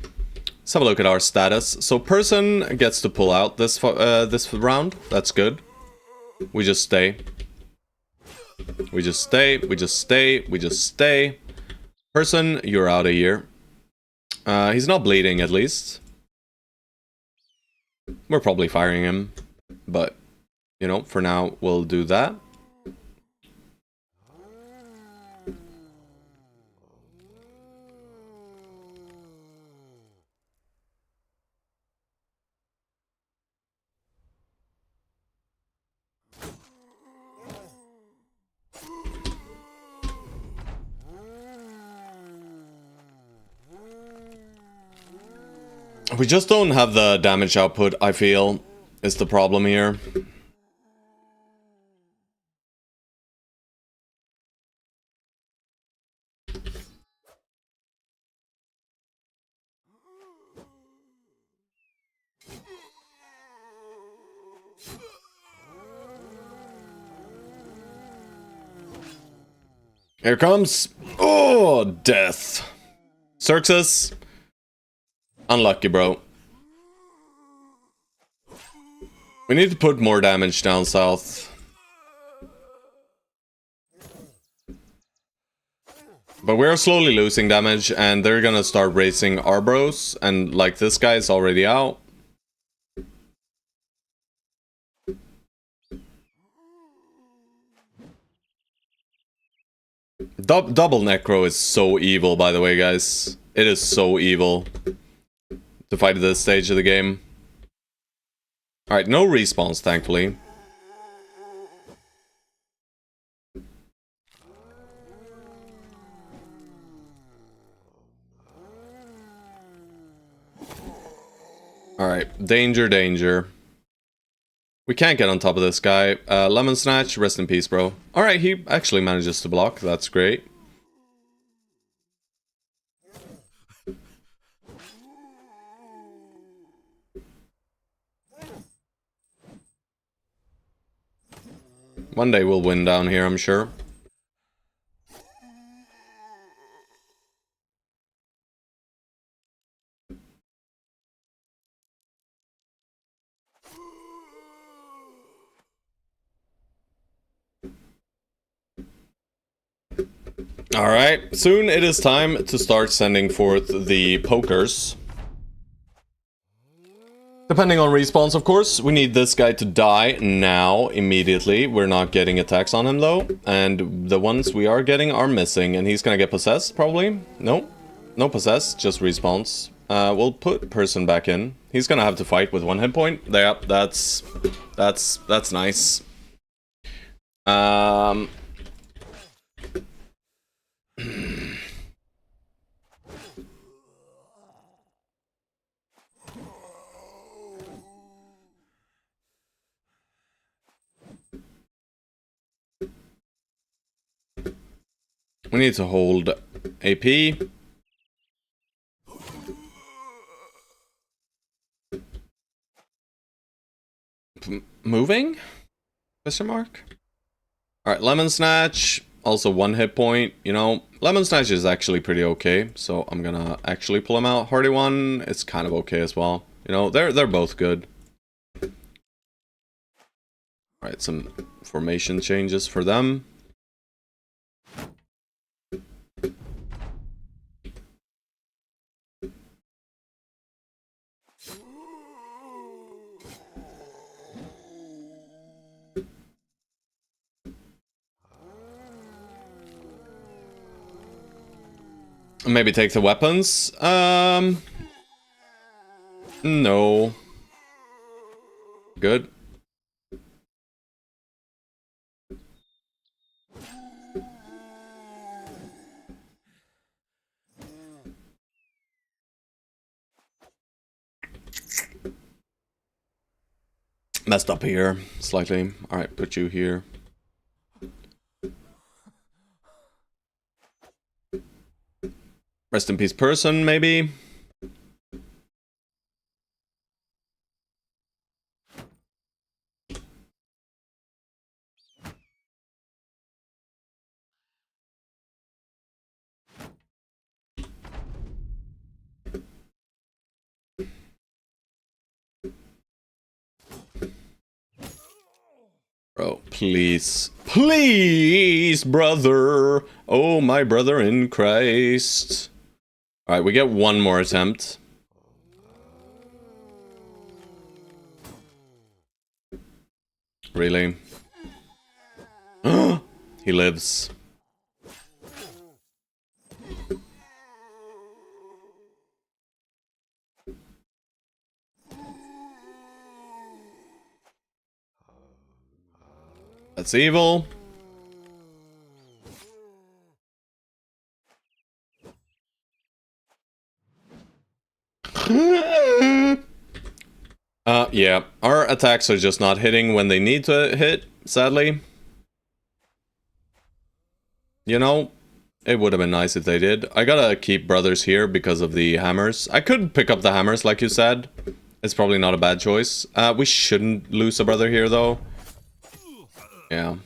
Let's have a look at our status. So person gets to pull out this round. That's good. We just stay. We just stay, we just stay, we just stay. Person, you're out of here. He's not bleeding, at least. We're probably firing him. But, you know, for now, we'll do that. We just don't have the damage output, I feel, is the problem here. Here comes... Oh, death. Xerxes. Unlucky, bro. We need to put more damage down south. But we're slowly losing damage, and they're gonna start racing Arbros, and like this guy's already out. Double Necro is so evil, by the way, guys. It is so evil to fight at this stage of the game. Alright, no respawns, thankfully. Alright, danger, danger. We can't get on top of this guy. Lemon Snatch, rest in peace, bro. Alright, he actually manages to block. That's great. One day we'll win down here, I'm sure. Alright, soon it is time to start sending forth the pokers. Depending on respawns, of course. We need this guy to die now, immediately. We're not getting attacks on him, though. And the ones we are getting are missing. And he's gonna get possessed, probably? No. No possessed, just respawns. We'll put person back in. He's gonna have to fight with 1 hit point. Yeah, that's nice. We need to hold AP. Moving? Question mark? Alright, Lemon Snatch. Also 1 hit point. You know, Lemon Snatch is actually pretty okay. So I'm gonna actually pull him out. Hardy 1 is kind of okay as well. You know, they're both good. Alright, some formation changes for them. Maybe take the weapons? No. Good. Messed up here, slightly. Alright, put you here. Rest in peace person, maybe? Bro, please. Please, brother! Oh, my brother in Christ. Alright, we get 1 more attempt. Really? He lives. That's evil. Yeah. Our attacks are just not hitting when they need to hit, sadly. You know, it would have been nice if they did. I gotta keep brothers here because of the hammers. I could pick up the hammers, like you said. It's probably not a bad choice. We shouldn't lose a brother here, though. Yeah.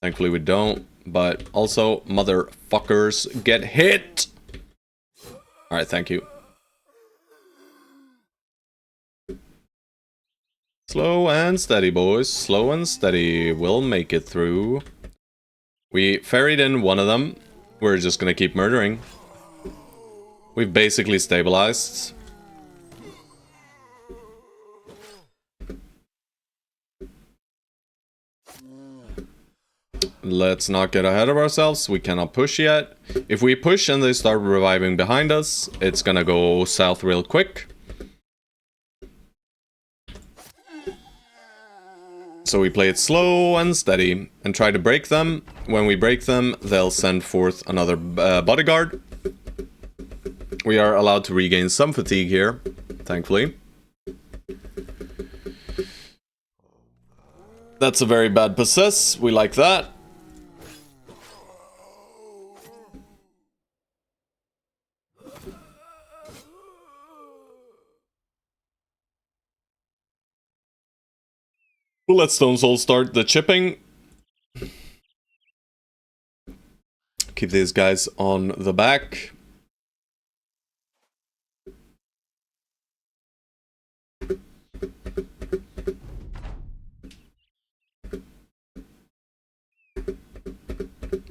Thankfully we don't. But also, motherfuckers, get hit! Alright, thank you. Slow and steady, boys. Slow and steady. We'll make it through. We ferried in one of them. We're just gonna keep murdering. We've basically stabilized. Let's not get ahead of ourselves. We cannot push yet. If we push and they start reviving behind us, it's gonna go south real quick. So we play it slow and steady and try to break them. When we break them, they'll send forth another bodyguard. We are allowed to regain some fatigue here, thankfully. That's a very bad possess. We like that. We'll let Stone Soul start the chipping. Keep these guys on the back.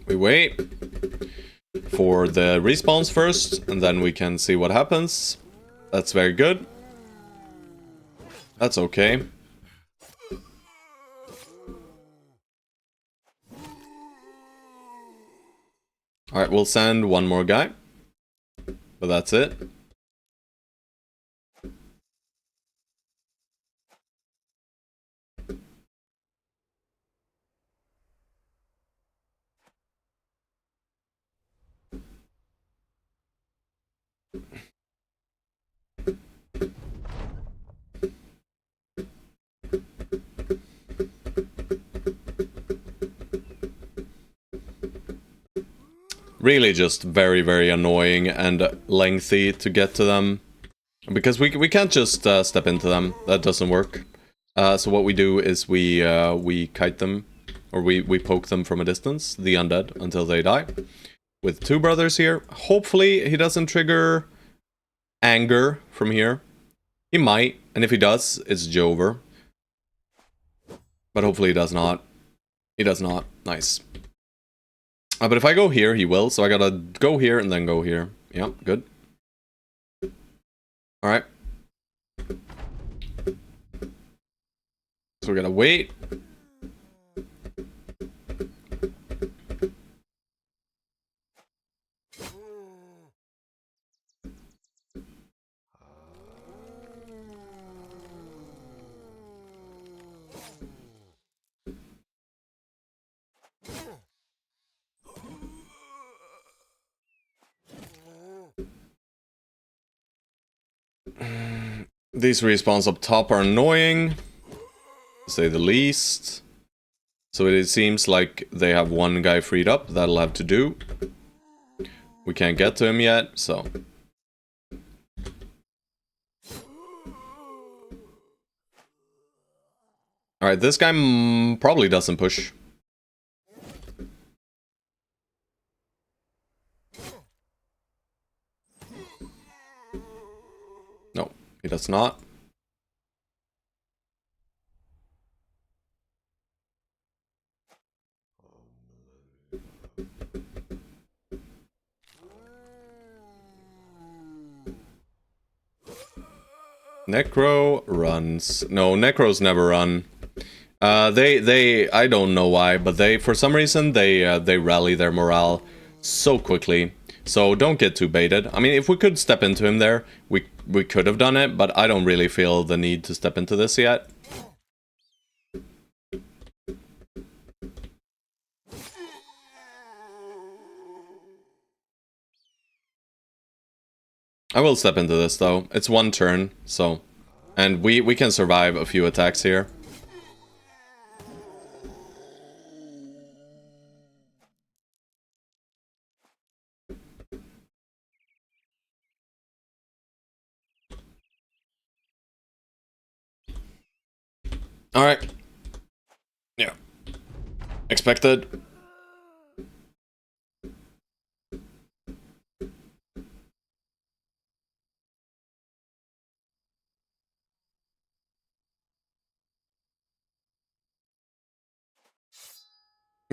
We wait for the respawns first, and then we can see what happens. That's very good. That's okay. Alright, we'll send one more guy. But that's it. Really just very, very annoying and lengthy to get to them. Because we can't just step into them. That doesn't work. So what we do is we kite them, or we poke them from a distance, the undead, until they die. With two brothers here. Hopefully he doesn't trigger anger from here. He might, and if he does, it's Jover. But hopefully he does not. He does not. Nice. But if I go here, he will, so I gotta go here and then go here. Yeah, good. Alright. So we gotta wait. These respawns up top are annoying, to say the least. So it seems like they have one guy freed up. That'll have to do. We can't get to him yet, so... Alright, this guy probably doesn't push. No, he does not. Necro runs. No, Necros never run. I don't know why, but for some reason, they rally their morale so quickly. So don't get too baited. I mean, if we could step into him there, we could have done it, but I don't really feel the need to step into this yet. I will step into this, though. It's one turn, so... And we can survive a few attacks here. Alright. Yeah. Expected.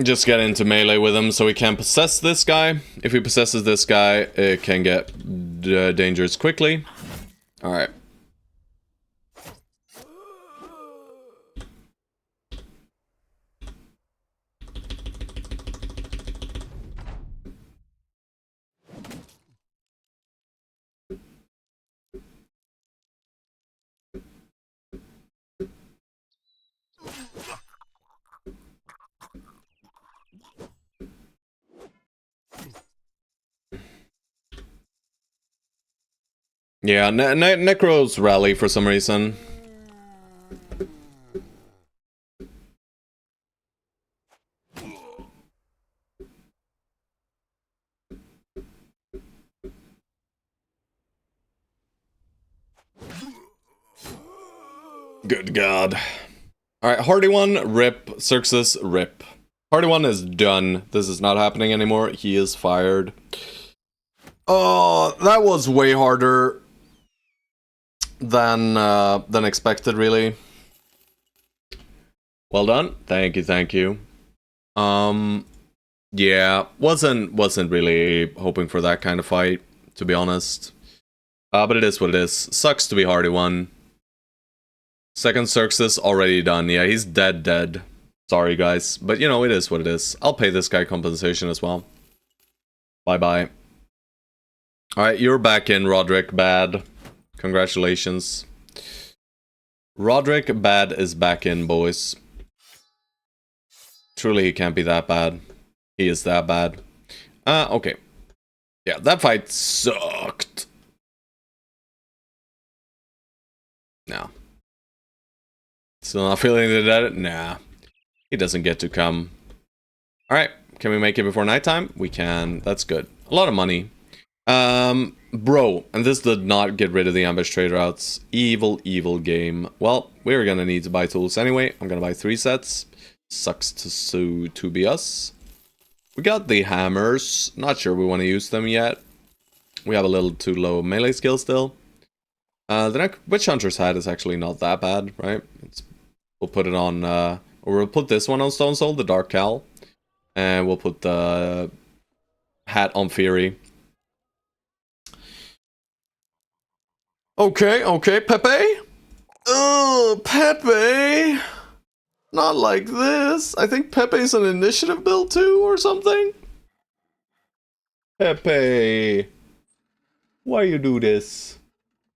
Just get into melee with him so we can possess this guy. If he possesses this guy, it can get dangerous quickly. Alright. Yeah, Necros rally for some reason. Good God. Alright, Hardy 1, rip. Xerxes, rip. Hardy 1 is done. This is not happening anymore. He is fired. Oh, that was way harder than expected, really. Well done. Thank you, thank you. Yeah, wasn't really hoping for that kind of fight, to be honest. But it is what it is. Sucks to be Hardy 1. Second Xerxes already done. Yeah, he's dead. Sorry, guys. But, you know, it is what it is. I'll pay this guy compensation as well. Bye-bye. Alright, you're back in, Roderick Bad. Congratulations. Roderick Bad is back in, boys. Truly, he can't be that bad. He is that bad. Okay. Yeah, that fight sucked. No. Still not feeling that? Nah. He doesn't get to come. Alright, can we make it before nighttime? We can. That's good. A lot of money. Bro, and this did not get rid of the ambush trade routes. Evil game. Well, we're gonna need to buy tools anyway. I'm gonna buy 3 sets. Sucks to be us. We got the hammers. Not sure we want to use them yet. We have a little too low melee skill still. The Witch Hunter's hat is actually not that bad, right? We'll put it on, or we'll put this one on Stone Soul, the Dark Cowl. And we'll put the hat on Fury. Okay, Pepe? Oh, Pepe! Not like this. I think Pepe's an initiative build too, or something? Pepe! Why you do this?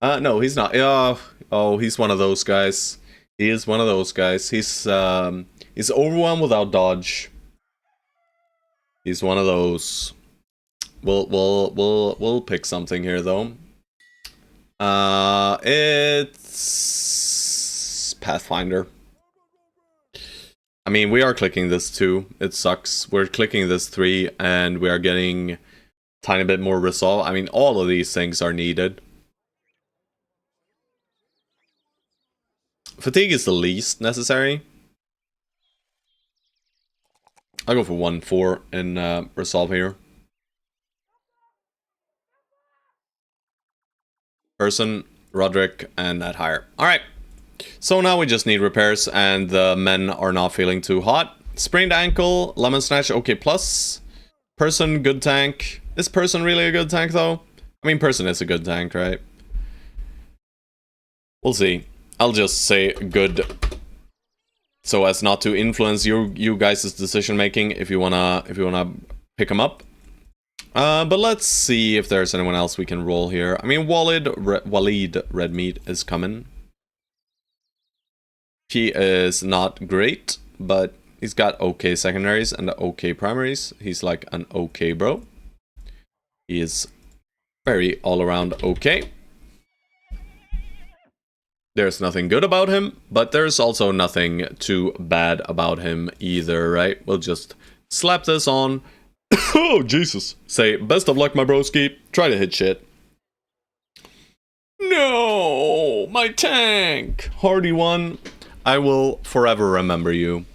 No, he's not. Oh, he's one of those guys. He is one of those guys. He's overwhelmed without dodge. He's one of those. We'll pick something here though. It's Pathfinder. I mean, we are clicking this 2. It sucks. We're clicking this 3, and we are getting a tiny bit more resolve. I mean, all of these things are needed. Fatigue is the least necessary. I'll go for 1-4 in resolve here. Person, Roderick, and that higher. Alright. So now we just need repairs, and the men are not feeling too hot. Sprained ankle, lemon snatch, okay plus. Person, good tank. Is Person really a good tank though? I mean, Person is a good tank, right? We'll see. I'll just say good, so as not to influence you guys' decision making if you wanna pick them up. But let's see if there's anyone else we can roll here. I mean, Walid Redmeat is coming. He is not great, but he's got okay secondaries and okay primaries. He's like an okay bro. He is very all-around okay. There's nothing good about him, but there's also nothing too bad about him either, right? We'll just slap this on. Oh, Jesus. Say, best of luck, my broski. Try to hit shit. No! My tank! Hardy 1. I will forever remember you.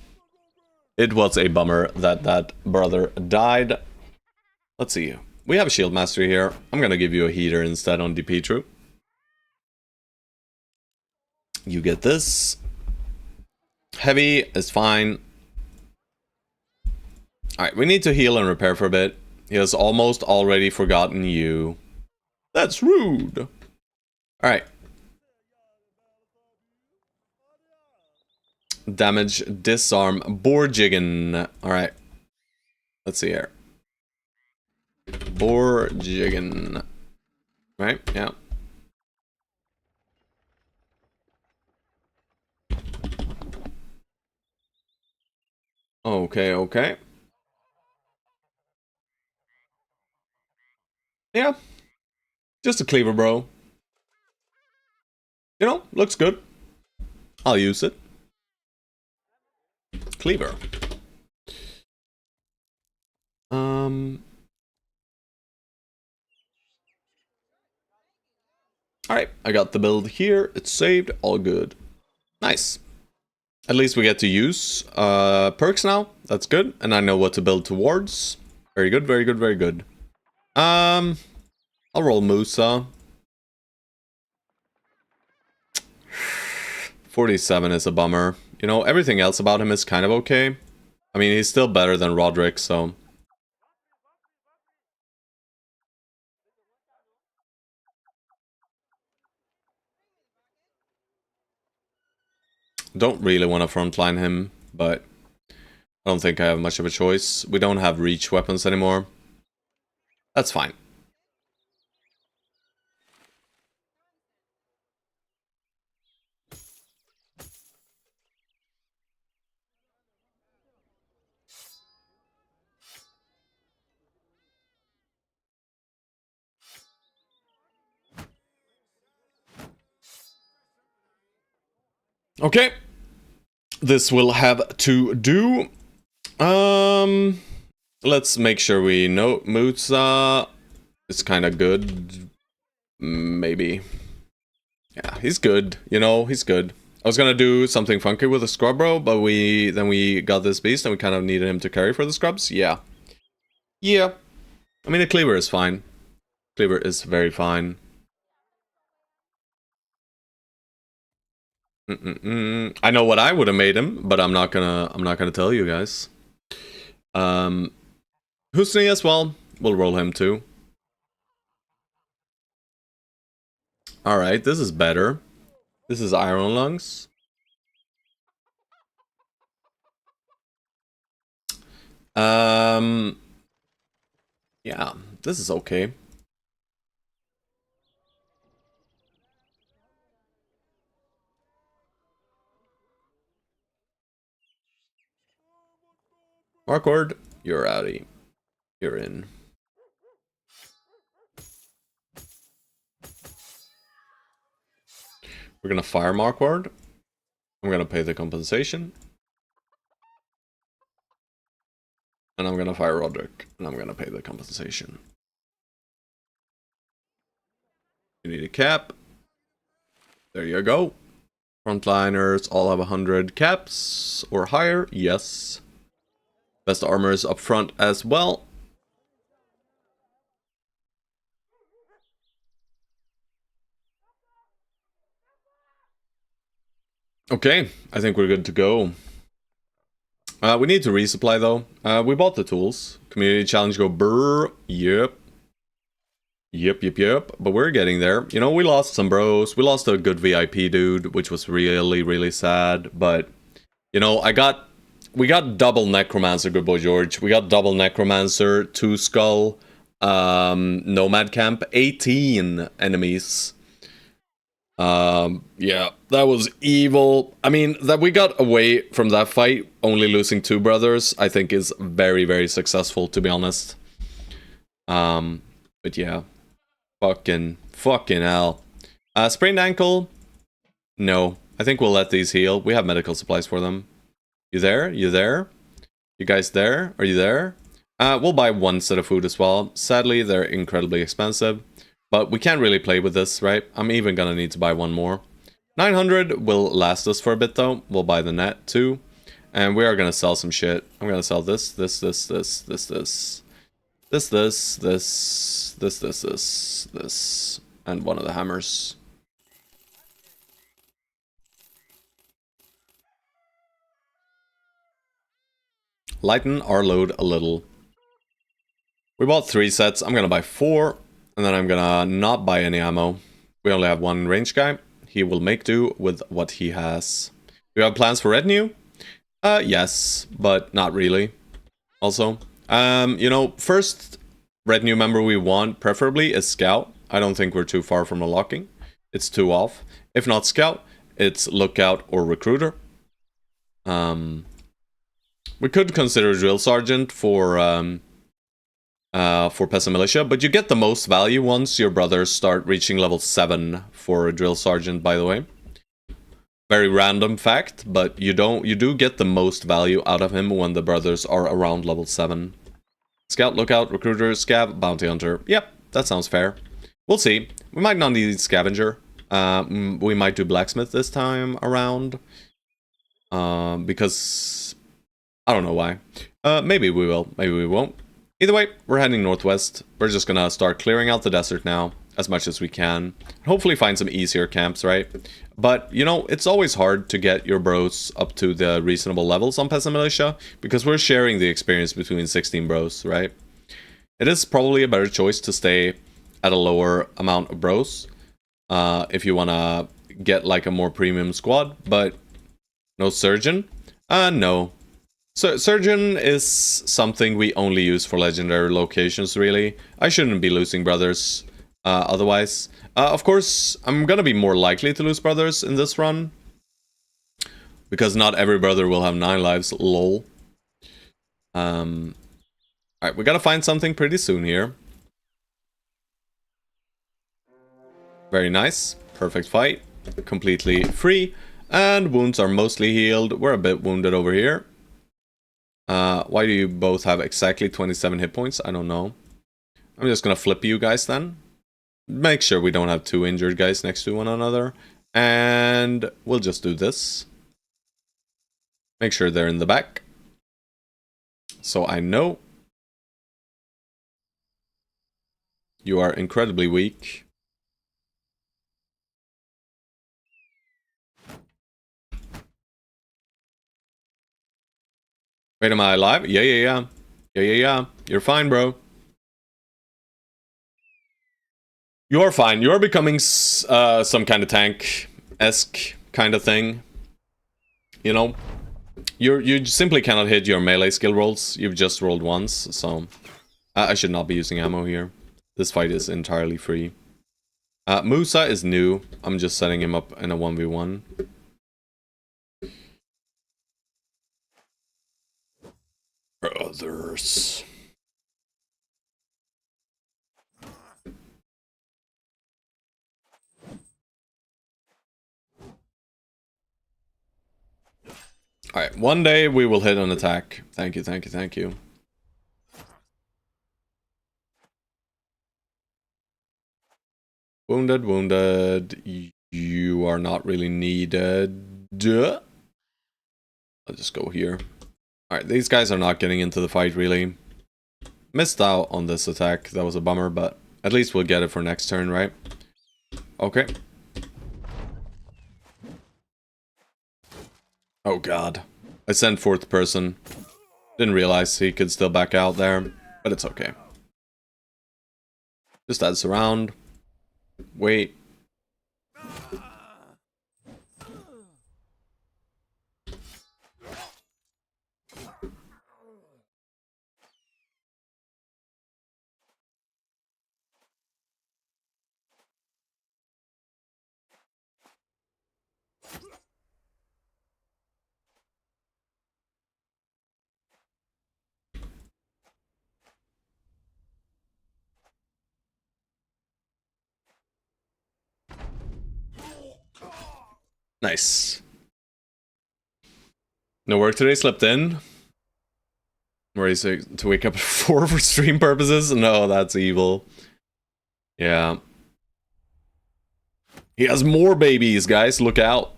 It was a bummer that that brother died. Let's see. We have a shield mastery here. I'm gonna give you a heater instead on DP True. You get this. Heavy is fine. Alright, we need to heal and repair for a bit. He has almost already forgotten you. That's rude. Alright. Damage, disarm, Borjigen. Alright. Let's see here. Borjigen. Right? Yeah. Okay, okay. Yeah. Just a cleaver, bro. You know, looks good. I'll use it. Cleaver. Alright, I got the build here. It's saved. All good. Nice. At least we get to use perks now. That's good. And I know what to build towards. Very good, very good, very good. I'll roll Musa. 47 is a bummer. You know, everything else about him is kind of okay. I mean, he's still better than Roderick, so... Don't really want to frontline him, but... I don't think I have much of a choice. We don't have reach weapons anymore. That's fine. Okay. This will have to do. Let's make sure we know Musa is kind of good. Maybe. Yeah, he's good. You know, he's good. I was gonna do something funky with a scrub bro, but then we got this beast and we kind of needed him to carry for the scrubs. Yeah. Yeah. I mean, the cleaver is fine. Cleaver is very fine. I know what I would have made him, but I'm not gonna tell you guys. Husni as well. We'll roll him too. Alright, this is better. This is Iron Lungs. Yeah, this is okay. Markward, you're outie. You're in. We're gonna fire Markward. I'm gonna pay the compensation. And I'm gonna fire Roderick. And I'm gonna pay the compensation. You need a cap. There you go. Frontliners all have 100 caps or higher. Yes. Best armor is up front as well. Okay, I think we're good to go. We need to resupply though. We bought the tools. Community challenge go brr. Yep. Yep. But we're getting there. You know, we lost some bros. We lost a good VIP dude, which was really, really sad. But, you know, we got double Necromancer, good boy George. We got double Necromancer, 2 Skull, Nomad Camp, 18 enemies. Yeah, that was evil. I mean, that we got away from that fight, only losing 2 brothers, I think is very, very successful, to be honest. But yeah. Fucking hell. Sprained ankle? No. I think we'll let these heal. We have medical supplies for them. You there? You there? You guys there? Are you there? We'll buy 1 set of food as well. Sadly, they're incredibly expensive. But we can't really play with this, right? I'm even gonna need to buy 1 more. 900 will last us for a bit though. We'll buy the net too. And we are gonna sell some shit. I'm gonna sell this, and 1 of the hammers. lighten our load a little. We bought 3 sets. I'm gonna buy 4, and then I'm gonna not buy any ammo. We only have 1 range guy. He will make do with what he has. Do you have plans for retinue? Yes, but not really. Also, you know, first retinue member we want, preferably, is Scout. I don't think we're too far from unlocking. It's 2 off. If not Scout, it's Lookout or Recruiter. We could consider Drill Sergeant for Peasant Militia, but you get the most value once your brothers start reaching level 7 for a Drill Sergeant, by the way. Very random fact, but you do get the most value out of him when the brothers are around level 7. Scout, Lookout, Recruiter, Scav, Bounty Hunter. Yep, that sounds fair. We'll see. We might not need Scavenger. We might do Blacksmith this time around. Because I don't know why. Maybe we will, maybe we won't. Either way, we're heading northwest. We're just gonna start clearing out the desert now, as much as we can. Hopefully find some easier camps, right? But, you know, it's always hard to get your bros up to the reasonable levels on Peasant Militia, because we're sharing the experience between 16 bros, right? It is probably a better choice to stay at a lower amount of bros, if you wanna get like a more premium squad, but no Surgeon? No. So Surgeon is something we only use for legendary locations, really. I shouldn't be losing brothers otherwise. Of course, I'm gonna be more likely to lose brothers in this run, because not every brother will have 9 lives, lol. Alright, we gotta find something pretty soon here. Very nice. Perfect fight. Completely free. And wounds are mostly healed. We're a bit wounded over here. Why do you both have exactly 27 hit points? I don't know. I'm just gonna flip you guys then. Make sure we don't have 2 injured guys next to one another. And we'll just do this. Make sure they're in the back. So I know. You are incredibly weak. Wait, am I alive? Yeah. You're fine, bro. You're fine. You're becoming some kind of tank-esque kind of thing. You know? You simply cannot hit your melee skill rolls. You've just rolled once, so... I should not be using ammo here. This fight is entirely free. Musa is new. I'm just setting him up in a 1v1. Brothers. Alright, one day we will hit an attack. Thank you. Wounded. You are not really needed. I'll just go here. Alright, these guys are not getting into the fight, really. Missed out on this attack. That was a bummer, but at least we'll get it for next turn, right? Okay. Oh god. I sent 4th person. Didn't realize he could still back out there, but it's okay. Just add surround. Wait. Nice. No work today, slept in. Ready to wake up at 4 for stream purposes? No, that's evil. Yeah. He has more babies, guys. Look out.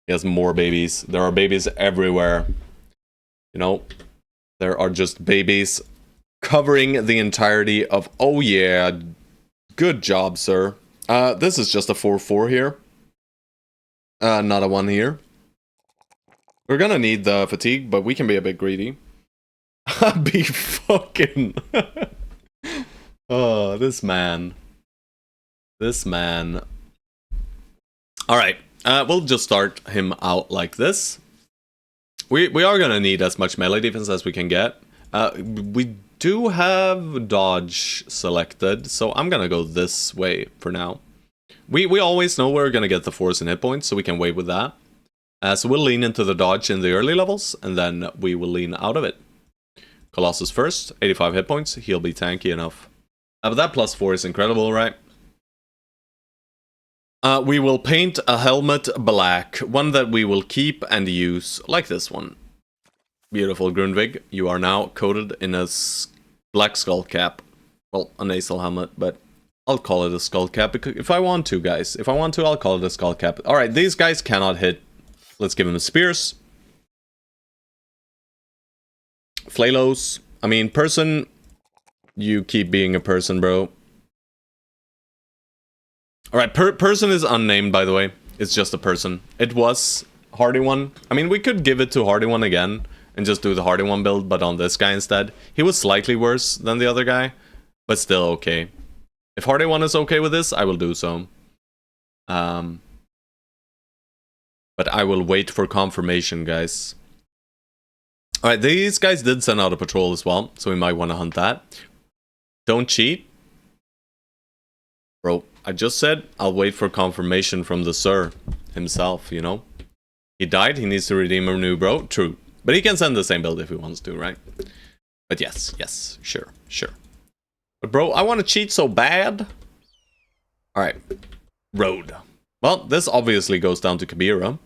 He has more babies. There are babies everywhere. You know, there are just babies covering the entirety of... Oh, yeah. Good job, sir. This is just a 4-4 here. Not a 1 here. We're gonna need the fatigue, but we can be a bit greedy. Be fucking... Oh, this man. This man. Alright, we'll just start him out like this. We are gonna need as much melee defense as we can get. We do have dodge selected, so I'm gonna go this way for now. We always know we're gonna get the force and hit points, so we can wait with that. So we'll lean into the dodge in the early levels, and then we will lean out of it. Colossus first, 85 hit points, he'll be tanky enough. But that +4 is incredible, right? We will paint a helmet black, one that we will keep and use, like this one. Beautiful, Grundvig. You are now coated in a black skull cap. Well, a nasal helmet, but I'll call it a skull cap, because if I want to, guys. If I want to, I'll call it a skull cap. Alright, these guys cannot hit. Let's give them spears. Flalos. I mean, person, you keep being a person, bro. Alright, person is unnamed, by the way. It's just a person. It was Hardy One. I mean, we could give it to Hardy One again and just do the Hardy One build, but on this guy instead. He was slightly worse than the other guy, but still okay. If Hardy One is okay with this, I will do so. But I will wait for confirmation, guys. Alright, these guys did send out a patrol as well, so we might want to hunt that. Don't cheat. Bro, I just said I'll wait for confirmation from the sir himself, you know? He died, he needs to redeem a new bro. True. But he can send the same build if he wants to, right? But yes, sure. But bro, I want to cheat so bad. Alright. Road. Well, this obviously goes down to Kabira.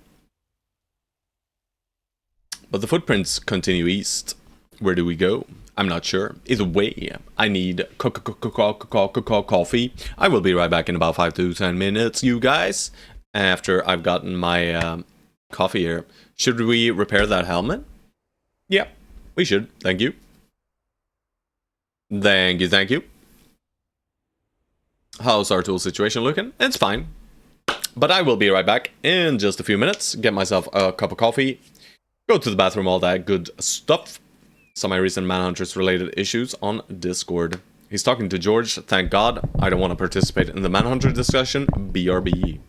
But the footprints continue east. Where do we go? I'm not sure. Either way, I need coffee. I will be right back in about 5 to 10 minutes, you guys. After I've gotten my coffee here. Should we repair that helmet? Yeah, we should. Thank you. Thank you. How's our tool situation looking? It's fine. But I will be right back in just a few minutes. Get myself a cup of coffee. Go to the bathroom, all that good stuff. Some of my recent Manhunters related issues on Discord. He's talking to George. Thank God. I don't want to participate in the Manhunter discussion. BRB.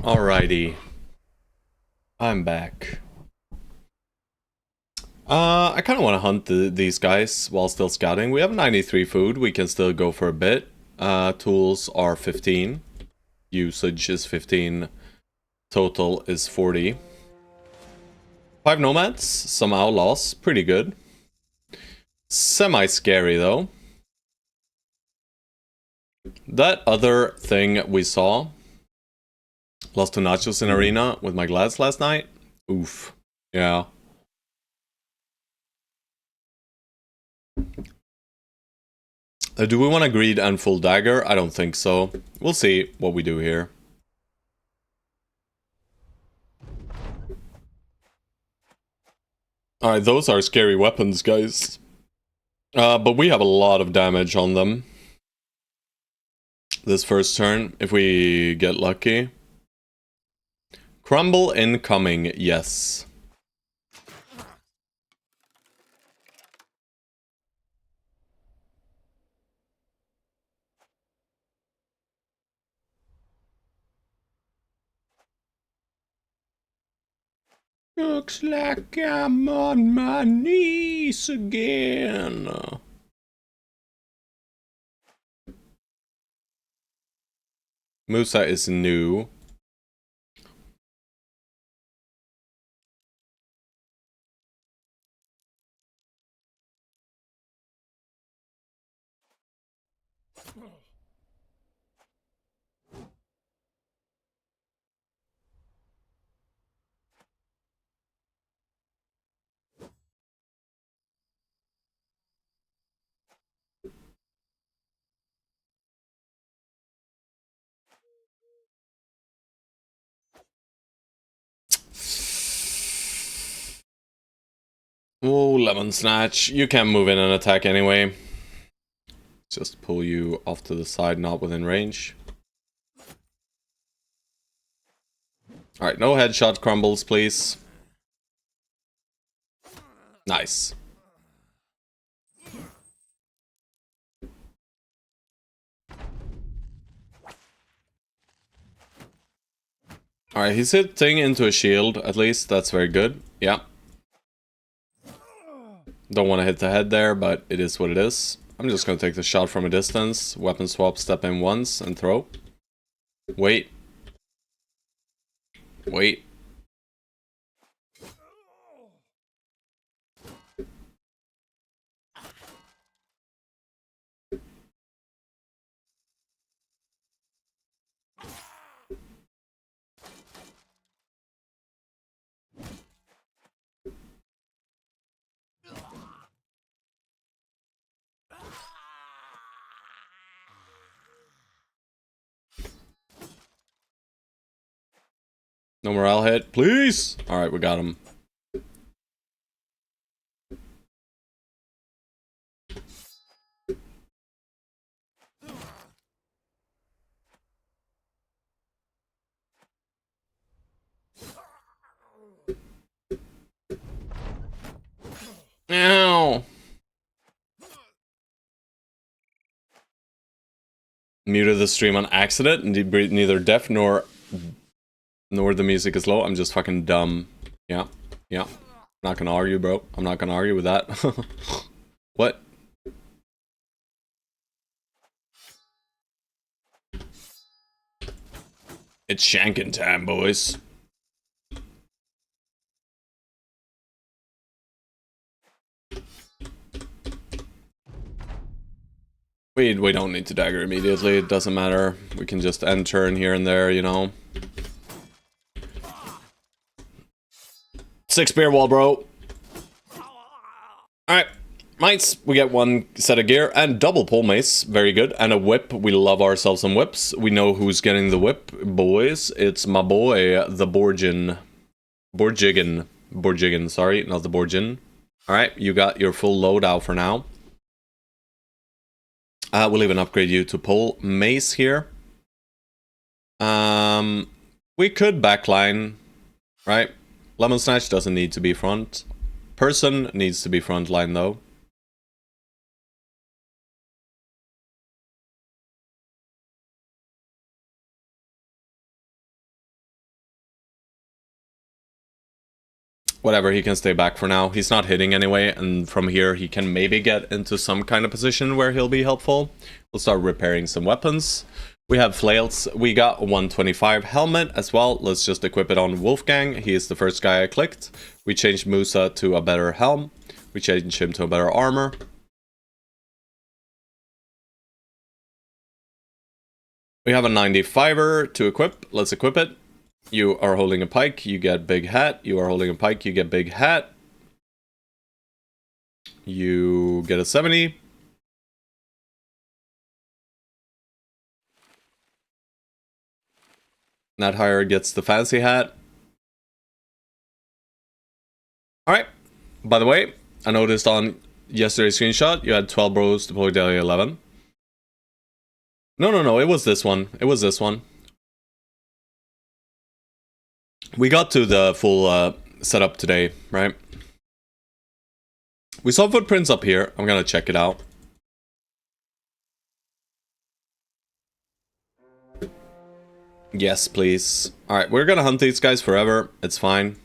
Alrighty. I'm back. I kind of want to hunt these guys while still scouting. We have 93 food. We can still go for a bit. Tools are 15. Usage is 15. Total is 40. 5 nomads. Some outlaws. Pretty good. Semi-scary, though. That other thing we saw. Lost to Nachos in Arena with my glads last night. Oof. Yeah. Do we want to greed and full dagger? I don't think so. We'll see what we do here. Alright, those are scary weapons, guys. But we have a lot of damage on them. This first turn, if we get lucky. Crumble incoming, yes. Looks like I'm on my knees again. Musa is new. Oh, Lemon Snatch. You can't move in and attack anyway. Just pull you off to the side, not within range. Alright, no headshot crumbles, please. Nice. Alright, he's hitting into a shield, at least. That's very good. Yeah. Don't want to hit the head there, but it is what it is. I'm just going to take the shot from a distance. Weapon swap, step in once, and throw. Wait. Wait. No morale hit, please! Alright, we got him. Ow! Muted the stream on accident, neither deaf nor the music is low. I'm just fucking dumb. Yeah, yeah. Not gonna argue, bro. I'm not gonna argue with that. What? It's shanking time, boys. We don't need to dagger immediately, it doesn't matter. We can just end turn here and there, you know. 6 spear wall, bro. Alright. Mites, we get 1 set of gear and double pole mace, very good. And a whip, we love ourselves some whips. We know who's getting the whip, boys. It's my boy, the Borgigan, sorry, not the Borgin. Alright, you got your full loadout for now. We'll even upgrade you to pole mace here. We could backline, right? Lemon Snatch doesn't need to be front. Person needs to be front line though. Whatever, he can stay back for now. He's not hitting anyway, and from here he can maybe get into some kind of position where he'll be helpful. We'll start repairing some weapons. We have flails. We got a 125 helmet as well. Let's just equip it on Wolfgang. He is the first guy I clicked. We changed Musa to a better helm. We changed him to a better armor. We have a 95er to equip. Let's equip it. You are holding a pike, you get big hat. You are holding a pike, you get big hat. You get a 70. Nat Hire gets the fancy hat. Alright. By the way, I noticed on yesterday's screenshot, you had 12 bros deployed daily 11. No, it was this one. It was this one. We got to the full setup today, right? We saw footprints up here. I'm gonna check it out. Yes, please. Alright, we're gonna hunt these guys forever. It's fine.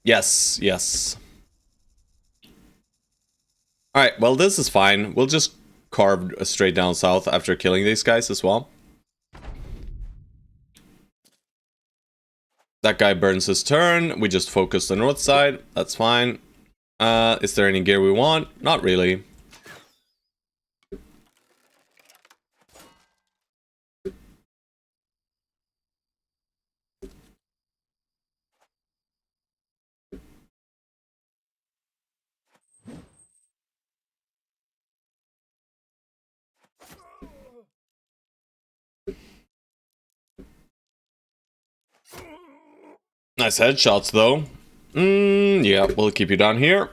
Yes, yes. Alright, well this is fine. We'll just carve straight down south after killing these guys as well. That guy burns his turn. We just focus the north side. That's fine. Is there any gear we want? Not really. Nice headshots, though. Yeah, we'll keep you down here.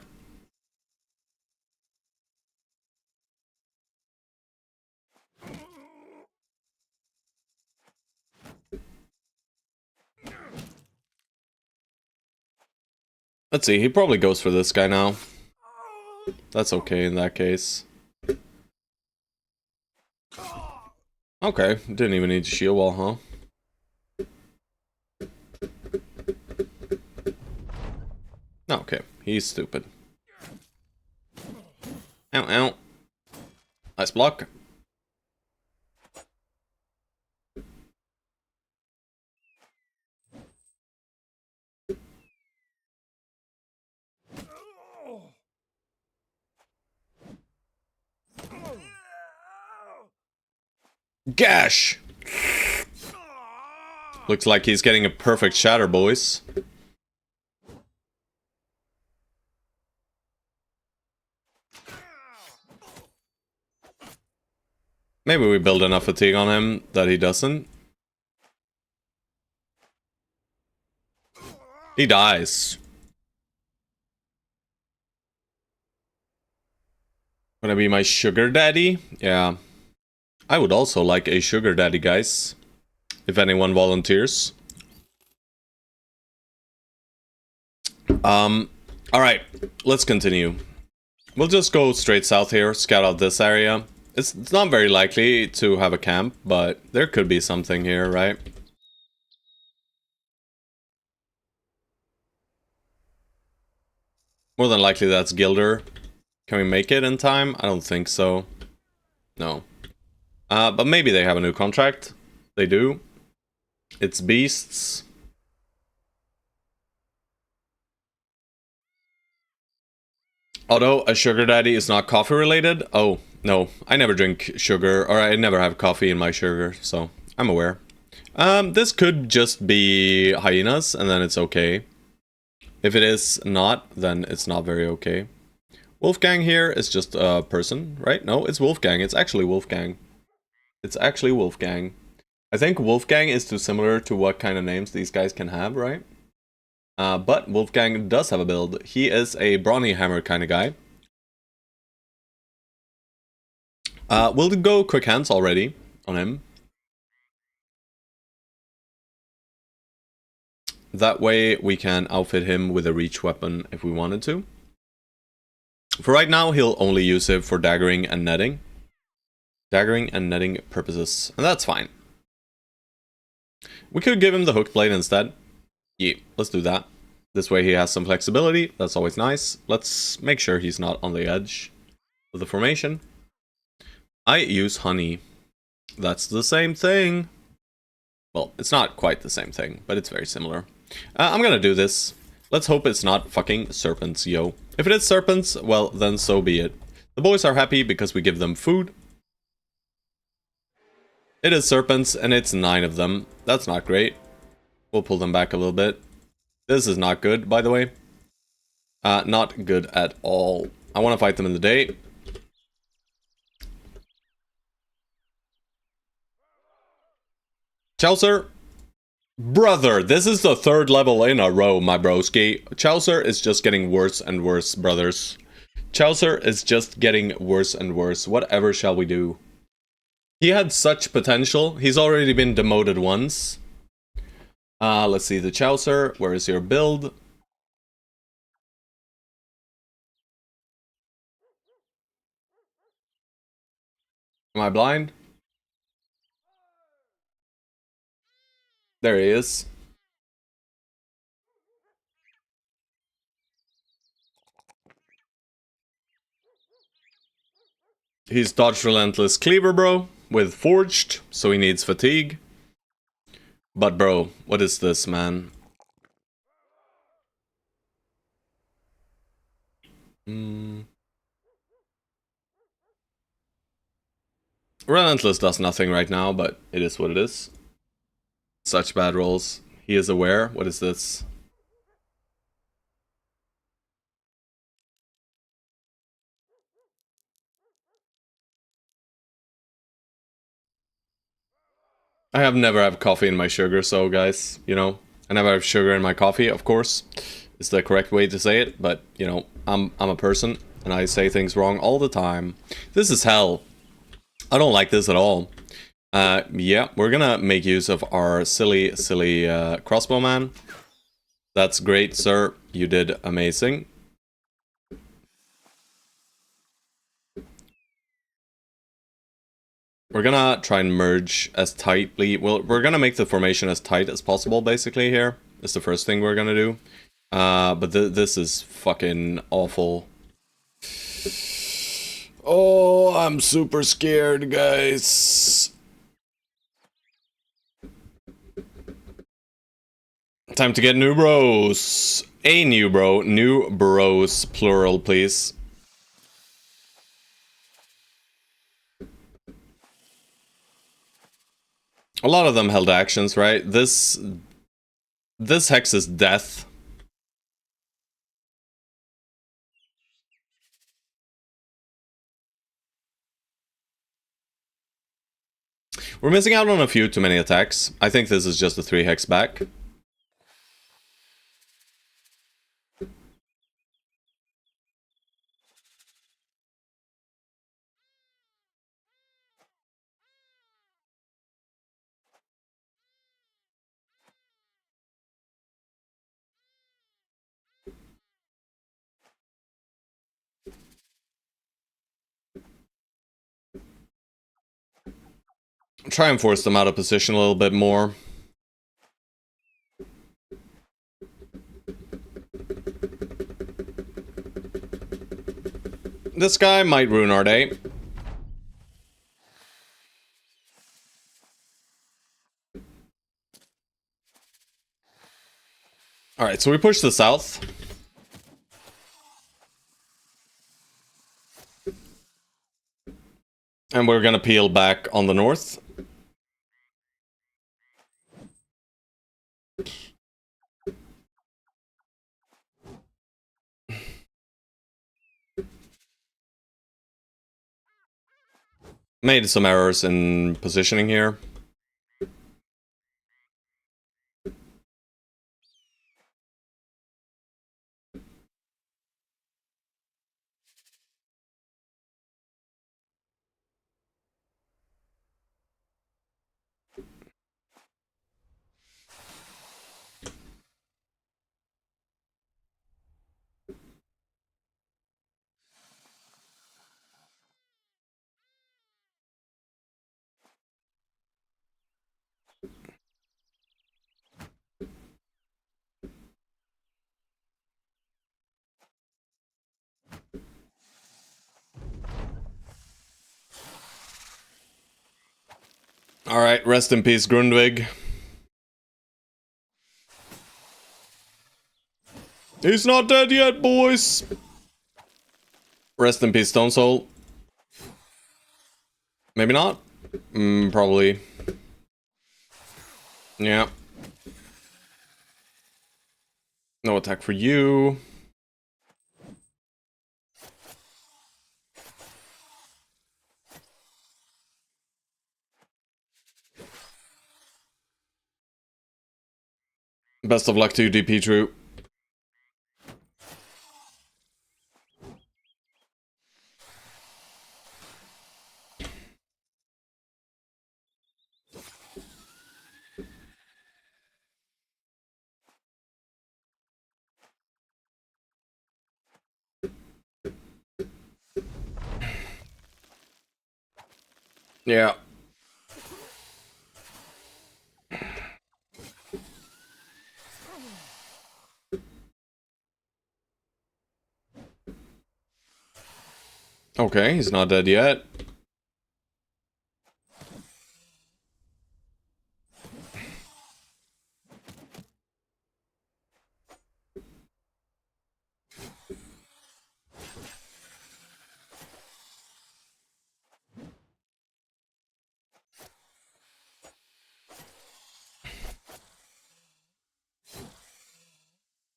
Let's see, he probably goes for this guy now. That's okay in that case. Okay, didn't even need to shield wall, huh? Okay, he's stupid. Ow, ow. Nice block. Gash! Looks like he's getting a perfect shatter, boys. Maybe we build enough fatigue on him that he doesn't. He dies. Gonna be my sugar daddy? Yeah. I would also like a sugar daddy, guys. If anyone volunteers. Alright, let's continue. We'll just go straight south here, scout out this area. It's not very likely to have a camp, but there could be something here, right? More than likely that's Gilder. Can we make it in time? I don't think so. No. But maybe they have a new contract. They do. It's beasts. Although a sugar daddy is not coffee related. Oh, no. I never drink sugar, or I never have coffee in my sugar, so I'm aware. This could just be hyenas, and then it's okay. If it is not, then it's not very okay. Wolfgang here is just a person, right? No, it's Wolfgang. It's actually Wolfgang. It's actually Wolfgang. I think Wolfgang is too similar to what kind of names these guys can have, right? But Wolfgang does have a build. He is a brawny hammer kind of guy. We'll go quick hands already on him. That way we can outfit him with a reach weapon if we wanted to. For right now, he'll only use it for daggering and netting. Daggering and netting purposes, and that's fine. We could give him the hooked blade instead. Yeah, let's do that. This way he has some flexibility. That's always nice. Let's make sure he's not on the edge of the formation. I use honey. That's the same thing. Well, it's not quite the same thing, but it's very similar. I'm gonna do this. Let's hope it's not fucking serpents, yo. If it is serpents, well, then so be it. The boys are happy because we give them food. It is serpents, and it's 9 of them. That's not great. We'll pull them back a little bit. This is not good, by the way. Not good at all. I want to fight them in the day. Chaucer. Brother, this is the 3rd level in a row, my broski. Chaucer is just getting worse and worse, brothers. Chaucer is just getting worse and worse. Whatever shall we do? He had such potential. He's already been demoted once. Let's see, the Chaucer. Where is your build? Am I blind? There he is. He's dodged relentless cleaver, bro, with forged, so he needs fatigue. But bro, what is this, man? Relentless does nothing right now, but it is what it is. Such bad rolls. He is aware. What is this? I have never have coffee in my sugar, so guys, you know, I never have sugar in my coffee, of course. It's the correct way to say it, but, you know, I'm a person, and I say things wrong all the time. This is hell. I don't like this at all. Yeah, we're gonna make use of our silly crossbowman. That's great, sir. You did amazing. We're gonna try and merge as tightly. Well, we're gonna make the formation as tight as possible, basically, here. That's the first thing we're gonna do. But this is fucking awful. Oh, I'm super scared, guys. Time to get new bros. A new bro. New bros, plural, please. A lot of them held actions, right? This hex is death. We're missing out on a few too many attacks. I think this is just a 3 hex back. Try and force them out of position a little bit more. This guy might ruin our day. Alright, so we push the south. And we're gonna peel back on the north. Made some errors in positioning here. Alright, rest in peace, Grundvig. He's not dead yet, boys! Rest in peace, Stone Soul. Maybe not? Probably. Yeah. No attack for you. Best of luck to you, DP True. Yeah. Okay, he's not dead yet.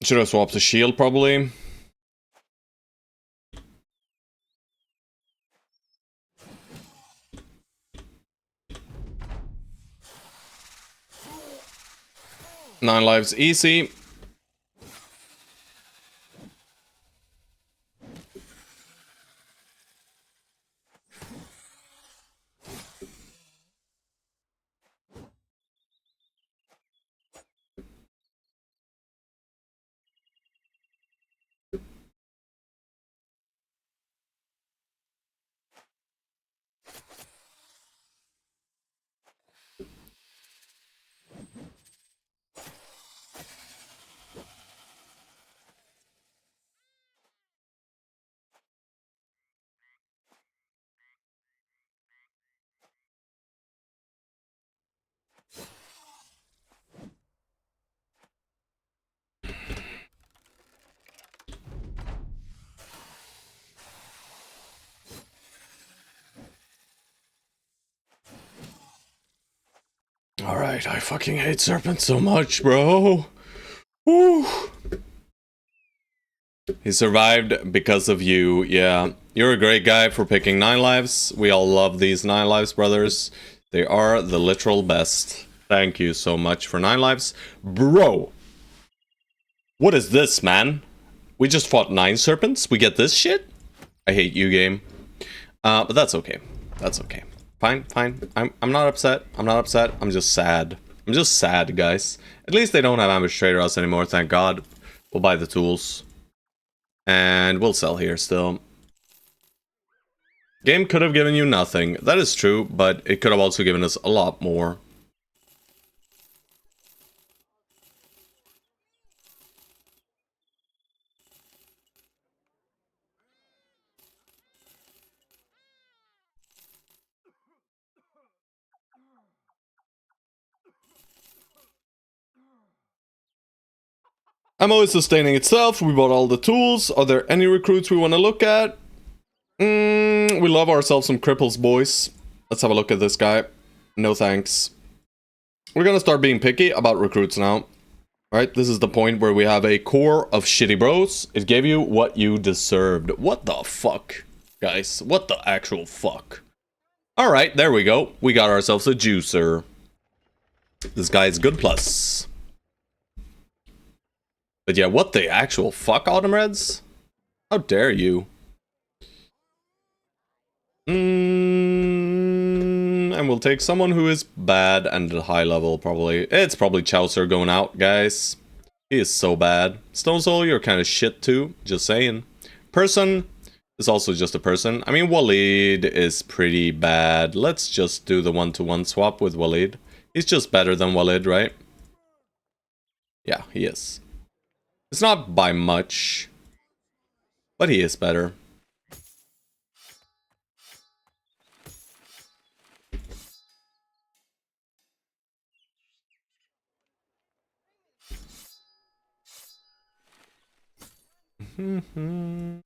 Should have swapped the shield, probably. Nine lives easy. Alright, I fucking hate serpents so much, bro. Woo. He survived because of you, yeah. You're a great guy for picking 9 lives. We all love these 9 lives, brothers. They are the literal best. Thank you so much for 9 lives. Bro! What is this, man? We just fought 9 serpents? We get this shit? I hate you, game. But that's okay. That's okay. Fine, fine. I'm not upset. I'm not upset. I'm just sad. I'm just sad, guys. At least they don't have ambush trader us anymore, thank God. We'll buy the tools. And we'll sell here still. Game could have given you nothing. That is true, but it could have also given us a lot more. Ammo is sustaining itself. We bought all the tools. Are there any recruits we want to look at? We love ourselves some cripples, boys. Let's have a look at this guy. No thanks. We're gonna start being picky about recruits now. Right, this is the point where we have a core of shitty bros. It gave you what you deserved. What the fuck, guys? What the actual fuck? Alright, there we go. We got ourselves a juicer. This guy's good plus. But yeah, what the actual fuck, Autumn Reds? How dare you? And we'll take someone who is bad and at high level, probably. It's probably Chaucer going out, guys. He is so bad. Stone Soul, you're kind of shit too, just saying. Person is also just a person. I mean, Waleed is pretty bad. Let's just do the one-to-one swap with Waleed. He's just better than Waleed, right? Yeah, he is. It's not by much, but he is better. Hello,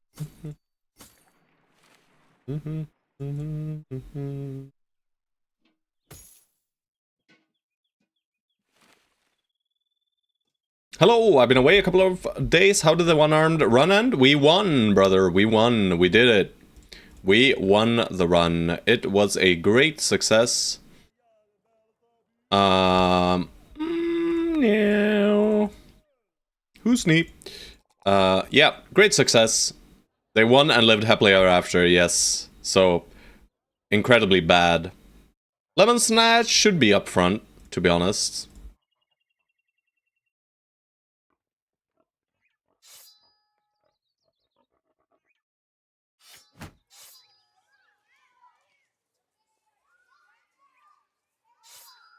I've been away a couple of days. How did the one-armed run end? We won, brother. We won. We did it. We won the run. It was a great success. No. Who's neat? Yeah, great success. They won and lived happily ever after, yes. So, incredibly bad. Lemon Snatch should be up front, to be honest.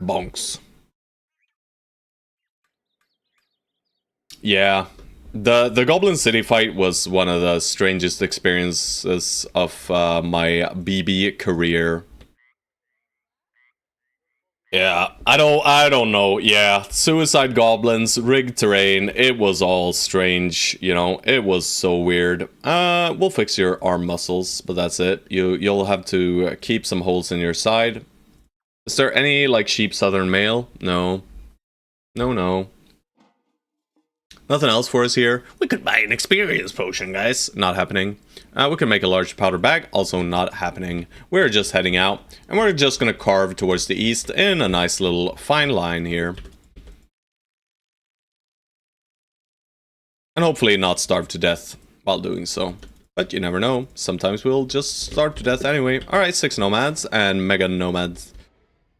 Bonks. Yeah. The Goblin City fight was one of the strangest experiences of my BB career. Yeah, I don't know. Yeah, suicide goblins, rigged terrain. It was all strange, you know. It was so weird. We'll fix your arm muscles, but that's it. You'll have to keep some holes in your side. Is there any like cheap southern mail? No. No. Nothing else for us here. We could buy an experience potion, guys. Not happening. We can make a large powder bag. Also not happening. We're just heading out. And we're just going to carve towards the east in a nice little fine line here. And hopefully not starve to death while doing so. But you never know. Sometimes we'll just starve to death anyway. Alright, 6 nomads and mega nomads.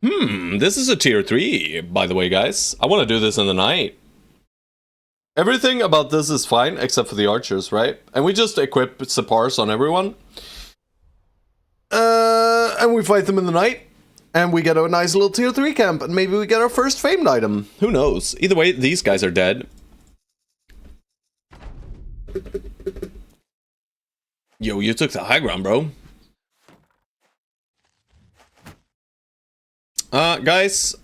This is a tier 3, by the way, guys. I want to do this in the night. Everything about this is fine, except for the archers, right? And we just equip Separs on everyone. And we fight them in the night. And we get a nice little tier 3 camp. And maybe we get our first famed item. Who knows? Either way, these guys are dead. Yo, you took the high ground, bro. Guys...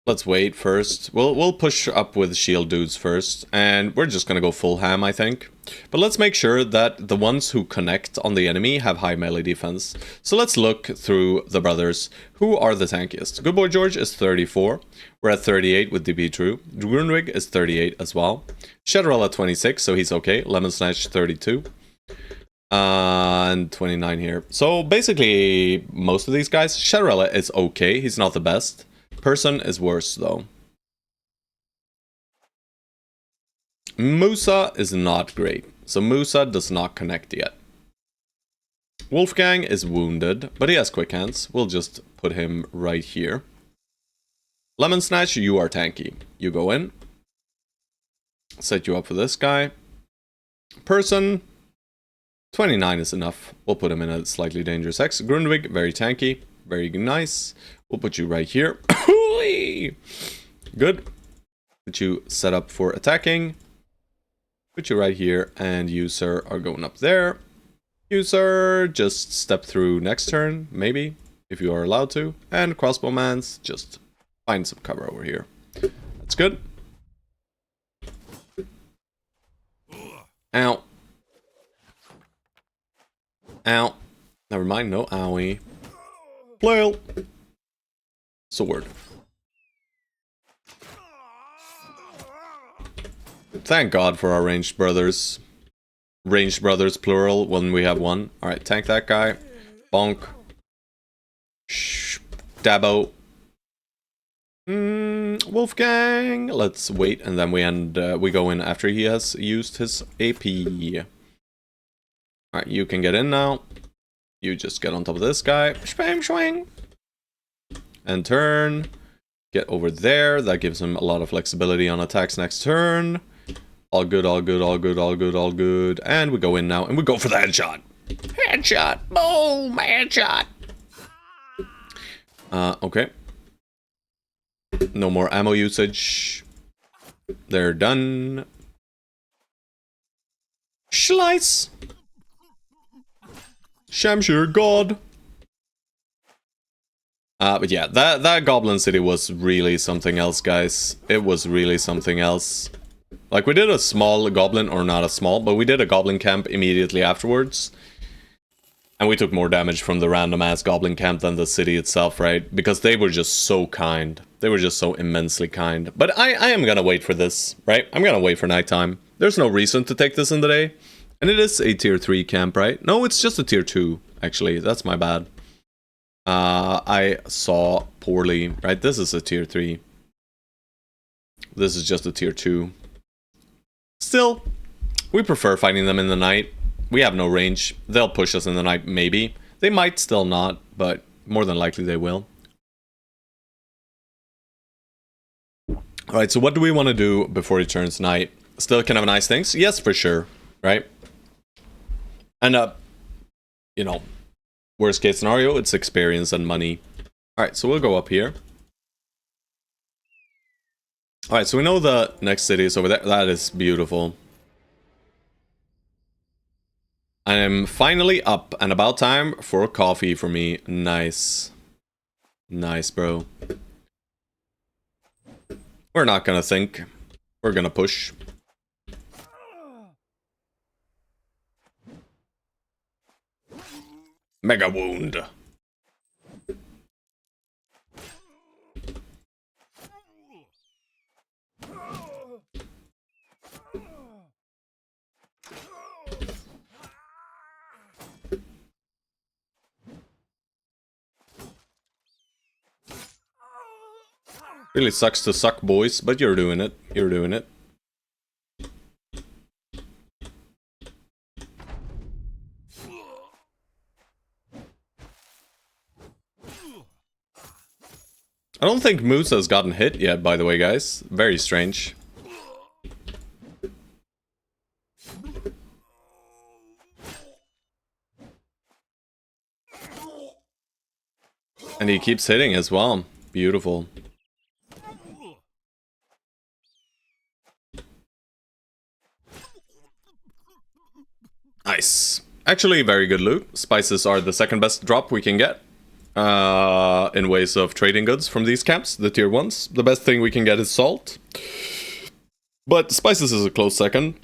Let's wait first. We'll push up with shield dudes first, and we're just gonna go full ham, I think. But let's make sure that the ones who connect on the enemy have high melee defense. So let's look through the brothers. Who are the tankiest? Good Boy George is 34. We're at 38 with DB True. Grunwig is 38 as well. Shadowrell at 26, so he's okay. Lemon Snatch 32. And 29 here. So basically, most of these guys, Shadowrell is okay. He's not the best. Person is worse though. Musa is not great, so Musa does not connect yet. Wolfgang is wounded, but he has quick hands. We'll just put him right here. Lemon Snatch, you are tanky. You go in. Set you up for this guy. Person, 29 is enough. We'll put him in a slightly dangerous X. Grundwig, very tanky, very nice. We'll put you right here. Good. Put you set up for attacking. Put you right here, and you, sir, are going up there. You, sir, just step through next turn, maybe, if you are allowed to. And crossbowmans, just find some cover over here. That's good. Ow. Ow. Never mind, no owie. Flail. Sword. Thank God for our ranged brothers. Ranged brothers, plural, when we have one. Alright, tank that guy. Bonk. Shh. Dabo. Wolfgang. Let's wait, and then we go in after he has used his AP. Alright, you can get in now. You just get on top of this guy. Spam swing. And turn. Get over there. That gives him a lot of flexibility on attacks next turn. All good, all good, all good, all good, all good. And we go in now, and we go for the headshot. Headshot. Boom. Headshot. Okay. No more ammo usage. They're done. Slice. Shamshir God. But yeah, that Goblin City was really something else, guys. It was really something else. Like, we did a small goblin, or not a small, but we did a goblin camp immediately afterwards. And we took more damage from the random-ass goblin camp than the city itself, right? Because they were just so kind. They were just so immensely kind. But I am gonna wait for this, right? I'm gonna wait for nighttime. There's no reason to take this in the day. And it is a tier 3 camp, right? No, it's just a tier 2, actually. That's my bad. I saw poorly, right? This is a tier 3. This is just a tier 2. Still, we prefer fighting them in the night. We have no range. They'll push us in the night, maybe. They might still not, but more than likely they will. Alright, so what do we want to do before it turns night? Still can have nice things? Yes, for sure, right? And, you know, worst case scenario, it's experience and money. Alright, so we'll go up here. Alright, so we know the next city is over there. That is beautiful. I am finally up, and about time for a coffee for me. Nice. Nice, bro. We're not gonna think. We're gonna push. Mega wound. Really sucks to suck, boys, but you're doing it. You're doing it. I don't think Moose has gotten hit yet, by the way, guys. Very strange. And he keeps hitting as well. Beautiful. Nice. Actually, very good loot. Spices are the second best drop we can get. In ways of trading goods from these camps, the tier 1s. The best thing we can get is salt. But spices is a close second.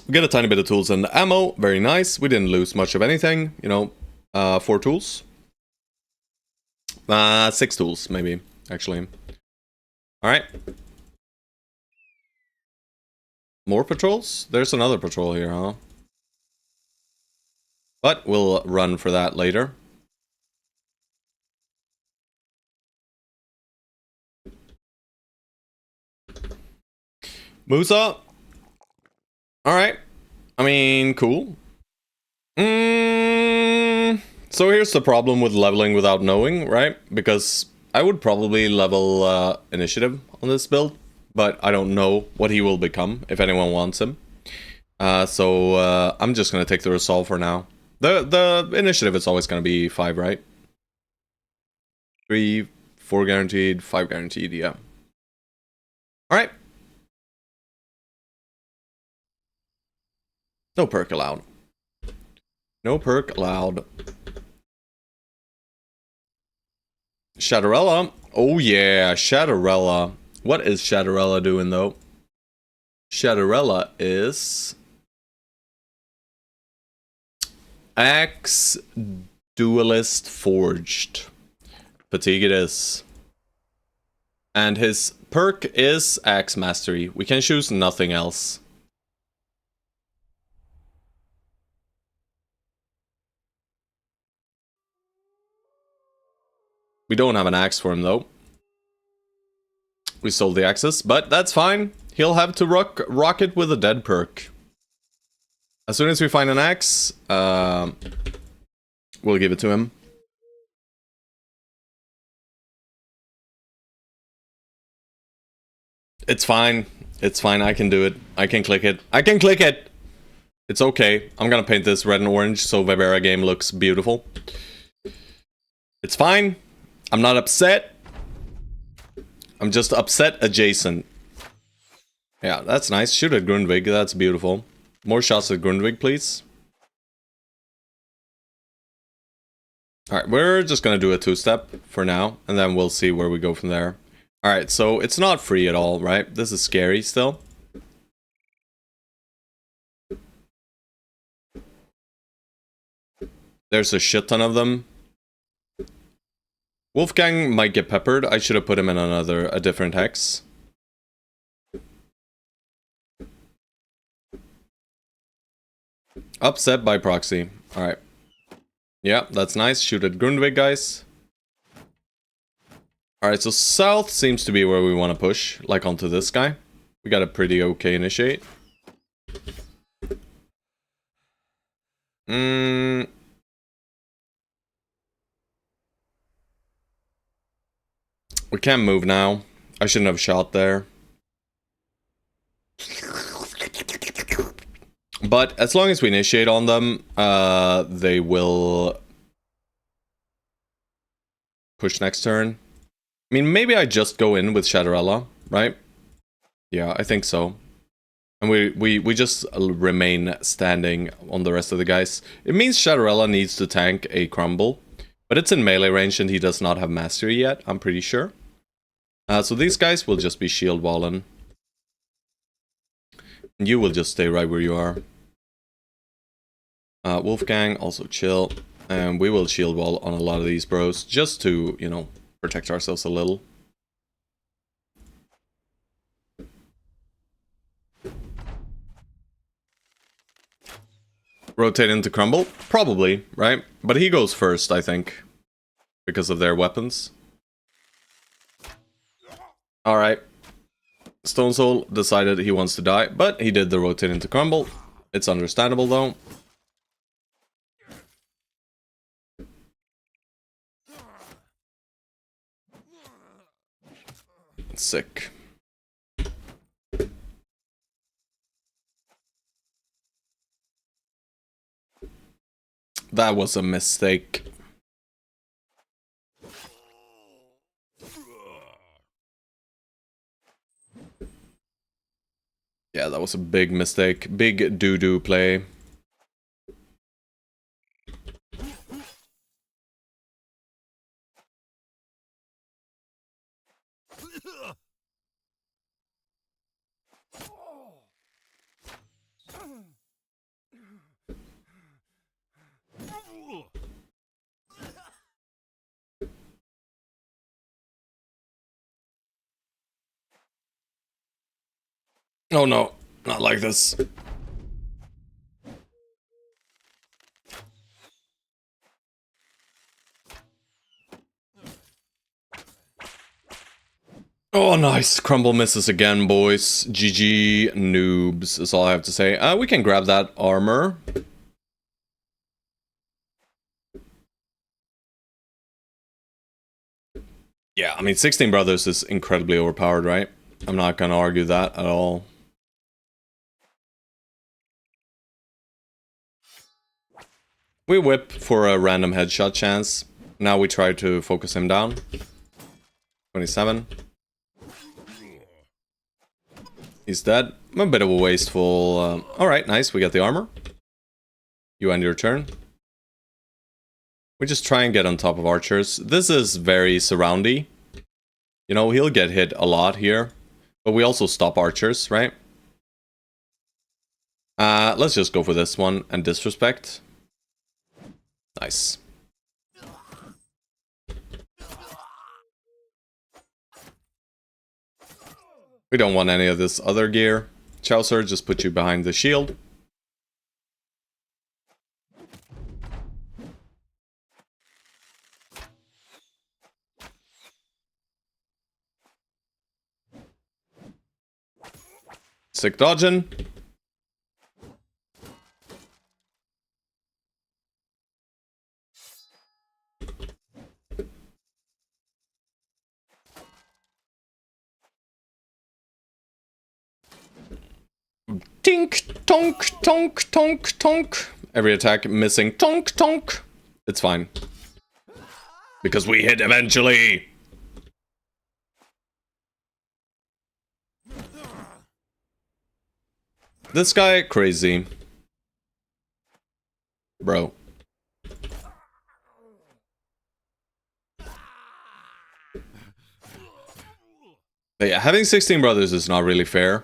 We get a tiny bit of tools and ammo. Very nice. We didn't lose much of anything. You know, 4 tools. 6 tools, maybe, actually. Alright. More patrols? There's another patrol here, huh? But we'll run for that later. Musa. Alright. I mean, cool. So here's the problem with leveling without knowing, right? Because I would probably level initiative on this build, but I don't know what he will become if anyone wants him. So I'm just gonna take the resolve for now. The initiative is always gonna be 5, right? 3, 4 guaranteed, 5 guaranteed, yeah. Alright. No perk allowed. No perk allowed. Shadowrella. Oh yeah, Shadowrella. What is Shadowrella doing though? Shadowrella is Axe Duelist Forged. Fatigue it is. And his perk is Axe Mastery. We can choose nothing else. We don't have an axe for him though. We sold the axes, but that's fine. He'll have to rock it with a dead perk. As soon as we find an axe, we'll give it to him. It's fine. It's fine. I can do it. I can click it. I can click it! It's okay. I'm gonna paint this red and orange so Vivera game looks beautiful. It's fine. I'm not upset. I'm just upset adjacent. Yeah, that's nice. Shoot at Grundvig. That's beautiful. More shots at Grundvig, please. Alright, we're just gonna do a 2-step for now, and then we'll see where we go from there. Alright, so it's not free at all, right? This is scary still. There's a shit ton of them. Wolfgang might get peppered. I should have put him in a different hex. Upset by proxy. Alright. Yeah, that's nice. Shoot at Grundvig, guys. Alright, so south seems to be where we want to push. Like onto this guy. We got a pretty okay initiate. We can't move now. I shouldn't have shot there. But as long as we initiate on them, they will push next turn. I mean, maybe I just go in with Shadowella, right? Yeah, I think so. And we just remain standing on the rest of the guys. It means Shadowella needs to tank a crumble. But it's in melee range and he does not have mastery yet, I'm pretty sure. So these guys will just be shield walling. And you will just stay right where you are. Wolfgang, also chill. And we will shield wall on a lot of these bros, just to, you know, protect ourselves a little. Rotate into crumble? Probably, right? But he goes first, I think. Because of their weapons. Alright. Stone Soul decided he wants to die, but he did the rotate into crumble. It's understandable though. Sick. That was a mistake. Yeah, that was a big mistake. Big doo-doo play. Oh no, not like this. Oh, nice. Crumble misses again, boys. GG noobs is all I have to say. We can grab that armor. Yeah, I mean, 16 Brothers is incredibly overpowered, right? I'm not gonna argue that at all. We whip for a random headshot chance. Now we try to focus him down. 27. He's dead. A bit of a wasteful... Alright, nice. We got the armor. You end your turn. We just try and get on top of archers. This is very surroundy. You know, he'll get hit a lot here. But we also stop archers, right? Let's just go for this one and disrespect. Nice. We don't want any of this other gear. Chaucer, just put you behind the shield. Sick dodging. Tink, tonk, tonk, tonk, tonk. Every attack missing tonk, tonk. It's fine. Because we hit eventually. This guy, crazy. Bro. But yeah, having 16 brothers is not really fair.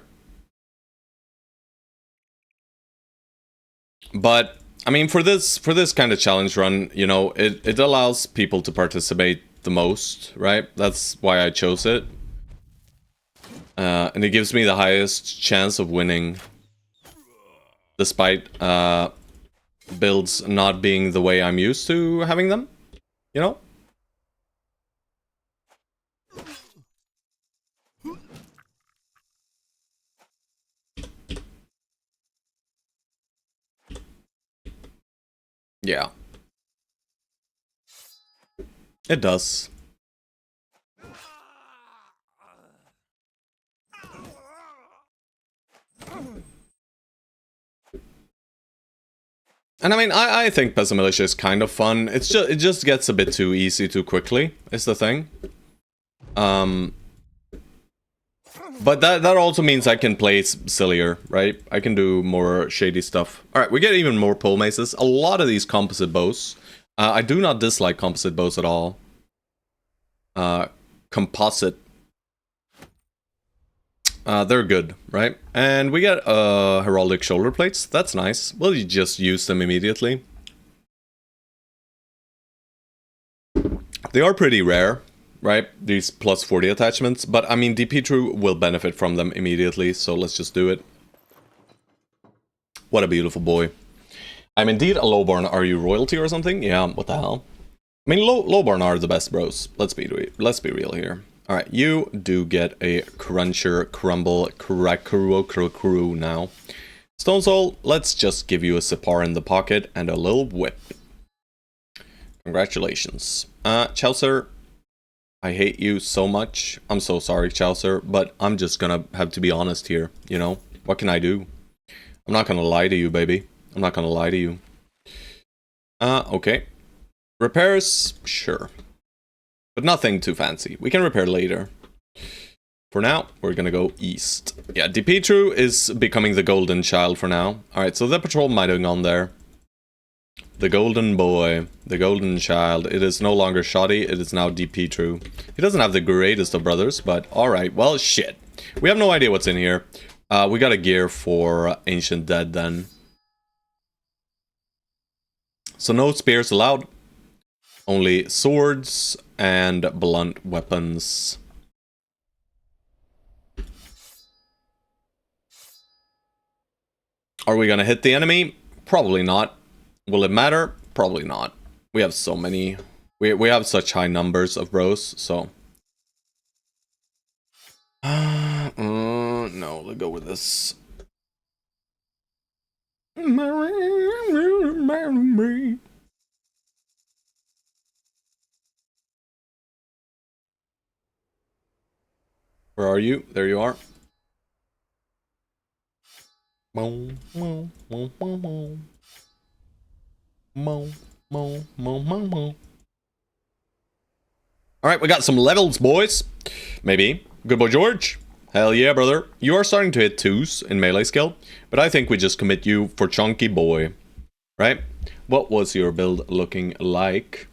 But I mean, for this kind of challenge run, you know, it allows people to participate the most, right? That's why I chose it. And it gives me the highest chance of winning, despite builds not being the way I'm used to having them, you know? Yeah. It does. And I mean, I think Peasant Militia is kind of fun. It just gets a bit too easy too quickly, is the thing. But that also means I can play sillier, right? I can do more shady stuff. Alright, we get even more pole maces. A lot of these composite bows. I do not dislike composite bows at all. Composite. They're good, right? And we get heraldic shoulder plates. That's nice. We'll just use them immediately. They are pretty rare, right? These plus 40 attachments. But, I mean, DP True will benefit from them immediately, so let's just do it. What a beautiful boy. I'm indeed a lowborn. Are you royalty or something? Yeah, what the hell? I mean, lowborn are the best bros. Let's be real here. Alright, you do get a cruncher, crumble, crew now. Stone Soul, let's just give you a Sipar in the pocket and a little whip. Congratulations. Chaucer, I hate you so much. I'm so sorry, Chaucer, but I'm just gonna have to be honest here, you know? What can I do? I'm not gonna lie to you, baby. I'm not gonna lie to you. Okay. Repairs? Sure. But nothing too fancy. We can repair later. For now, we're gonna go east. Yeah, DP is becoming the golden child for now. Alright, so the patrol mighting on there. The golden boy. The golden child. It is no longer shoddy, it is now DP. He doesn't have the greatest of brothers, but alright, well, shit. We have no idea what's in here. We got a gear for Ancient Dead then. So no spears allowed. Only swords and blunt weapons. Are we gonna hit the enemy? Probably not. Will it matter? Probably not. We have so many. We have such high numbers of bros, so. No, let's go with this. Marry me. Where are you? There you are. Alright, we got some levels, boys. Maybe. Good boy, George. Hell yeah, brother. You are starting to hit 2s in melee skill, but I think we just commit you for chunky boy. Right? What was your build looking like?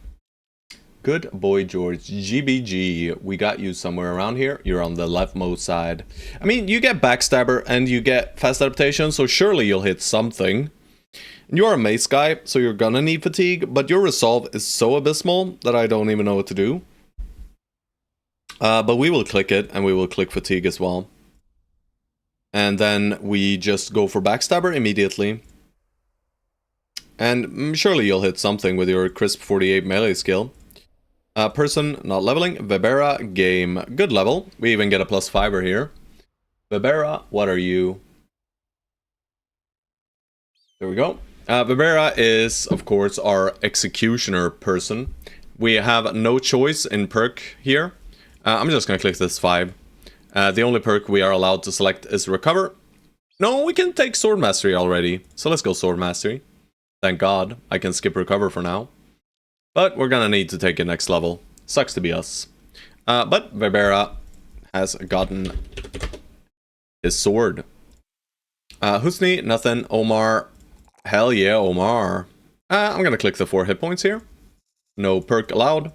Good boy, George. GBG. We got you somewhere around here. You're on the leftmost side. I mean, you get Backstabber and you get Fast Adaptation, so surely you'll hit something. You're a mace guy, so you're gonna need Fatigue, but your Resolve is so abysmal that I don't even know what to do. But we will click it, and we will click Fatigue as well. And then we just go for Backstabber immediately. And surely you'll hit something with your crisp 48 melee skill. Person not leveling. Vibera, game, good level. We even get a +5 here. Vibera, what are you? There we go. Vibera is, of course, our executioner person. We have no choice in perk here. I'm just gonna click this 5. The only perk we are allowed to select is Recover. No, we can take Sword Mastery already. So let's go Sword Mastery. Thank God, I can skip Recover for now. But we're gonna need to take it next level. Sucks to be us. But Vibera has gotten his sword. Husni, nothing. Omar. Hell yeah, Omar. I'm gonna click the 4 hit points here. No perk allowed.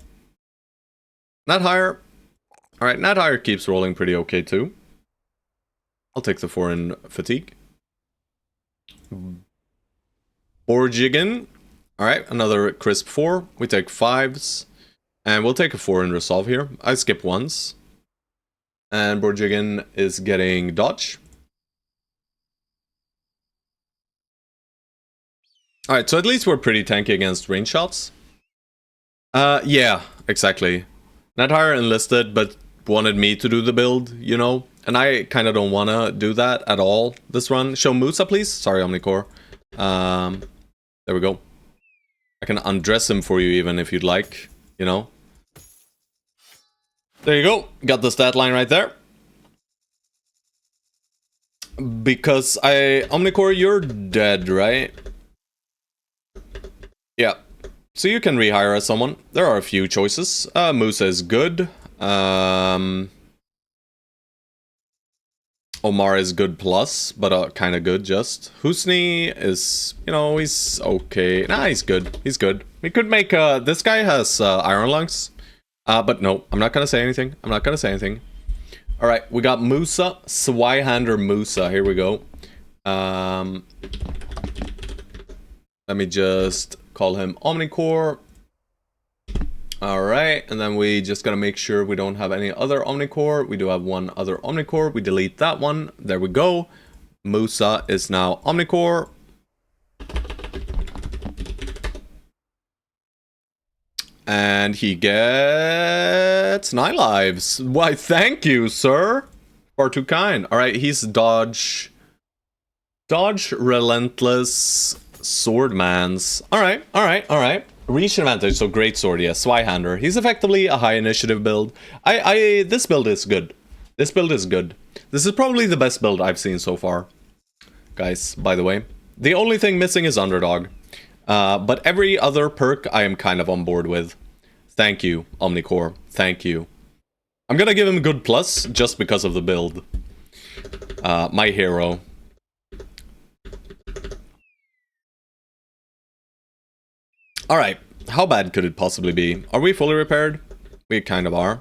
Not higher. Alright, not higher keeps rolling pretty okay too. I'll take the 4 in Fatigue. Borjigan. Alright, another crisp 4. We take 5s. And we'll take a 4 in resolve here. I skip 1s. And Borjigan is getting dodge. Alright, so at least we're pretty tanky against range shots. Yeah, exactly. Nethire enlisted, but wanted me to do the build, you know? And I kind of don't want to do that at all this run. Show Musa, please. Sorry, Omnicore. There we go. I can undress him for you even if you'd like, you know? There you go. Got the stat line right there. Because Omnicore, you're dead, right? Yeah. So you can rehire as someone. There are a few choices. Musa is good. Omar is good plus, but kind of good just. Husni is, you know, he's okay. Nah, he's good. He's good. We could make, this guy has Iron Lungs. But no, I'm not gonna say anything. I'm not gonna say anything. Alright, we got Musa. Swyhander Musa. Here we go. Let me just call him Omnicore. Alright, and then we just gotta make sure we don't have any other Omnicore. We do have one other Omnicore. We delete that one. There we go. Musa is now Omnicore. And he gets 9 lives. Why, thank you, sir. Far too kind. Alright, he's Dodge. Dodge Relentless Swordmans. Alright, alright, alright. Reach advantage, so great sword, yes. Swyhander. He's effectively a high initiative build. This build is good. This build is good. This is probably the best build I've seen so far. Guys, by the way. The only thing missing is Underdog. But every other perk I am kind of on board with. Thank you, Omnicore. Thank you. I'm gonna give him good plus just because of the build. My hero. Alright, how bad could it possibly be? Are we fully repaired? We kind of are.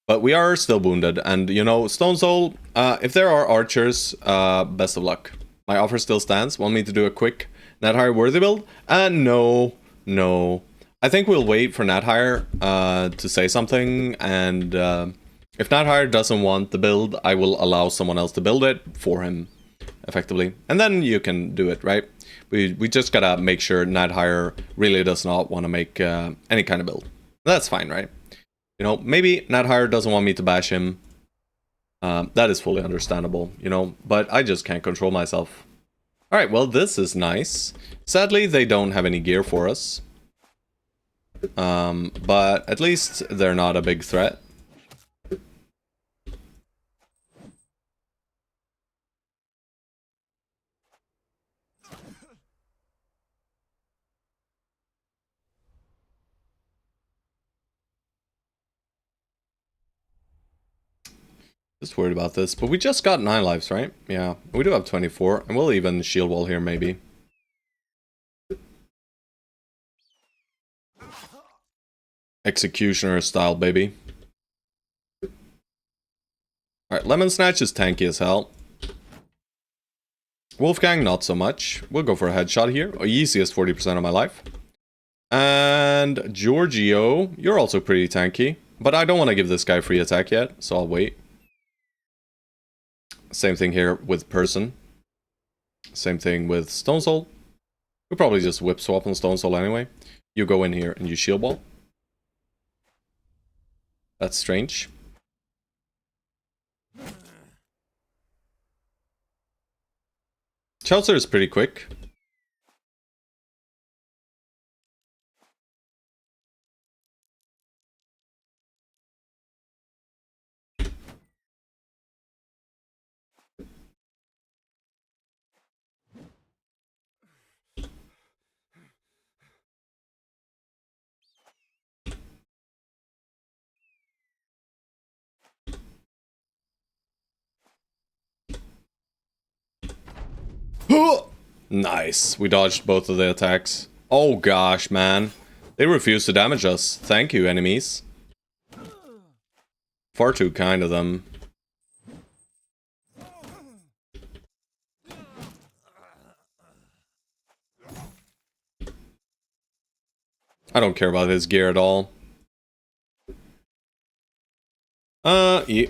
But we are still wounded, and you know, Stone Soul, if there are archers, best of luck. My offer still stands. Want me to do a quick Nethire worthy build? No. I think we'll wait for Nethire to say something, and if Nethire doesn't want the build, I will allow someone else to build it for him, effectively. And then you can do it, right? We just gotta make sure Nethire really does not want to make any kind of build. That's fine, right? You know, maybe Nethire doesn't want me to bash him. That is fully understandable, you know, but I just can't control myself. Alright, well, this is nice. Sadly, they don't have any gear for us. But at least they're not a big threat. Just worried about this, but we just got 9 lives, right? Yeah, we do have 24, and we'll even shield wall here, maybe. Executioner style, baby. Alright, Lemon Snatch is tanky as hell. Wolfgang, not so much. We'll go for a headshot here. Oh, easiest 40% of my life. And Giorgio, you're also pretty tanky. But I don't want to give this guy free attack yet, so I'll wait. Same thing here with Person. Same thing with Stone Soul. We'll probably just whip swap on Stone Soul anyway. You go in here and you shield wall. That's strange. Chaucer is pretty quick. Nice. We dodged both of the attacks. Oh gosh, man. They refuse to damage us. Thank you, enemies. Far too kind of them. I don't care about his gear at all. Yeah.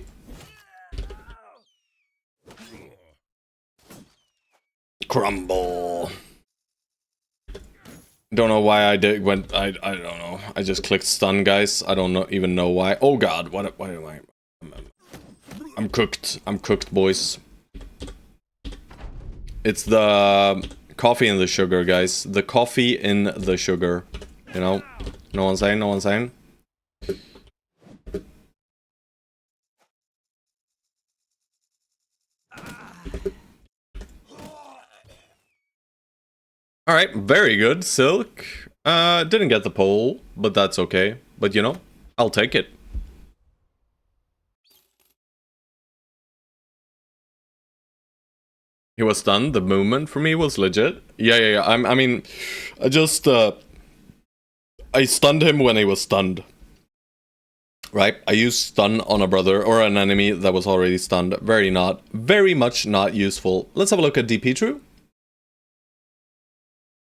Crumble. Don't know why I did I don't know. I just clicked stun, guys. I don't even know why. Oh god, why am I? I'm cooked. I'm cooked, boys. It's the coffee and the sugar, guys. The coffee in the sugar. You know? No one's saying, no one's saying. Alright, very good, Silk. Didn't get the pole, but that's okay. But you know, I'll take it. He was stunned. The movement for me was legit. Yeah. I mean, I just, I stunned him when he was stunned. Right? I used stun on a brother or an enemy that was already stunned. Very much not useful. Let's have a look at DP True.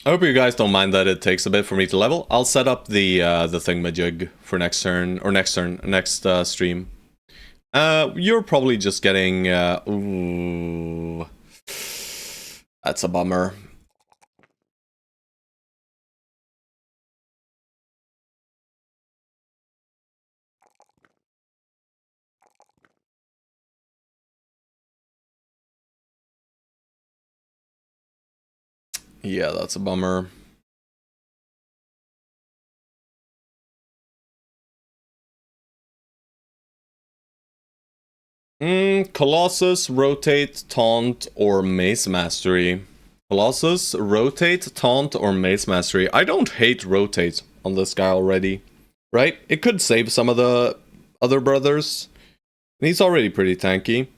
I hope you guys don't mind that it takes a bit for me to level. I'll set up the thingamajig for next turn, or next stream. You're probably just getting, ooh, that's a bummer. Yeah, that's a bummer. Colossus, Rotate, Taunt, or Mace Mastery. Colossus, Rotate, Taunt, or Mace Mastery. I don't hate Rotate on this guy already. Right? It could save some of the other brothers. He's already pretty tanky.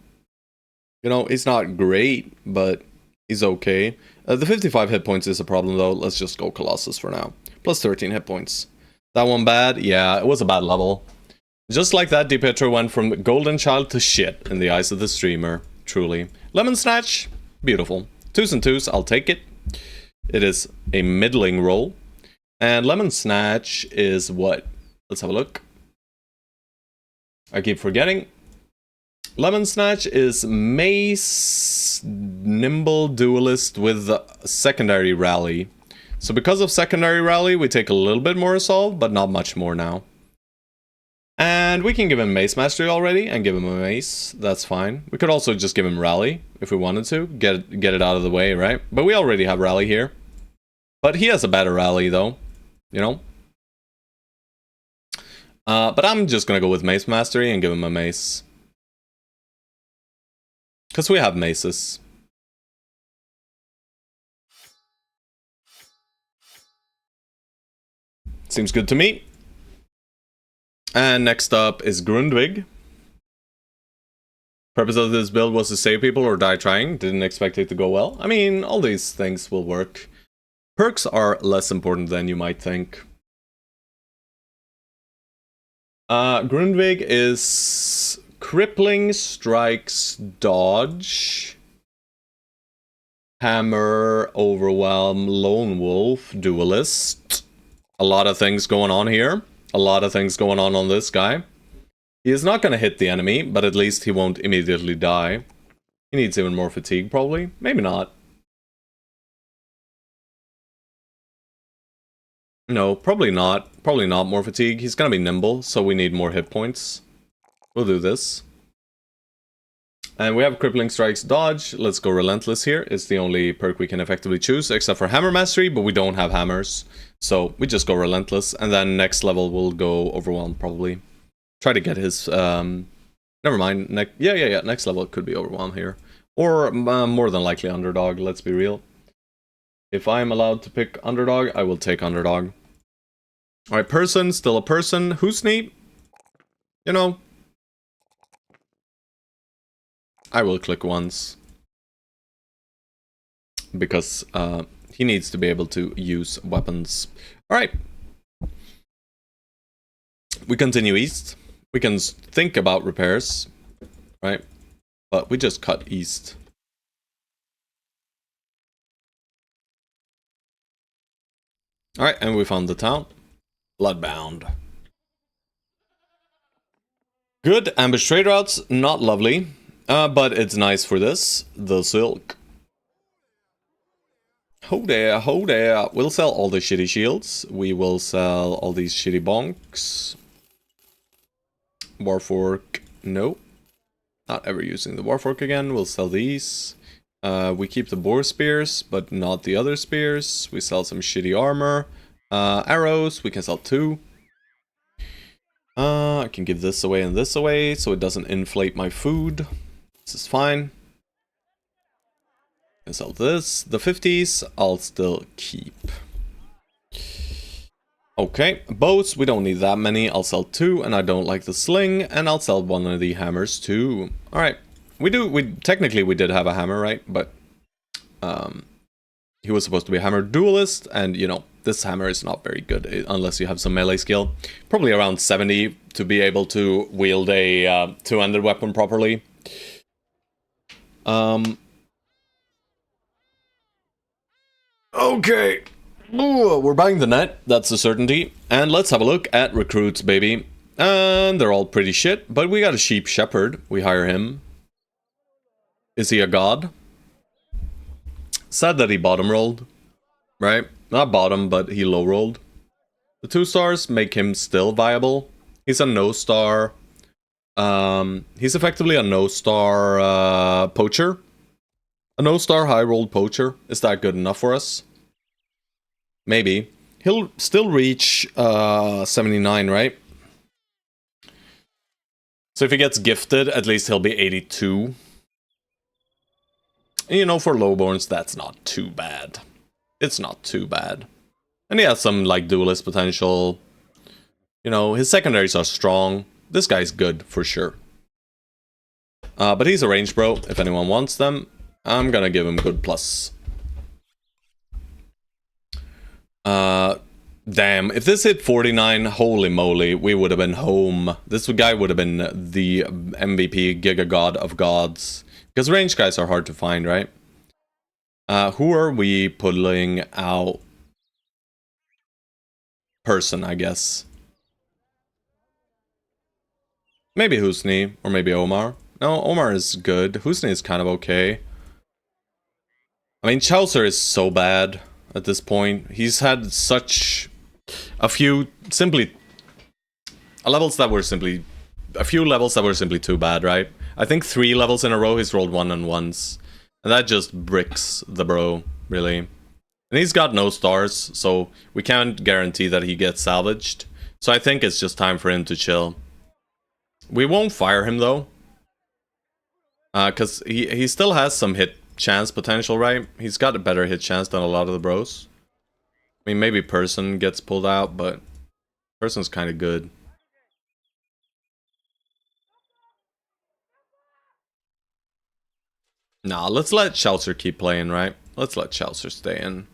You know, he's not great, but he's okay. The 55 hit points is a problem though. Let's just go Colossus for now. Plus 13 hit points. That one bad? Yeah, it was a bad level. Just like that, DiPietro went from golden child to shit in the eyes of the streamer. Truly. Lemon Snatch? Beautiful. 2s and 2s, I'll take it. It is a middling roll. And Lemon Snatch is what? Let's have a look. I keep forgetting. Lemon Snatch is Mace Nimble Duelist with Secondary Rally. So because of Secondary Rally, we take a little bit more assault, but not much more now. And we can give him Mace Mastery already and give him a Mace. That's fine. We could also just give him Rally if we wanted to. Get it out of the way, right? But we already have Rally here. But he has a better Rally though. You know? But I'm just gonna go with Mace Mastery and give him a Mace. Because we have Maces. Seems good to me. And next up is Grundvig. Purpose of this build was to save people or die trying. Didn't expect it to go well. I mean, all these things will work. Perks are less important than you might think. Grundvig is Crippling Strikes Dodge. Hammer, Overwhelm, Lone Wolf, Duelist. A lot of things going on here. A lot of things going on this guy. He is not going to hit the enemy, but at least he won't immediately die. He needs even more fatigue, probably. Maybe not. No, probably not. Probably not more fatigue. He's going to be nimble, so we need more hit points. We'll do this. And we have Crippling Strikes Dodge. Let's go Relentless here. It's the only perk we can effectively choose, except for Hammer Mastery, but we don't have hammers. So we just go Relentless, and then next level we'll go Overwhelm, probably. Try to get his, never mind. Yeah. Next level could be Overwhelm here. Or more than likely Underdog, let's be real. If I'm allowed to pick Underdog, I will take Underdog. Alright, person, still a person. Husni, you know, I will click once. Because he needs to be able to use weapons. Alright. We continue east. We can think about repairs, right? But we just cut east. Alright, and we found the town. Bloodbound. Good. Ambush trade routes, not lovely. But it's nice for this. The silk. Ho there, ho there. We'll sell all the shitty shields. We will sell all these shitty bonks. Warfork, no. Not ever using the Warfork again. We'll sell these. We keep the boar spears, but not the other spears. We sell some shitty armor. Arrows, we can sell 2. I can give this away and this away, so it doesn't inflate my food. This is fine. I can sell this. The 50s, I'll still keep. Okay, bows, we don't need that many. I'll sell 2, and I don't like the sling, and I'll sell one of the hammers too. Alright, technically we did have a hammer, right? But, he was supposed to be a hammer duelist, and, you know, this hammer is not very good unless you have some melee skill. Probably around 70 to be able to wield a two-handed weapon properly. Okay. Ooh, we're buying the net, that's a certainty. And let's have a look at recruits, baby. And they're all pretty shit, but we got a sheep shepherd. We hire him. Is he a god? Sad that he bottom rolled, right? Not bottom, but he low rolled. The 2 stars make him still viable. He's a no star. He's effectively a no star poacher. A no star high rolled poacher. Is that good enough for us? Maybe. He'll still reach 79, right? So if he gets gifted, at least he'll be 82. And, you know, for lowborns, that's not too bad. It's not too bad. And he has some, like, duelist potential. You know, his secondaries are strong. This guy's good, for sure. But he's a range bro, if anyone wants them. I'm gonna give him good plus. Damn, if this hit 49, holy moly, we would have been home. This guy would have been the MVP Giga God of Gods. Because range guys are hard to find, right? Who are we pulling out? Person, I guess. Maybe Husni, or maybe Omar. No, Omar is good. Husni is kind of okay. I mean, Chaucer is so bad at this point. He's had such a few levels that were simply too bad, right? I think 3 levels in a row he's rolled 1 and 1s. And that just bricks the bro, really. And he's got no stars, so we can't guarantee that he gets salvaged. So I think it's just time for him to chill. We won't fire him though. Because he still has some hit chance potential, right? He's got a better hit chance than a lot of the bros. I mean, maybe Person gets pulled out, but Person's kind of good. Nah, let's let Chaucer keep playing, right? Let's let Chaucer stay in.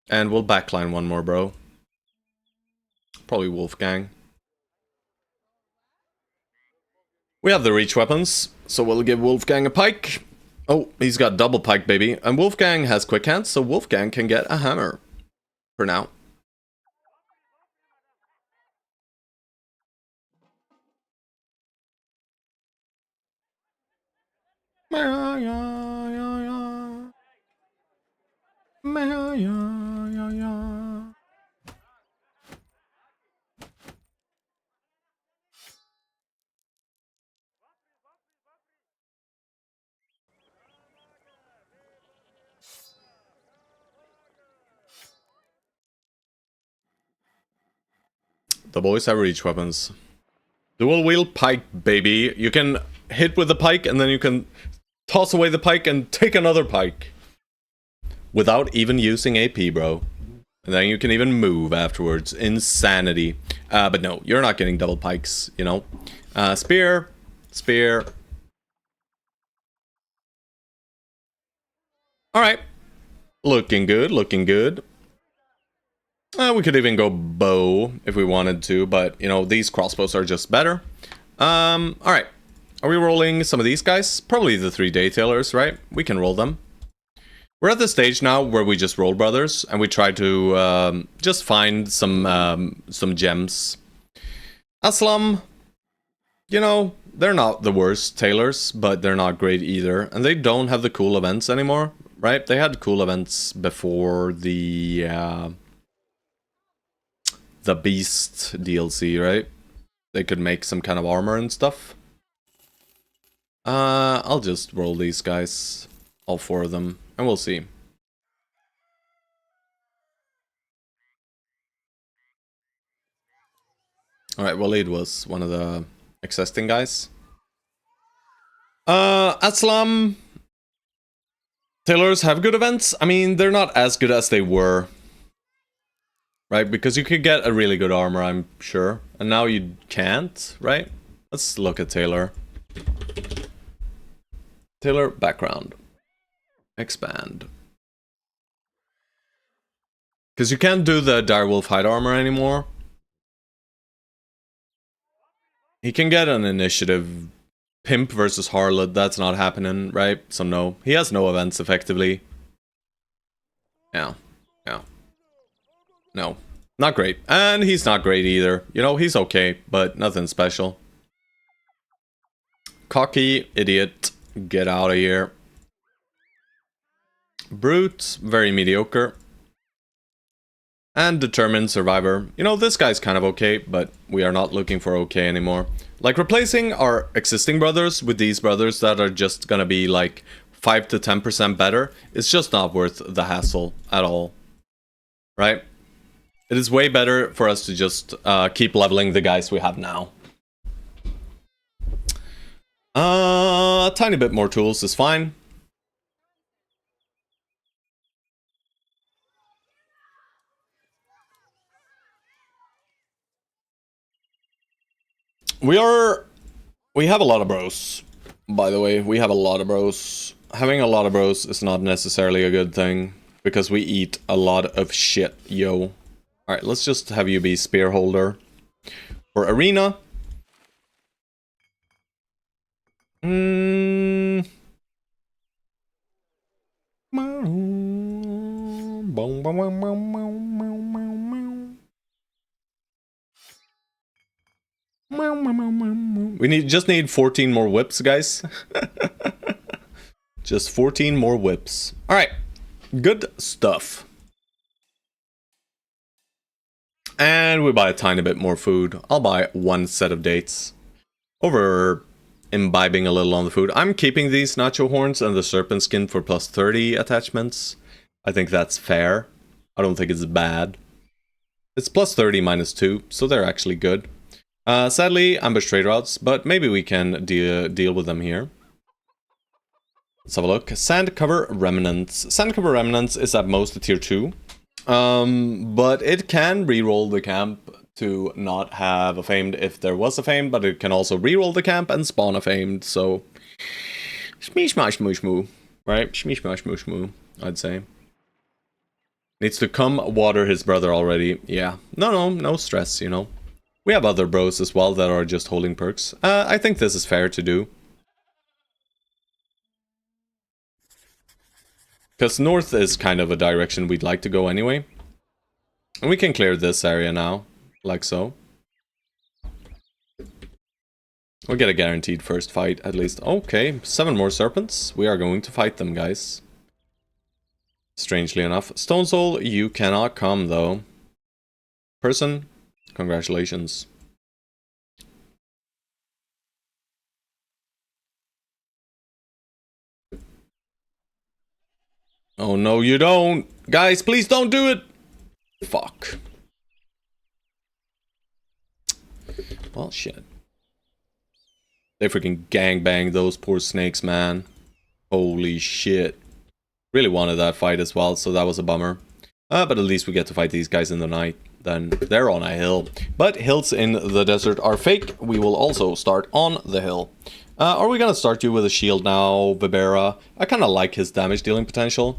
And we'll backline one more, bro. Probably Wolfgang. We have the reach weapons, so we'll give Wolfgang a pike. Oh, he's got double pike, baby. And Wolfgang has quick hands, so Wolfgang can get a hammer. For now. The boys have reach weapons. Dual wield pike, baby. You can hit with the pike and then you can toss away the pike and take another pike. Without even using AP, bro. And then you can even move afterwards. Insanity. But no, you're not getting double pikes, you know. Spear. Spear. Alright. Looking good, looking good. We could even go bow if we wanted to, but, you know, these crossbows are just better. Alright. Are we rolling some of these guys? Probably the 3 detailers, right? We can roll them. We're at the stage now where we just roll brothers and we try to just find some gems. Aslam, you know, they're not the worst tailors, but they're not great either. And they don't have the cool events anymore, right? They had cool events before the Beast DLC, right? They could make some kind of armor and stuff. I'll just roll these guys, all 4 of them, and we'll see. Alright, Waleed was one of the existing guys. Aslam, tailors have good events. I mean, they're not as good as they were. Right, because you could get a really good armor, I'm sure. And now you can't, right? Let's look at Taylor. Taylor, background. Expand. Because you can't do the Direwolf hide armor anymore. He can get an initiative. Pimp versus Harlot, that's not happening, right? So no. He has no events, effectively. Yeah. Yeah. No. Not great. And he's not great either. You know, he's okay, but nothing special. Cocky, idiot. Get out of here. Brute, very mediocre. And determined survivor. You know, this guy's kind of okay, but we are not looking for okay anymore. Like, replacing our existing brothers with these brothers that are just gonna be like 5 to 10% better, it's just not worth the hassle at all. Right? It is way better for us to just keep leveling the guys we have now. A tiny bit more tools is fine. We have a lot of bros. By the way, we have a lot of bros. Having a lot of bros is not necessarily a good thing, because we eat a lot of shit, yo. Alright, let's just have you be spear holder. For arena. We just need 14 more whips, guys. Just 14 more whips. Alright, good stuff. And we buy a tiny bit more food. I'll buy 1 set of dates. Over imbibing a little on the food. I'm keeping these nacho horns and the serpent skin for plus 30 attachments. I think that's fair. I don't think it's bad. It's plus 30 minus 2, so they're actually good. Sadly, ambush trade routes, but maybe we can deal with them here. Let's have a look. Sandcover Remnants. Sandcover Remnants is at most a tier 2. But it can reroll the camp to not have a famed if there was a famed, but it can also reroll the camp and spawn a famed, so... Shmeesh mash moosh moo. Right? Shmeesh mash moosh moo, I'd say. Needs to come water his brother already. Yeah. No stress, you know. We have other bros as well that are just holding perks. I think this is fair to do. Because north is kind of a direction we'd like to go anyway. And we can clear this area now, like so. We'll get a guaranteed first fight, at least. Okay, 7 more serpents. We are going to fight them, guys. Strangely enough. Stone Soul, you cannot come, though. Person, congratulations. Oh, no, you don't. Guys, please don't do it. Fuck. Well, shit. They freaking gangbanged those poor snakes, man. Holy shit. Really wanted that fight as well, so that was a bummer. But at least we get to fight these guys in the night. Then they're on a hill. But hills in the desert are fake. We will also start on the hill. Are we gonna start you with a shield now, Vibera? I kind of like his damage dealing potential.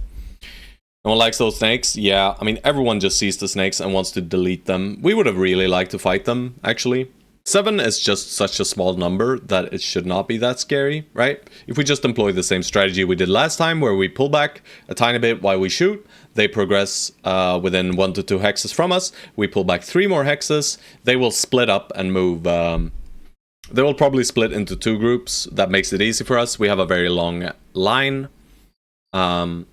No one likes those snakes? Yeah, I mean, everyone just sees the snakes and wants to delete them. We would have really liked to fight them, actually. 7 is just such a small number that it should not be that scary, right? If we just employ the same strategy we did last time, where we pull back a tiny bit while we shoot, they progress within 1 to 2 hexes from us, we pull back 3 more hexes, they will split up and move... they will probably split into 2 groups, that makes it easy for us, we have a very long line. And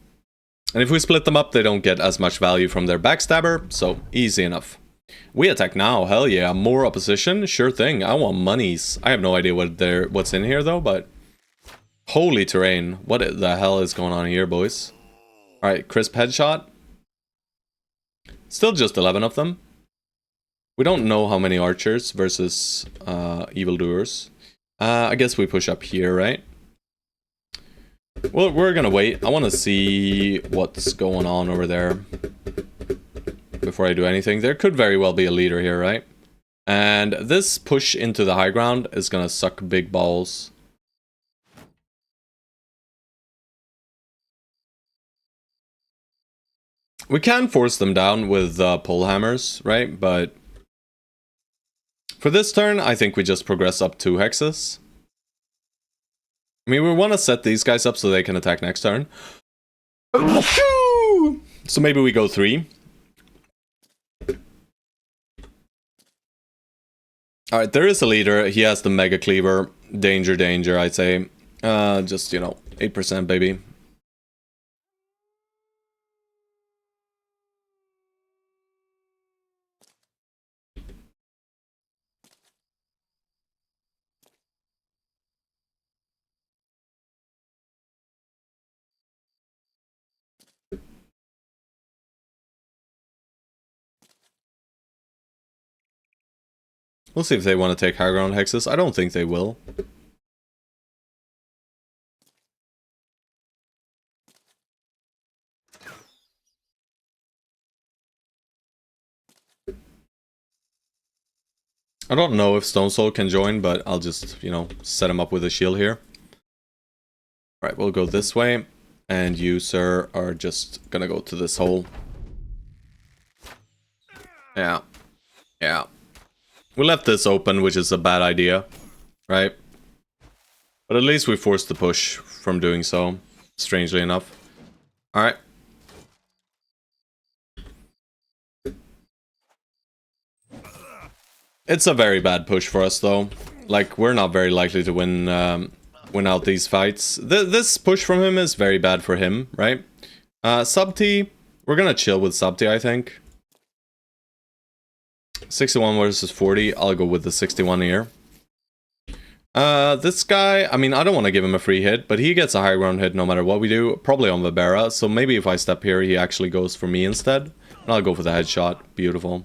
if we split them up, they don't get as much value from their backstabber, so easy enough. We attack now, hell yeah, more opposition, sure thing, I want monies. I have no idea what's in here though, but... Holy terrain, what the hell is going on here, boys? Alright, crisp headshot. Still just 11 of them. We don't know how many archers versus evildoers. I guess we push up here, right? Well, we're gonna wait. I want to see what's going on over there before I do anything. There could very well be a leader here, right? And this push into the high ground is gonna suck big balls. We can force them down with pole hammers, right? But for this turn, I think we just progress up 2 hexes. I mean, we want to set these guys up so they can attack next turn. So maybe we go 3. Alright, there is a leader. He has the Mega Cleaver. Danger, danger, I'd say. Just, you know, 8%, baby. We'll see if they want to take high ground hexes. I don't think they will. I don't know if Stone Soul can join, but I'll just, you know, set him up with a shield here. Alright, we'll go this way. And you, sir, are just gonna go to this hole. Yeah. Yeah. We left this open, which is a bad idea, right? But at least we forced the push from doing so, strangely enough. Alright. It's a very bad push for us, though. Like, we're not very likely to win out these fights. This push from him is very bad for him, right? Sub-T, we're gonna chill with Sub-T, I think. 61 versus 40, I'll go with the 61 here. This guy, I mean, I don't want to give him a free hit, but he gets a high ground hit no matter what we do, probably on Vibera, so maybe if I step here, he actually goes for me instead. And I'll go for the headshot, beautiful.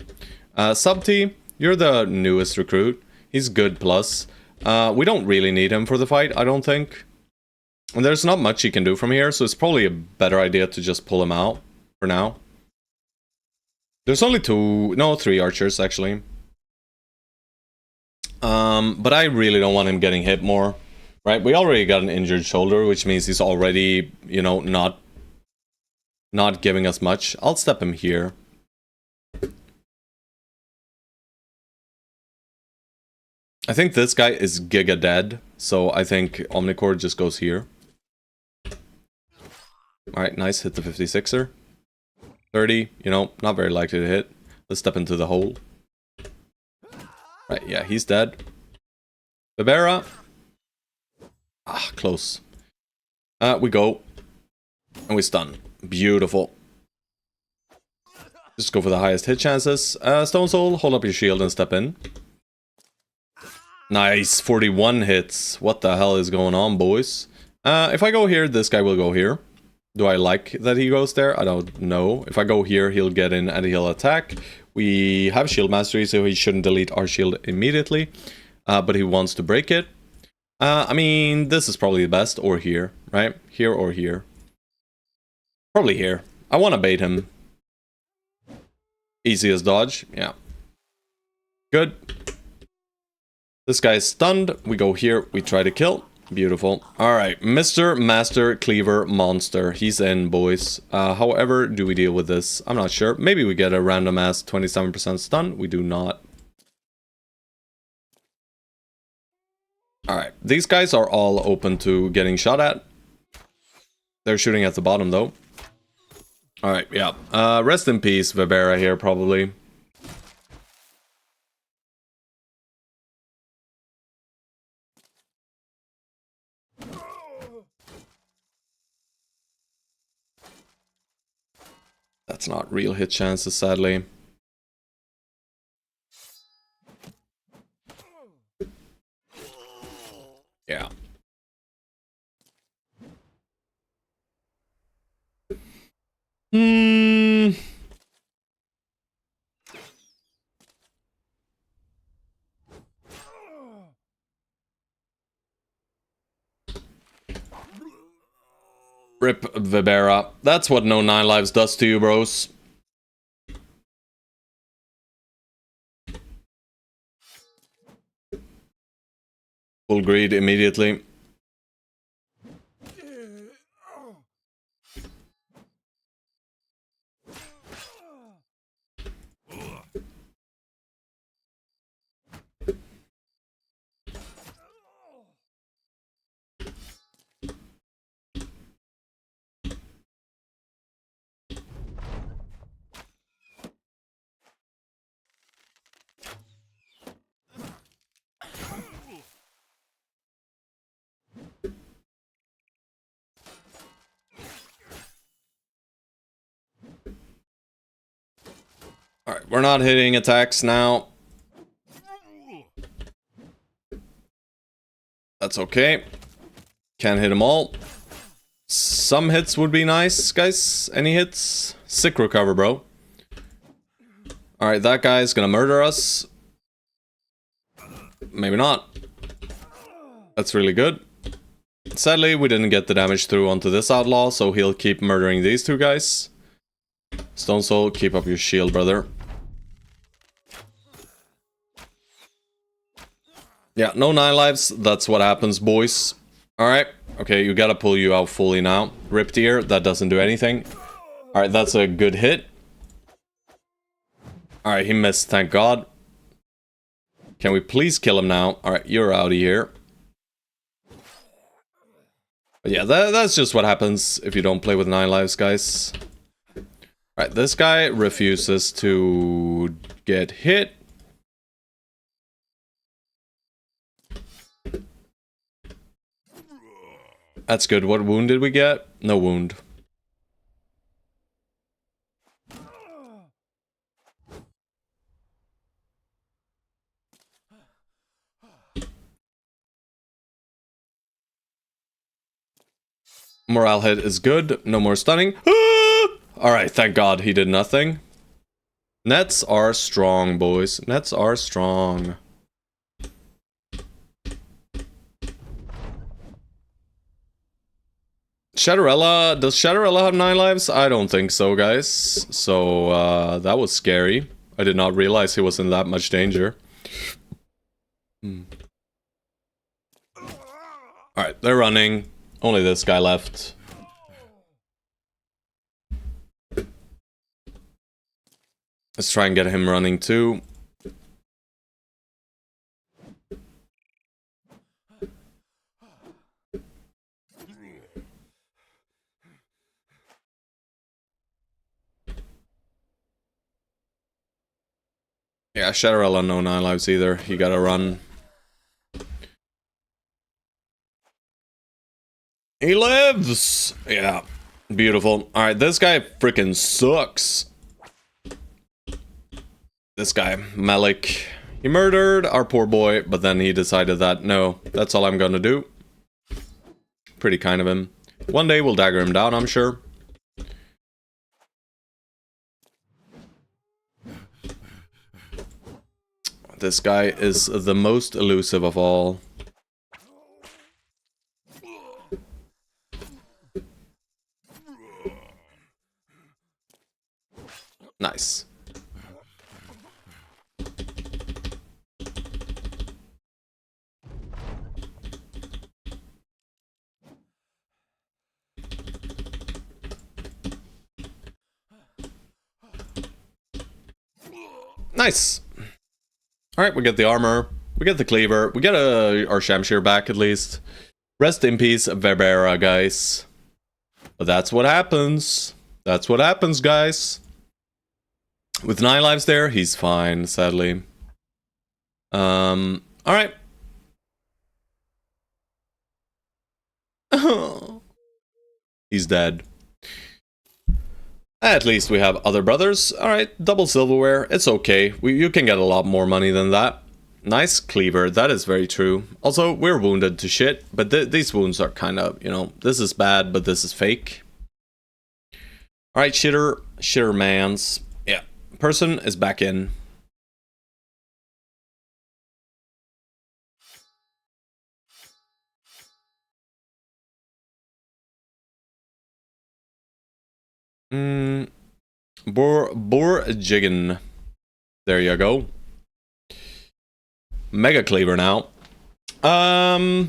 Sub-T, you're the newest recruit, he's good plus. We don't really need him for the fight, I don't think. And there's not much he can do from here, so it's probably a better idea to just pull him out for now. There's only 3 archers, actually. But I really don't want him getting hit more, right? We already got an injured shoulder, which means he's already, you know, not giving us much. I'll step him here. I think this guy is giga dead, so I think Omnicord just goes here. Alright, nice, hit the 56er. 30, you know, not very likely to hit. Let's step into the hole. Right, yeah, he's dead. Vibera. Ah, close. We go. And we stun. Beautiful. Just go for the highest hit chances. Stone Soul, hold up your shield and step in. Nice, 41 hits. What the hell is going on, boys? If I go here, this guy will go here. Do I like that he goes there? I don't know. If I go here, he'll get in and he'll attack. We have shield mastery, so he shouldn't delete our shield immediately. But he wants to break it. I mean, this is probably the best. Or here, right? Here or here. Probably here. I want to bait him. Easiest dodge. Yeah. Good. This guy is stunned. We go here. We try to kill. Beautiful. Alright, Mr. Master Cleaver Monster. He's in, boys. However, do we deal with this? I'm not sure. Maybe we get a random ass 27% stun. We do not. These guys are all open to getting shot at. They're shooting at the bottom, though. Alright, yeah. Rest in peace, Vibera here, probably. That's not real hit chances, sadly. Yeah. Rip Vibera. That's what no 9 lives does to you, bros. Full greed immediately. Alright, we're not hitting attacks now. That's okay. Can't hit them all. Some hits would be nice, guys. Any hits? Sick recover, bro. Alright, that guy's gonna murder us. Maybe not. That's really good. Sadly, we didn't get the damage through onto this outlaw, so he'll keep murdering these two guys. Stone Soul, keep up your shield, brother. Yeah, no 9 lives. That's what happens, boys. Alright. Okay, you gotta pull you out fully now. Ripped ear, that doesn't do anything. Alright, that's a good hit. Alright, he missed, thank God. Can we please kill him now? Alright, you're out of here. But yeah, that's just what happens if you don't play with 9 lives, guys. Alright, this guy refuses to get hit. That's good. What wound did we get? No wound. Morale hit is good. No more stunning. Alright, thank God he did nothing. Nets are strong, boys. Nets are strong. Shadowrella, does Shadowrella have 9 lives? I don't think so, guys. So, that was scary. I did not realize he was in that much danger. Alright, they're running. Only this guy left. Let's try and get him running too. Yeah, Shadowrella no 9 lives either. He gotta run. He lives! Yeah, beautiful. Alright, this guy freaking sucks. This guy, Malik. He murdered our poor boy, but then he decided that, no, that's all I'm gonna do. Pretty kind of him. One day we'll dagger him down, I'm sure. This guy is the most elusive of all. Nice. Nice. Alright, we get the armor. We get the cleaver. We get our Shamshir back at least. Rest in peace, Verbera, guys. But that's what happens. That's what happens, guys. With 9 lives there, he's fine, sadly. Alright. He's dead. At least we have other brothers. Alright, double silverware. It's okay. You can get a lot more money than that. Nice cleaver. That is very true. Also, we're wounded to shit. But these wounds are kind of, you know, this is bad, but this is fake. Alright, shitter mans. Yeah. Person is back in. Borjigen. There you go. Mega cleaver now. We'll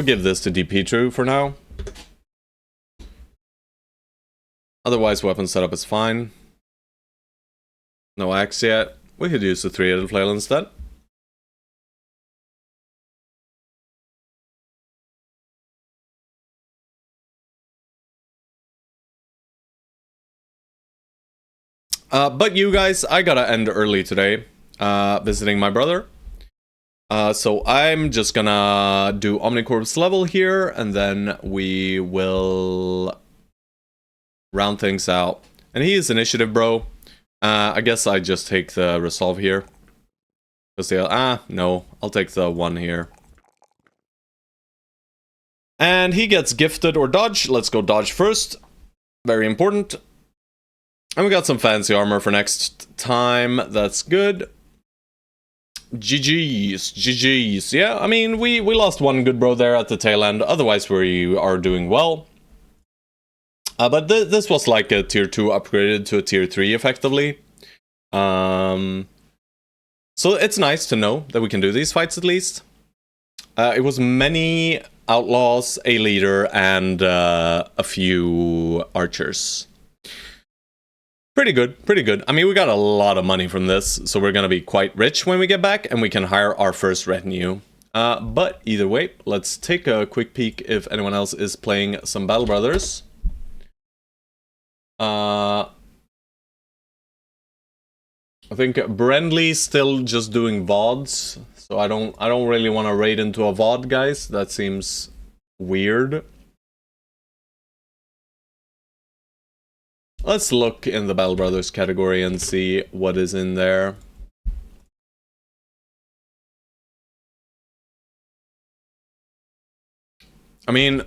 give this to DP for now. Otherwise, weapon setup is fine. No axe yet. We could use the 3-headed flail instead. But you guys, I gotta end early today, visiting my brother. So I'm just gonna do Omnicorp's level here, and then we will round things out. And he is initiative, bro. I guess I just take the resolve here. Just the, no, I'll take the 1 here. And he gets gifted or dodge. Let's go dodge first. Very important. And we got some fancy armor for next time. That's good. GG's. GG's. Yeah, I mean, we lost 1 good bro there at the tail end. Otherwise, we are doing well. But this was like a tier 2 upgraded to a tier 3, effectively. So it's nice to know that we can do these fights, at least. It was many outlaws, a leader, and a few archers. Pretty good, pretty good. I mean, we got a lot of money from this, so we're gonna be quite rich when we get back, and we can hire our first retinue. But either way, let's take a quick peek if anyone else is playing some Battle Brothers. I think Brendley's still just doing VODs, so I don't really want to raid into a VOD, guys. That seems weird. Let's look in the Battle Brothers category and see what is in there. I mean,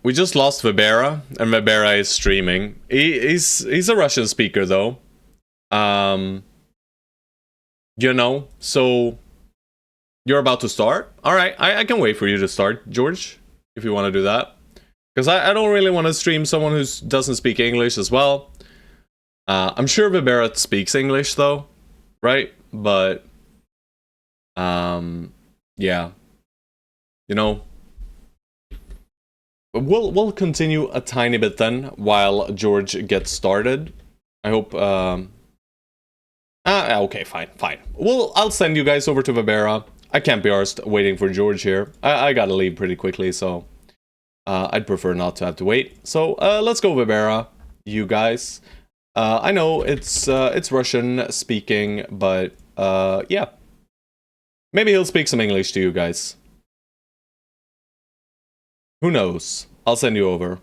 we just lost Verbera, and Verbera is streaming. He's a Russian speaker, though. You know, so you're about to start? Alright, I can wait for you to start, George, if you want to do that. Because I don't really want to stream someone who doesn't speak English as well. I'm sure Verbera speaks English, though, right? But, yeah. You know, we'll continue a tiny bit then, while George gets started. I hope, okay, fine. Well, I'll send you guys over to Verbera. I can't be arsed waiting for George here. I gotta leave pretty quickly, so I'd prefer not to have to wait. So let's go Verbera, you guys. I know it's Russian speaking, but yeah. Maybe he'll speak some English to you guys. Who knows? I'll send you over.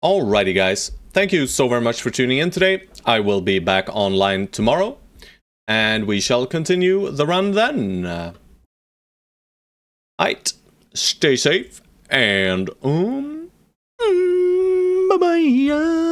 Alrighty, guys. Thank you so very much for tuning in today. I will be back online tomorrow, and we shall continue the run then. Alright, stay safe, and bye-bye.